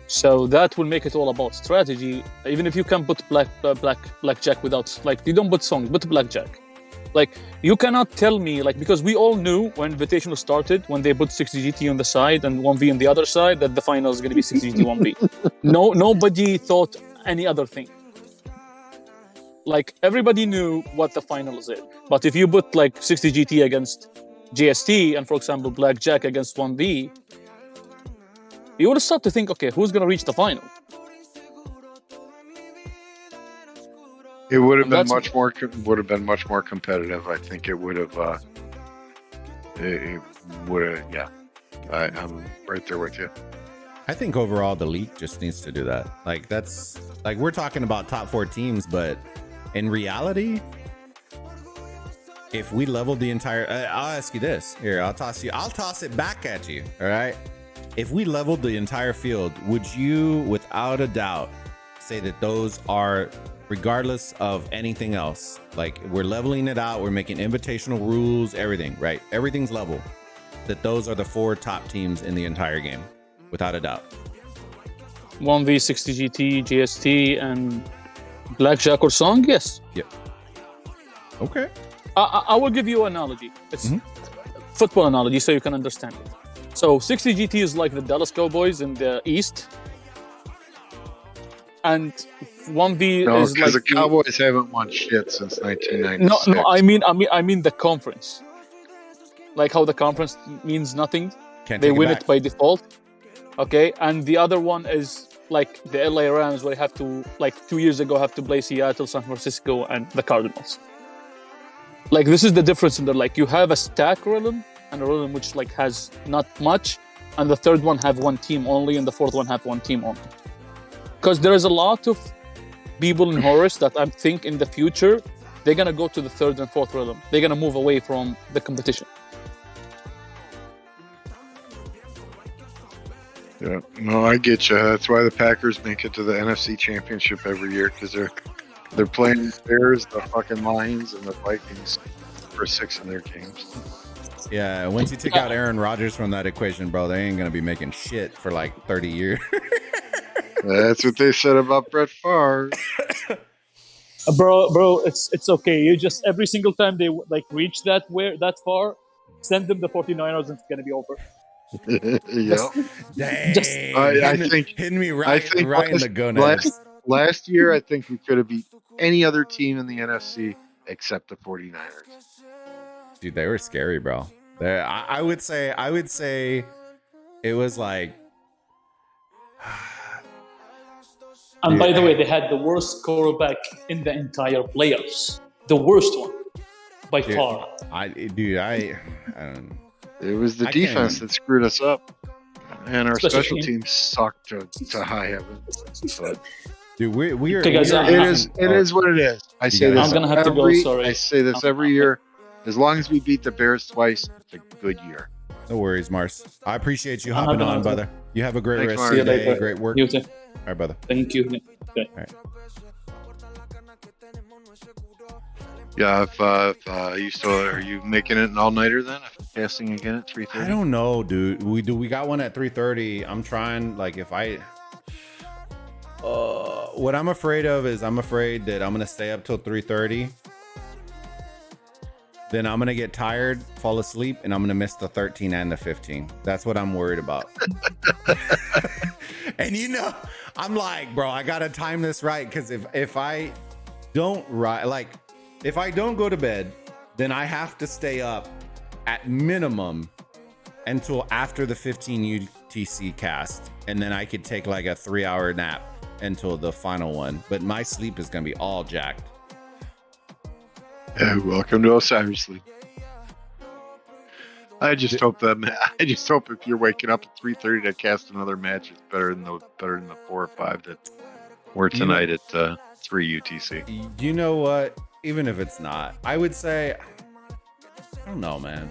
So that will make it all about strategy. Even if you can put blackjack without, like, you don't put Song, but blackjack. Like, you cannot tell me, like, because we all knew when Invitational started, when they put 60 GT on the side and 1v on the other side, that the final is going to be 60 GT 1v. Nobody thought any other thing. Like, everybody knew what the final is. But if you put, like, 60 GT against JST and, for example, blackjack against 1v, you would start to think, okay, who's going to reach the final? It would have been much more competitive. I think it would have. Yeah. I'm right there with you. I think overall the league just needs to do that. Like that's like we're talking about top 4 teams, but in reality, if we leveled the entire, I'll ask you this here. I'll toss it back at you. All right. if we leveled the entire field, would you, without a doubt, say that those are, regardless of anything else, like we're leveling it out, we're making invitational rules, everything, right? Everything's level. That those are the 4 top teams in the entire game, without a doubt. 1v 60 GT, JST, and Blackjack or Song, yes. Yep. Okay. I will give you an analogy. It's football analogy so you can understand it. So 60 GT is like the Dallas Cowboys in the East. And 1v is because like the Cowboys haven't won shit since 1996. No, I mean the conference. Like how the conference means nothing. They win it by default. Okay, and the other one is like the LA Rams, where they have to, like 2 years ago, have to play Seattle, San Francisco, and the Cardinals. Like this is the difference in the, like, you have a stack realm and a realm which like has not much, and the third one have one team only, and the fourth one have one team only. Because there is a lot of people in Horus that I think in the future they're gonna go to the third and fourth realm. They're gonna move away from the competition. Yeah, no, I get you. That's why the Packers make it to the NFC Championship every year, because they're playing the Bears, the fucking Lions, and the Vikings for 6 of their games. Yeah, once you take out Aaron Rodgers from that equation, bro, they ain't gonna be making shit for like 30 years. That's what they said about Brett Favre. Bro, it's okay. You just, every single time they like reach that far, send them the 49ers, and it's gonna be over. Yeah. Dang. I think hitting me right in the gonads. Last year, I think we could have beat any other team in the NFC except the 49ers. Dude, they were scary, bro. I would say it was like. And by the way, they had the worst quarterback in the entire playoffs. The worst one, by far. I don't know. It was the defense that screwed us up, and our special teams sucked to high heaven. But, dude, we are. Okay, guys, it is what it is. I say this. I'm gonna have to go. Sorry. I say this every year. As long as we beat the Bears twice, it's a good year. No worries, Mars. I appreciate you hopping on, brother. You have a great rest Mars. of your day. Great work. You too. All right, brother. Thank you. Okay. All right. Yeah, if you still are you making it an all-nighter then? If casting again at 3:30? I don't know, dude. We got one at 3:30. I'm trying, like, if I what I'm afraid of is I'm afraid that I'm gonna stay up till 3:30. Then I'm gonna get tired, fall asleep, and I'm gonna miss the 13 and the 15. That's what I'm worried about. And you know, I'm like, bro, I gotta time this right, because if I don't if I don't go to bed, then I have to stay up at minimum until after the 15 UTC cast, and then I could take like a 3-hour nap until the final one. But my sleep is gonna be all jacked. Yeah, welcome to Osiris League. I just hope if you're waking up at 3:30 to cast another match, it's better than the 4 or 5 that were tonight at 3 UTC. You know what? Even if it's not, I would say, I don't know, man.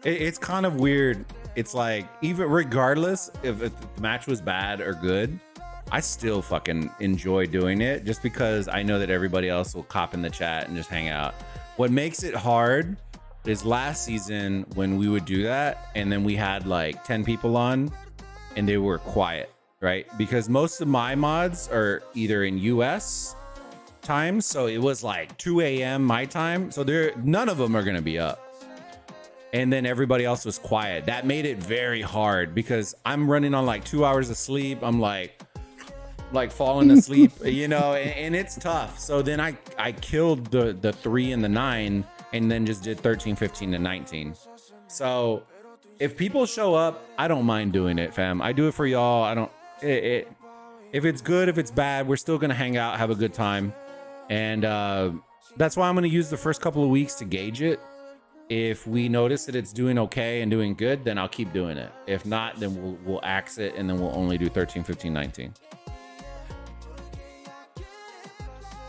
It's kind of weird. It's like, even regardless if the match was bad or good, I still fucking enjoy doing it, just because I know that everybody else will cop in the chat and just hang out. What makes it hard is last season when we would do that, and then we had like 10 people on and they were quiet, right? Because most of my mods are either in US time, so it was like 2 a.m. my time, so none of them are gonna be up. And then everybody else was quiet. That made it very hard, because I'm running on like 2 hours of sleep. I'm like falling asleep, you know, and it's tough. So then I killed the 3 and the 9, and then just did 13, 15, and 19. So if people show up, I don't mind doing it, fam. I do it for y'all. I don't. If it's good, if it's bad, we're still gonna hang out, have a good time, and that's why I'm gonna use the first couple of weeks to gauge it. If we notice that it's doing okay and doing good, then I'll keep doing it. If not, then we'll axe it, and then we'll only do 13, 15, 19.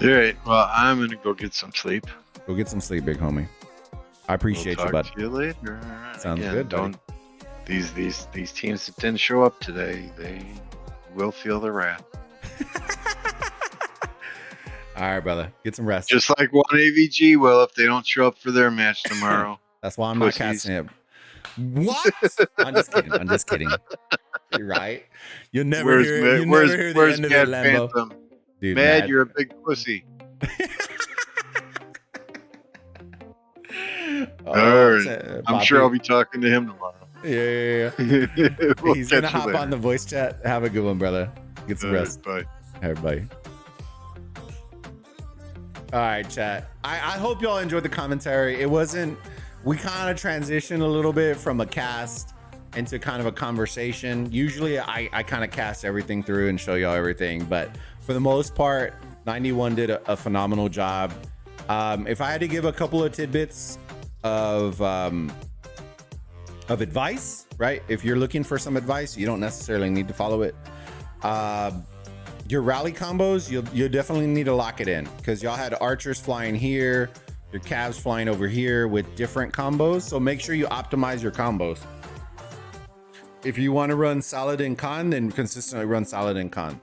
All right. Well, I'm gonna go get some sleep. Go get some sleep, big homie. I appreciate you, bud. Talk to you later. Sounds Again, good. These teams that didn't show up today, they will feel the wrath. All right, brother. Get some rest. Just like one AVG will if they don't show up for their match tomorrow. That's why I'm not casting it. What? I'm just kidding. I'm just kidding. You're right. You'll never hear the end of it, Lambo. Phantom? Dude, Mad, you're a big pussy. All right. I'm sure I'll be talking to him tomorrow. Yeah. We'll He's gonna hop on the voice chat. Have a good one, brother. Get some rest. Bye. Everybody. All right, chat. I hope y'all enjoyed the commentary. It wasn't. We kind of transitioned a little bit from a cast into kind of a conversation. Usually, I kind of cast everything through and show y'all everything, but for the most part, 91 did a phenomenal job. If I had to give a couple of tidbits of advice, right? If you're looking for some advice, you don't necessarily need to follow it. Your rally combos, you'll definitely need to lock it in because y'all had archers flying here, your calves flying over here with different combos. So make sure you optimize your combos. If you want to run Saladin Khan, then consistently run Saladin Khan.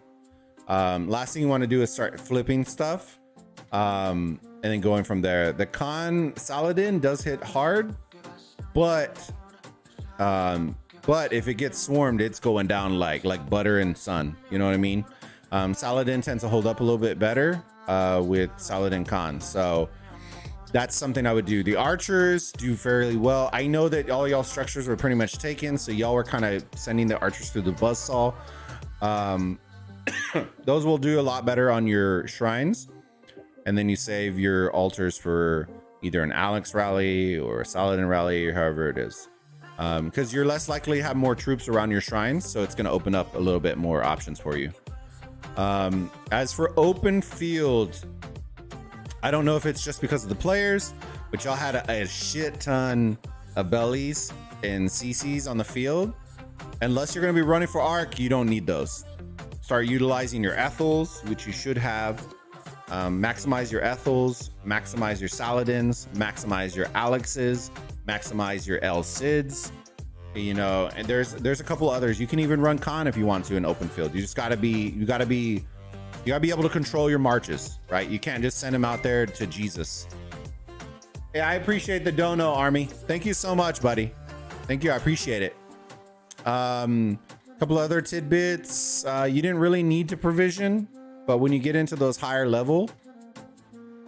Last thing you want to do is start flipping stuff and then going from there. The Khan Saladin does hit hard, but if it gets swarmed, it's going down like butter and sun. You know what I mean? Saladin tends to hold up a little bit better with Saladin Khan. So that's something I would do. The archers do fairly well. I know that all y'all structures were pretty much taken, so y'all were kind of sending the archers through the buzzsaw. Those will do a lot better on your shrines, and then you save your altars for either an Alex rally or a Saladin rally or however it is, because you're less likely to have more troops around your shrines, so it's going to open up a little bit more options for you. As for open field, I don't know if it's just because of the players, but y'all had a shit ton of bellies and CCs on the field. Unless you're going to be running for arc, you don't need those. Start utilizing your Ethels, which you should have. Maximize your Ethels, maximize your Saladins, maximize your Alexes, maximize your El Cids. You know, and there's a couple others. You can even run Khan if you want to in open field. You just gotta be able to control your marches, right? You can't just send them out there to Jesus. Yeah, I appreciate the dono, Army. Thank you so much, buddy. Thank you, I appreciate it. Couple other tidbits. You didn't really need to provision, but when you get into those higher level,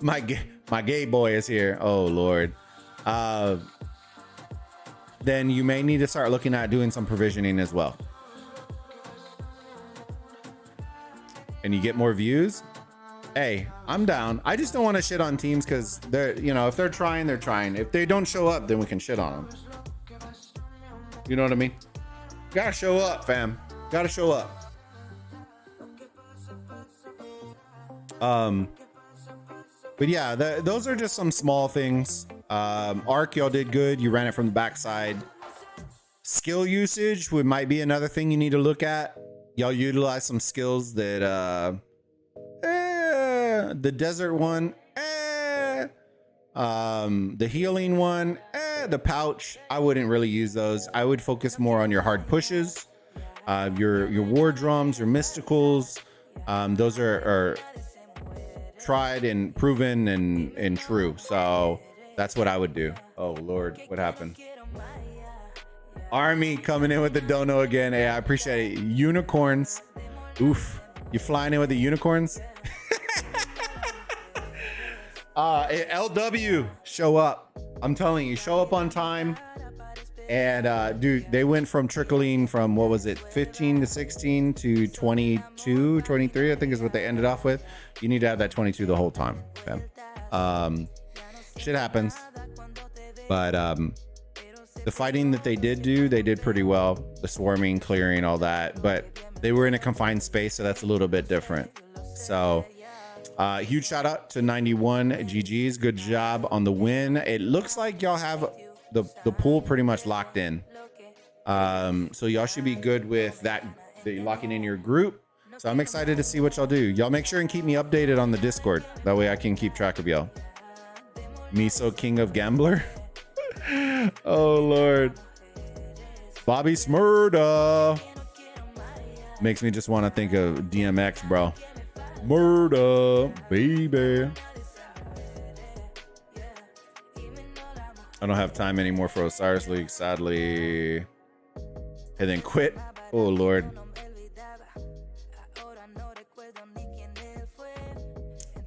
my gay boy is here. Oh Lord. Then you may need to start looking at doing some provisioning as well. And you get more views. Hey, I'm down. I just don't want to shit on teams because they're, you know, if they're trying, they're trying. If they don't show up, then we can shit on them. You know what I mean? Gotta show up, fam. Gotta show up. But yeah, those are just some small things. Arc, y'all did good. You ran it from the backside. Skill usage might be another thing you need to look at. Y'all utilize some skills that the desert one, the healing one, the pouch. I wouldn't really use those. I would focus more on your hard pushes, your war drums, your mysticals. Those are tried and proven and true. So that's what I would do. Oh Lord, what happened? Army coming in with the dono again. Hey, I appreciate it. Unicorns. Oof. You flying in with the unicorns? LW, show up. I'm telling you, show up on time. And dude, they went from trickling from, what was it, 15 to 16 to 22, 23, I think is what they ended off with. You need to have that 22 the whole time. Okay? Shit happens. But the fighting that they did pretty well. The swarming, clearing, all that. But they were in a confined space, so that's a little bit different. So huge shout out to 91 GGs. Good job on the win. It looks like y'all have the pool pretty much locked in. So y'all should be good with that, locking in your group. So I'm excited to see what y'all do. Y'all make sure and keep me updated on the Discord. That way I can keep track of y'all. Miso King of Gambler. Oh Lord. Bobby Smurda. Makes me just want to think of DMX, bro. Murder, baby. I don't have time anymore for Osiris League, sadly. And then quit. Oh, Lord.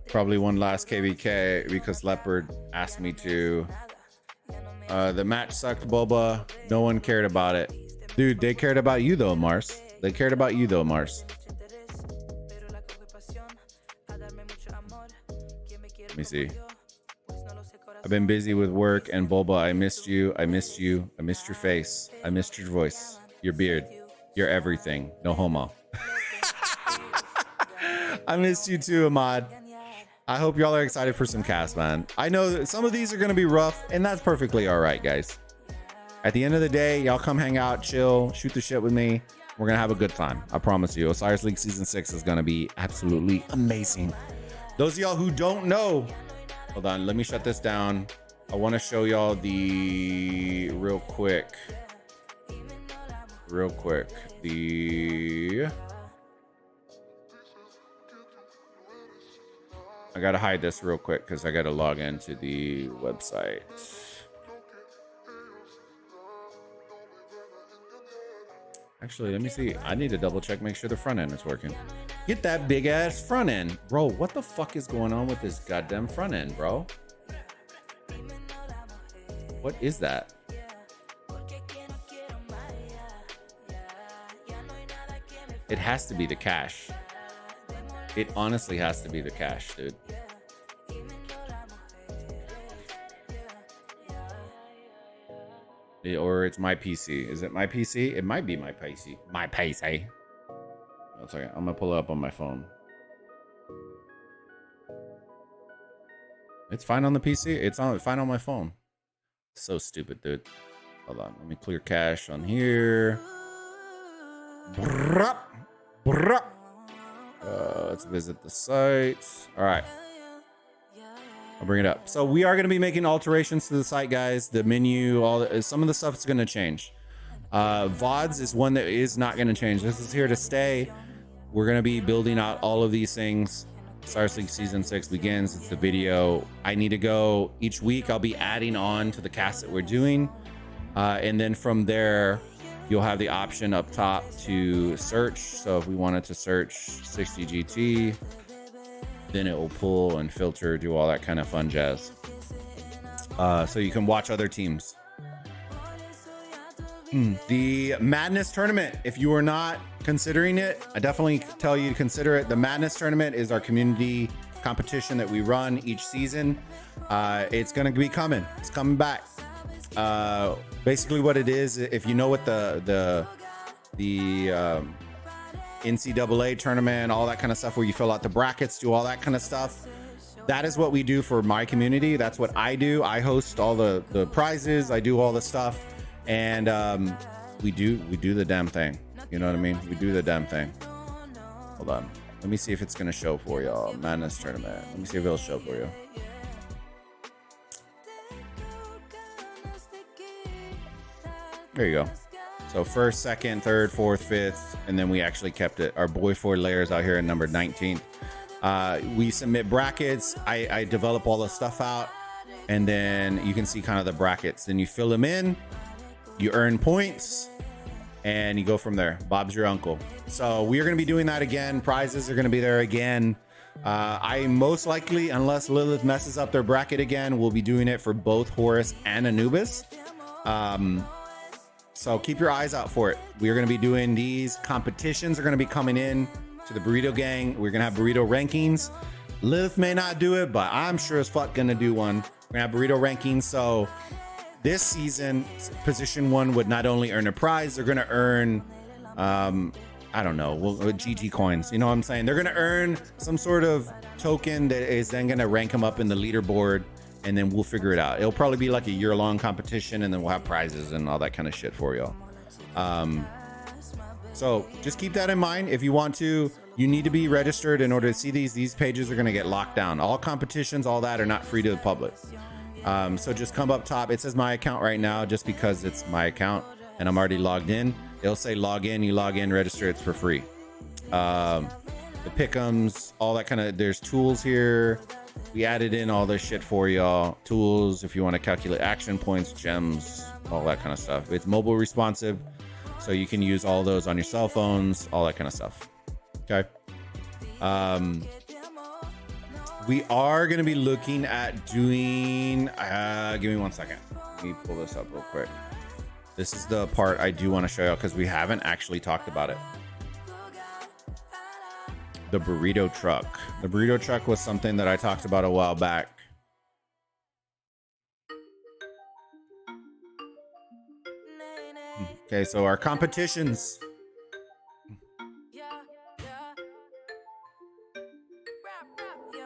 Probably one last KVK because Leopard asked me to. The match sucked, Bulba. No one cared about it. Dude, they cared about you, though, Mars. They cared about you, though, Mars. Let me see. I've been busy with work and Bulba. I missed you. I missed you. I missed your face. I missed your voice. Your beard. Your everything. No homo. I missed you too, Ahmad. I hope y'all are excited for some cast, man. I know that some of these are going to be rough, and that's perfectly all right, guys. At the end of the day, y'all come hang out, chill, shoot the shit with me. We're going to have a good time. I promise you. Osiris League Season 6 is going to be absolutely amazing. Those of y'all who don't know, hold on, let me shut this down. I want to show y'all the real quick. I gotta hide this real quick because I gotta log into the website. Actually, let me see. I need to double check, make sure the front end is working. Get that big ass front end. Bro, what the fuck is going on with this goddamn front end, bro? What is that? It has to be the cache. It honestly has to be the cache, dude. Or it's my PC. Is it my PC? It might be my PC. My PC. One second. I'm gonna pull it up on my phone. It's fine on the PC. It's fine on my phone. So stupid, dude. Hold on. Let me clear cache on here. Let's visit the site. All right. I'll bring it up. So we are going to be making alterations to the site, guys. The menu, some of the stuff is going to change. VODs is one that is not going to change. This is here to stay. We're going to be building out all of these things. Osiris League Season 6 begins. It's the video. I need to go each week. I'll be adding on to the cast that we're doing. And then from there, you'll have the option up top to search. So if we wanted to search 60 GT, then it will pull and filter, do all that kind of fun jazz. So you can watch other teams. The Madness Tournament, if you are not considering it, I definitely tell you to consider it. The Madness Tournament is our community competition that we run each season. It's going to be coming. It's coming back. Basically what it is, if you know what the NCAA tournament, all that kind of stuff, where you fill out the brackets, do all that kind of stuff, that is what we do for my community. That's what I do. I host all the prizes. I do all the stuff, and we do the damn thing. You know what I mean? We do the damn thing. Hold on. Let me see if it's gonna show for y'all. Madness Tournament. Let me see if it'll show for you. There you go. So first, second, third, fourth, fifth, and then we actually kept it. Our boy 4 layers out here at number 19th. We submit brackets. I develop all the stuff out, and then you can see kind of the brackets. Then you fill them in, you earn points, and you go from there. Bob's your uncle. So we are going to be doing that again. Prizes are going to be there again. I most likely, unless Lilith messes up their bracket again, will be doing it for both Horus and Anubis. So keep your eyes out for it. We are going to be doing these competitions. Are going to be coming in to the Burrito gang. We're going to have Burrito rankings. Lilith may not do it, but I'm sure as fuck going to do one. We're going to have Burrito rankings. So this season, position 1 would not only earn a prize, they're going to earn, I don't know, GT coins. You know what I'm saying? They're going to earn some sort of token that is then going to rank them up in the leaderboard. And then we'll figure it out. It'll probably be like a year-long competition, and then we'll have prizes and all that kind of shit for y'all. So just keep that in mind. If you want to, you need to be registered in order to see these. These pages are going to get locked down. All competitions, all that are not free to the public. So just come up top. It says my account right now just because it's my account. and I'm already logged in, it'll say log in. You log in, register, it's for free. The pick'ems, all that kind of, there's tools here. We added in all this shit for y'all. Tools, if you want to calculate action points, gems, all that kind of stuff. It's mobile responsive, so you can use all those on your cell phones, all that kind of stuff. Okay. We are going to be looking at doing, give me 1 second. Let me pull this up real quick. This is the part I do want to show you because we haven't actually talked about it. The burrito truck. The burrito truck was something that I talked about a while back. Okay, so our competitions.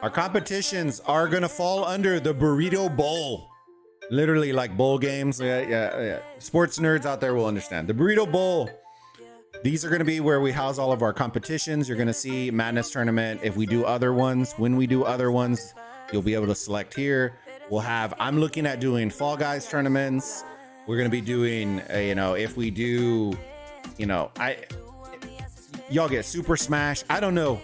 Our competitions are going to fall under the Burrito Bowl. Literally like bowl games. Yeah. Sports nerds out there will understand. The Burrito Bowl. These are going to be where we house all of our competitions. You're going to see Madness Tournament. If we do other ones, when we do other ones, you'll be able to select here. We'll have, I'm looking at doing Fall Guys tournaments. We're going to be doing, if we do, y'all get Super Smash. I don't know.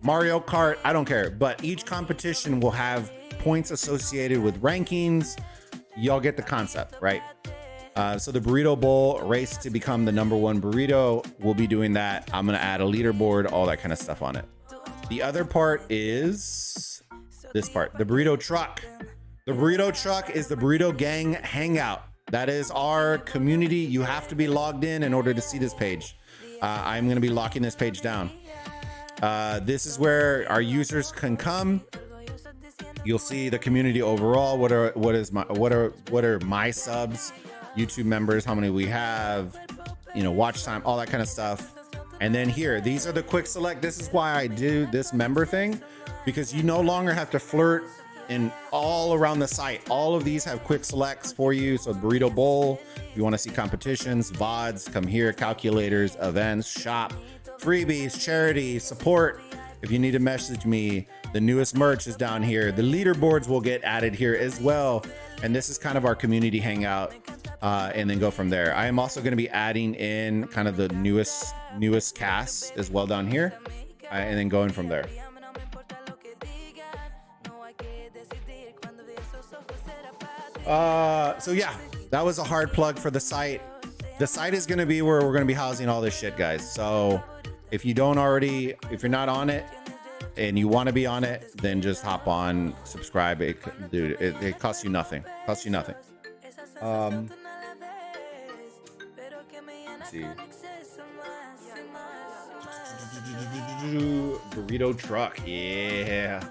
Mario Kart, I don't care. But each competition will have points associated with rankings. Y'all get the concept, right? So the Burrito Bowl, race to become the #1 burrito. We'll be doing that. I'm going to add a leaderboard, all that kind of stuff on it. The other part is this part, the Burrito Truck. The Burrito Truck is the Burrito Gang Hangout. That is our community. You have to be logged in order to see this page. I'm going to be locking this page down. This is where our users can come. You'll see the community overall. What are my subs, YouTube members, how many we have, watch time, all that kind of stuff. And then here, these are the quick select. This is why I do this member thing, because you no longer have to flirt in all around the site. All of these have quick selects for you. So Burrito Bowl, if you want to see competitions, VODs, come here, calculators, events, shop, freebies, charity, support. If you need to message me, the newest merch is down here. The leaderboards will get added here as well. And this is kind of our community hangout, and then go from there. I am also going to be adding in kind of the newest casts as well down here, and then going from there. So yeah, that was a hard plug for the site. The site is going to be where we're going to be housing all this shit, guys. So if you're not on it and you want to be on it, then just hop on, subscribe. It costs you nothing. Let's see. Burrito Truck, yeah.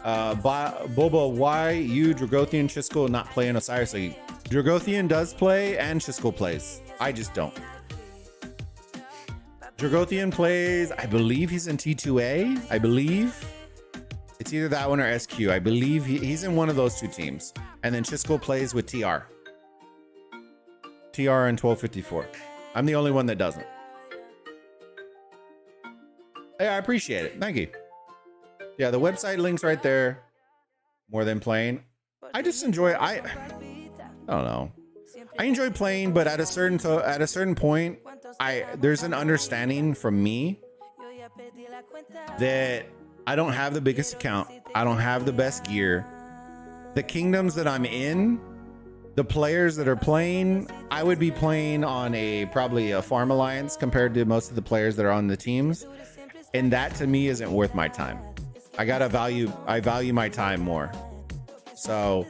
Bulba, why you, Dragothian, Chisco not play in Osiris League? Dragothian does play and Chisco plays. I just don't. Dragothian plays, I believe he's in T2A. I believe it's either that one or SQ. I believe he's in one of those two teams. And then Chisco plays with TR and 1254. I'm the only one that doesn't. Hey, I appreciate it. Thank you. Yeah, the website link's right there. More than playing. I just enjoy it. I don't know. I enjoy playing, but at a certain point, there's an understanding from me that I don't have the biggest account. I don't have the best gear. The kingdoms that I'm in, the players that are playing, I would be playing on probably a farm alliance compared to most of the players that are on the teams. And that to me isn't worth my time. I value my time more. So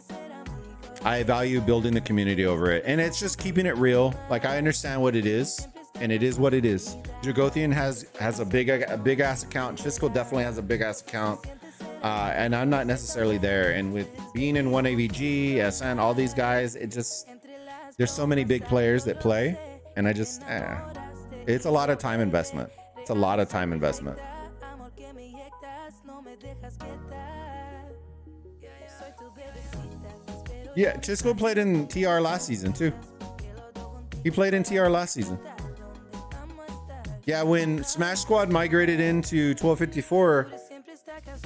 I value building the community over it. And it's just keeping it real. Like, I understand what it is, and it is what it is. Dragothian has a big ass account. Chisco definitely has a big ass account. And I'm not necessarily there. And with being in 1AVG, SN, all these guys, there's so many big players that play. And it's a lot of time investment. It's a lot of time investment. Yeah, Chisco played in TR last season too. He played in TR last season. Yeah, when Smash Squad migrated into 1254,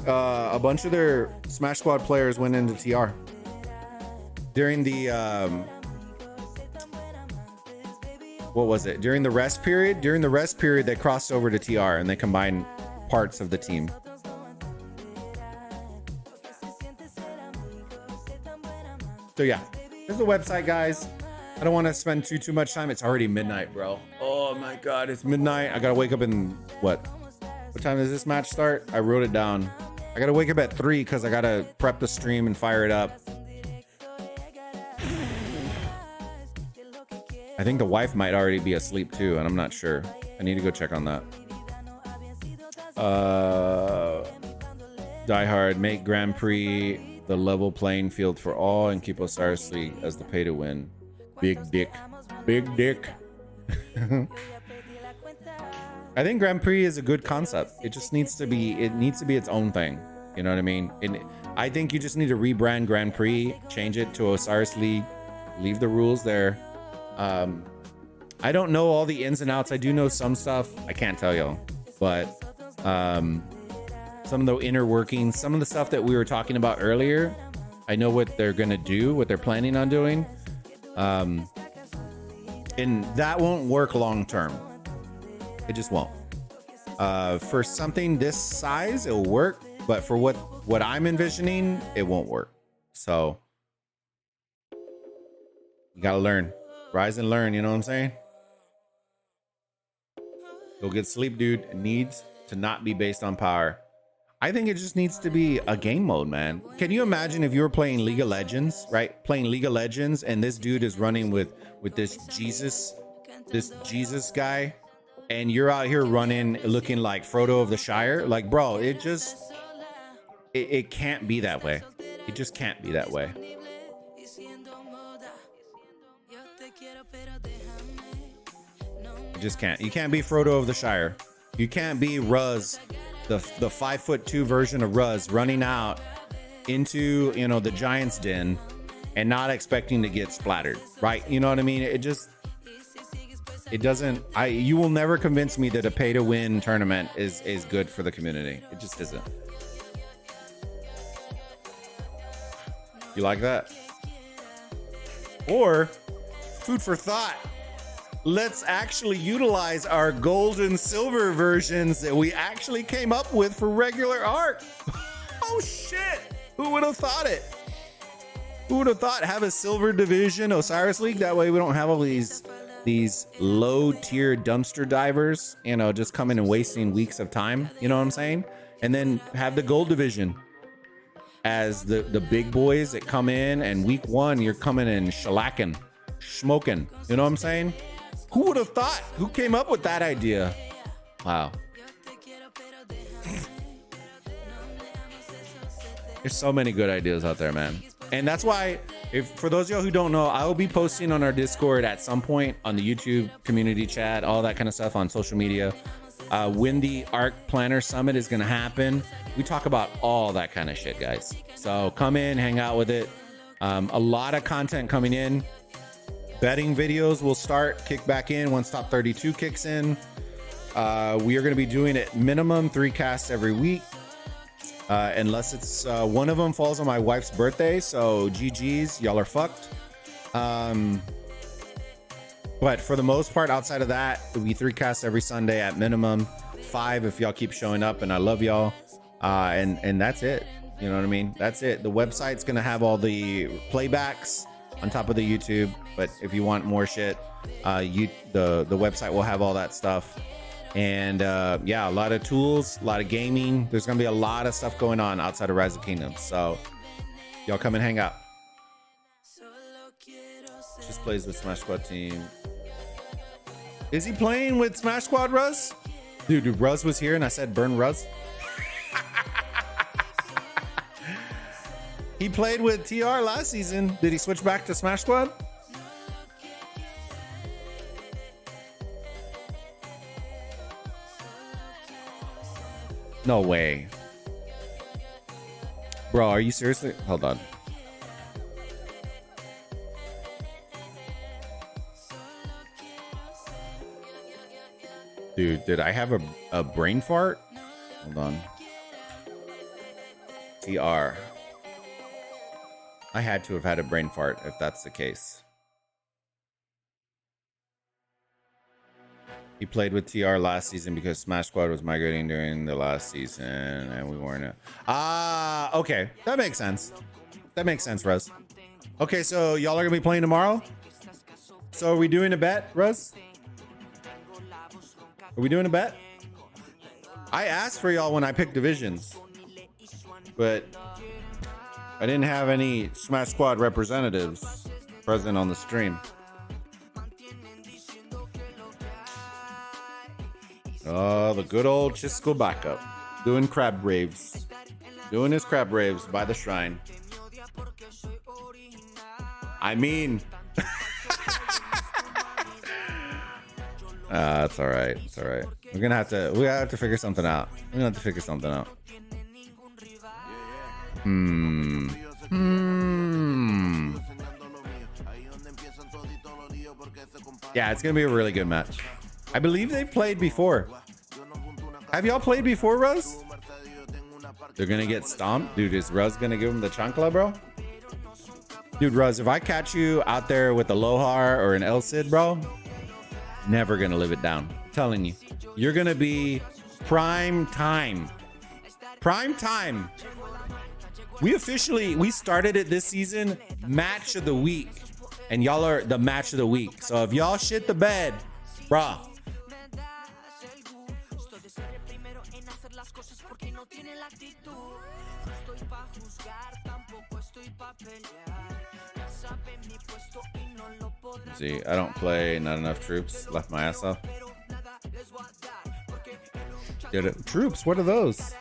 a bunch of their Smash Squad players went into TR. During the what was it? During the rest period? During the rest period, they crossed over to TR and they combined parts of the team. So yeah, this is the website, guys. I don't want to spend too much time. It's already midnight, bro. Oh my God, it's midnight. I gotta wake up in what time does this match start? I wrote it down. I gotta wake up at 3 because I gotta prep the stream and fire it up. I think the wife might already be asleep too, and I'm not sure. I need to go check on that. Die Hard, make Grand Prix the level playing field for all and keep Osiris League as the pay to win. Big dick. Big dick. I think Grand Prix is a good concept. It just needs to be, its own thing. You know what I mean? And I think you just need to rebrand Grand Prix, change it to Osiris League, leave the rules there. I don't know all the ins and outs. I do know some stuff. I can't tell y'all, but some of the inner workings, some of the stuff that we were talking about earlier, I know what they're gonna do, what they're planning on doing, and that won't work long term. It just won't. For something this size, it'll work, but for what I'm envisioning, it won't work. So you gotta learn. Rise and learn, you know what I'm saying? Go get sleep, dude. It needs to not be based on power. I think it just needs to be a game mode, man. Can you imagine if you were playing League of Legends, right? Playing League of Legends and this dude is running with this Jesus guy, and you're out here running looking like Frodo of the Shire? Like, bro, it can't be that way. It just can't be that way. Just can't. You can't be Frodo of the Shire. You can't be Ruz, the 5'2" version of Ruz running out into, you know, the Giant's Den and not expecting to get splattered, right? You know what I mean? It doesn't. You will never convince me that a pay to win tournament is good for the community. It just isn't. You like that? Or food for thought. Let's actually utilize our gold and silver versions that we actually came up with for regular art. Oh shit! Who would have thought it? Who would have thought have a silver division Osiris League? That way we don't have all these low tier dumpster divers, you know, just coming and wasting weeks of time. You know what I'm saying? And then have the gold division as the big boys that come in, and week 1 you're coming in shellacking, smoking. You know what I'm saying? Who would have thought? Who came up with that idea? Wow. There's so many good ideas out there, man. And that's why, for those of y'all who don't know, I will be posting on our Discord at some point, on the YouTube community chat, all that kind of stuff, on social media. When the ARC Planner Summit is going to happen, we talk about all that kind of shit, guys. So come in, hang out with it. A lot of content coming in. Betting videos will kick back in once Top 32 kicks in. We are going to be doing at minimum 3 casts every week, unless it's one of them falls on my wife's birthday. So GG's, y'all are fucked. But for the most part, outside of that, it'll be 3 casts every Sunday at minimum, 5 if y'all keep showing up, and I love y'all. And that's it. You know what I mean? That's it. The website's going to have all the playbacks on top of the YouTube, but if you want more shit, the website will have all that stuff. And yeah, a lot of tools, a lot of gaming. There's gonna be a lot of stuff going on outside of Rise of Kingdoms, so y'all come and hang out. Just plays with Smash Squad team. Is he playing with Smash Squad, Ruz? Dude, Ruz was here and I said burn Ruz. He played with TR last season. Did he switch back to Smash Squad? No way. Bro, are you seriously? Hold on. Dude, did I have a brain fart? Hold on. TR. I had to have had a brain fart if that's the case. He played with TR last season because Smash Squad was migrating during the last season and we weren't. Okay. That makes sense. That makes sense, Ruz. Okay, so y'all are gonna be playing tomorrow? So are we doing a bet, Ruz? Are we doing a bet? I asked for y'all when I picked divisions, but I didn't have any Smash Squad representatives present on the stream. Oh, the good old Chisco backup. Doing crab raves. Doing his crab raves by the shrine. I mean... it's all right. It's all right. We have to figure something out. We're gonna have to figure something out. Yeah, it's gonna be a really good match. I believe they've played before. Have y'all played before, Ruz? They're gonna get stomped? Dude, is Ruz gonna give him the chancla, bro? Dude, Ruz, if I catch you out there with a Lohar or an El Cid, bro, never gonna live it down. I'm telling you. You're gonna be prime time. Prime time. We started it this season, match of the week. And y'all are the match of the week. So if y'all shit the bed, bruh. See, I don't play, not enough troops. Left my ass off. Troops, what are those?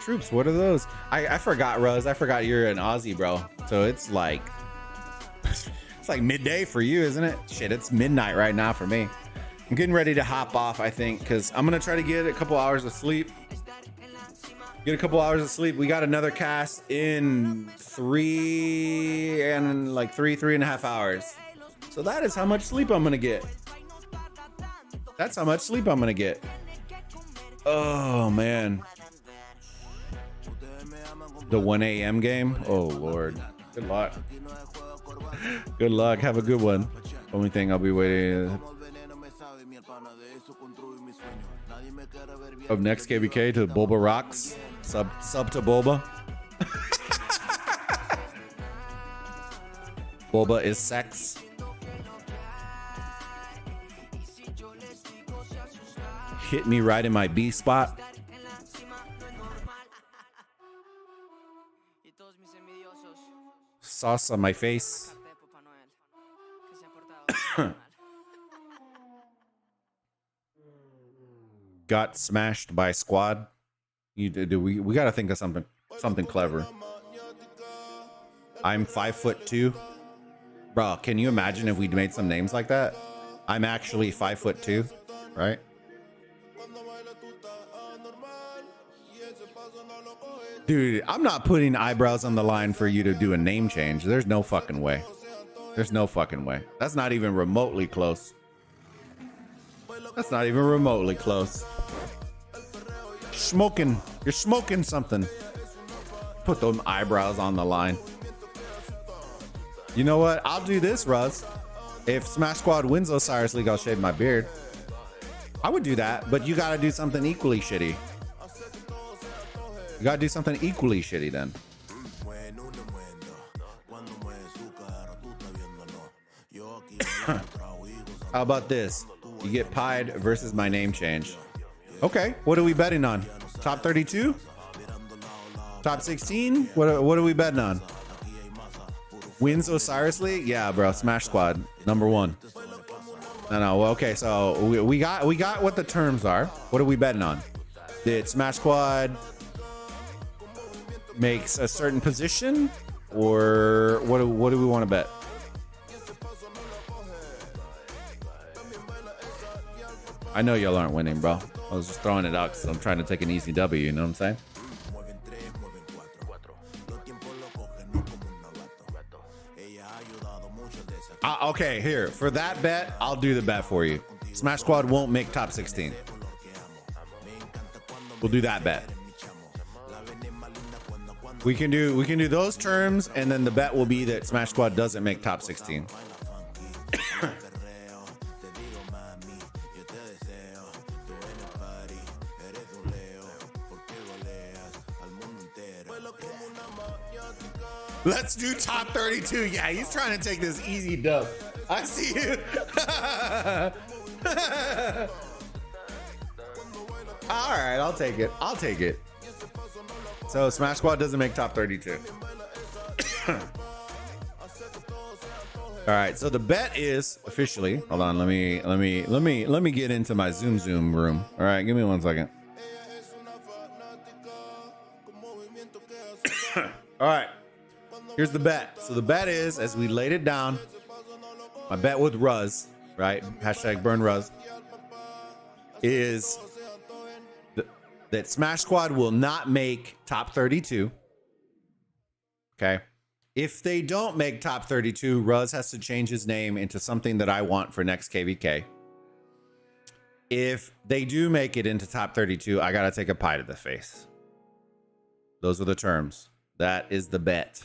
Troops, what are those? I forgot, Ruz. I forgot you're an Aussie, bro. So it's like midday for you, isn't it? Shit, it's midnight right now for me. I'm getting ready to hop off, I think, because I'm gonna try to get a couple hours of sleep. We got another cast in 3.5 hours. So that is how much sleep I'm gonna get. That's how much sleep I'm gonna get. Oh man. The 1 a.m. game? Oh Lord. Good luck. Good luck. Have a good one. Only thing I'll be waiting. Up next, KBK to Bulba Rocks. Sub to Bulba. Bulba is sex. Hit me right in my B spot. Sauce on my face. Got smashed by squad. We gotta think of something clever. I'm 5'2". Bro, can you imagine if we made some names like that? I'm actually 5'2", right? Dude, I'm not putting eyebrows on the line for you to do a name change. There's no fucking way. There's no fucking way. That's not even remotely close. That's not even remotely close. Smoking. You're smoking something. Put those eyebrows on the line. You know what? I'll do this, Ruz. If Smash Squad wins Osiris League, I'll shave my beard. I would do that, but you gotta do something equally shitty. You gotta do something equally shitty then. How about this? You get pied versus my name change. Okay, what are we betting on? Top 32? Top 16? What are we betting on? Wins Osiris League? Yeah, bro. Smash Squad, #1. No. Well, okay, so we got what the terms are. What are we betting on? Did Smash Squad makes a certain position, or what do we want to bet? I know y'all aren't winning, bro. I was just throwing it out because I'm trying to take an easy W, you know what I'm saying? Okay, here. For that bet, I'll do the bet for you. Smash Squad won't make top 16. We'll do that bet. We can do those terms, and then the bet will be that Smash Squad doesn't make top 16. Let's do top 32. Yeah, he's trying to take this easy dub. I see you. All right, I'll take it. I'll take it. So Smash Squad doesn't make top 32. All right, so the bet is officially. Hold on, let me get into my Zoom room. All right, give me 1 second. All right, here's the bet. So the bet is, as we laid it down, my bet with Ruz, right? Hashtag burn Ruz, is that Smash Squad will not make top 32. Okay. If they don't make top 32, Ruz has to change his name into something that I want for next KVK. If they do make it into top 32, I got to take a pie to the face. Those are the terms. That is the bet.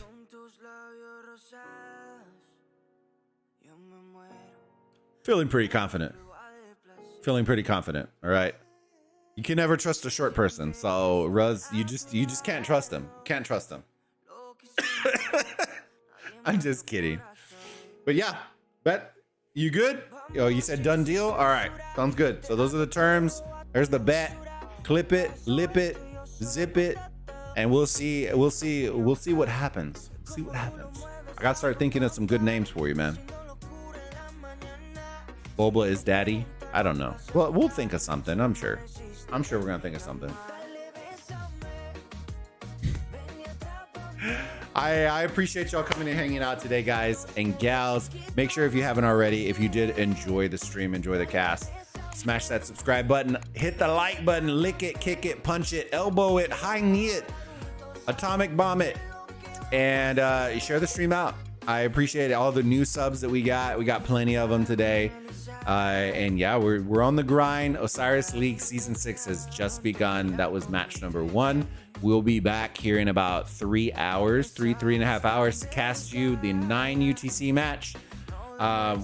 Feeling pretty confident. Feeling pretty confident. All right. You can never trust a short person. So Ruz, you just can't trust him. Can't trust him. I'm just kidding. But yeah, bet. You good? Oh, you said done deal? All right. Sounds good. So those are the terms. There's the bet. Clip it, lip it, zip it, and we'll see what happens. See what happens. I gotta start thinking of some good names for you, man. Bulba is daddy. I don't know. Well, we'll think of something. I'm sure we're gonna think of something. I appreciate y'all coming and hanging out today, guys and gals. Make sure, if you haven't already, if you did enjoy the stream, enjoy the cast, smash that subscribe button, hit the like button, lick it, kick it, punch it, elbow it, high knee it, atomic bomb it, and share the stream out. I appreciate all the new subs that we got. We got plenty of them today. And yeah, we're on the grind. Osiris League Season 6 has just begun. That was match number 1. We'll be back here in about 3 hours, three and a half hours, to cast you the 9 UTC match,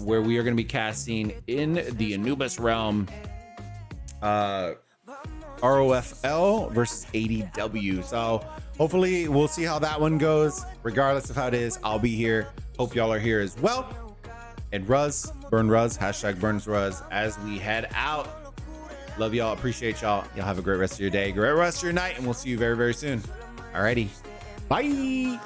where we are going to be casting in the Anubis Realm, ROFL versus ADW. So hopefully we'll see how that one goes. Regardless of how it is, I'll be here. Hope y'all are here as well. And Ruz, burn Ruz, hashtag burns Ruz, as we head out. Love y'all. Appreciate y'all. Y'all have a great rest of your day, great rest of your night, and we'll see you very, very soon. Alrighty. Bye.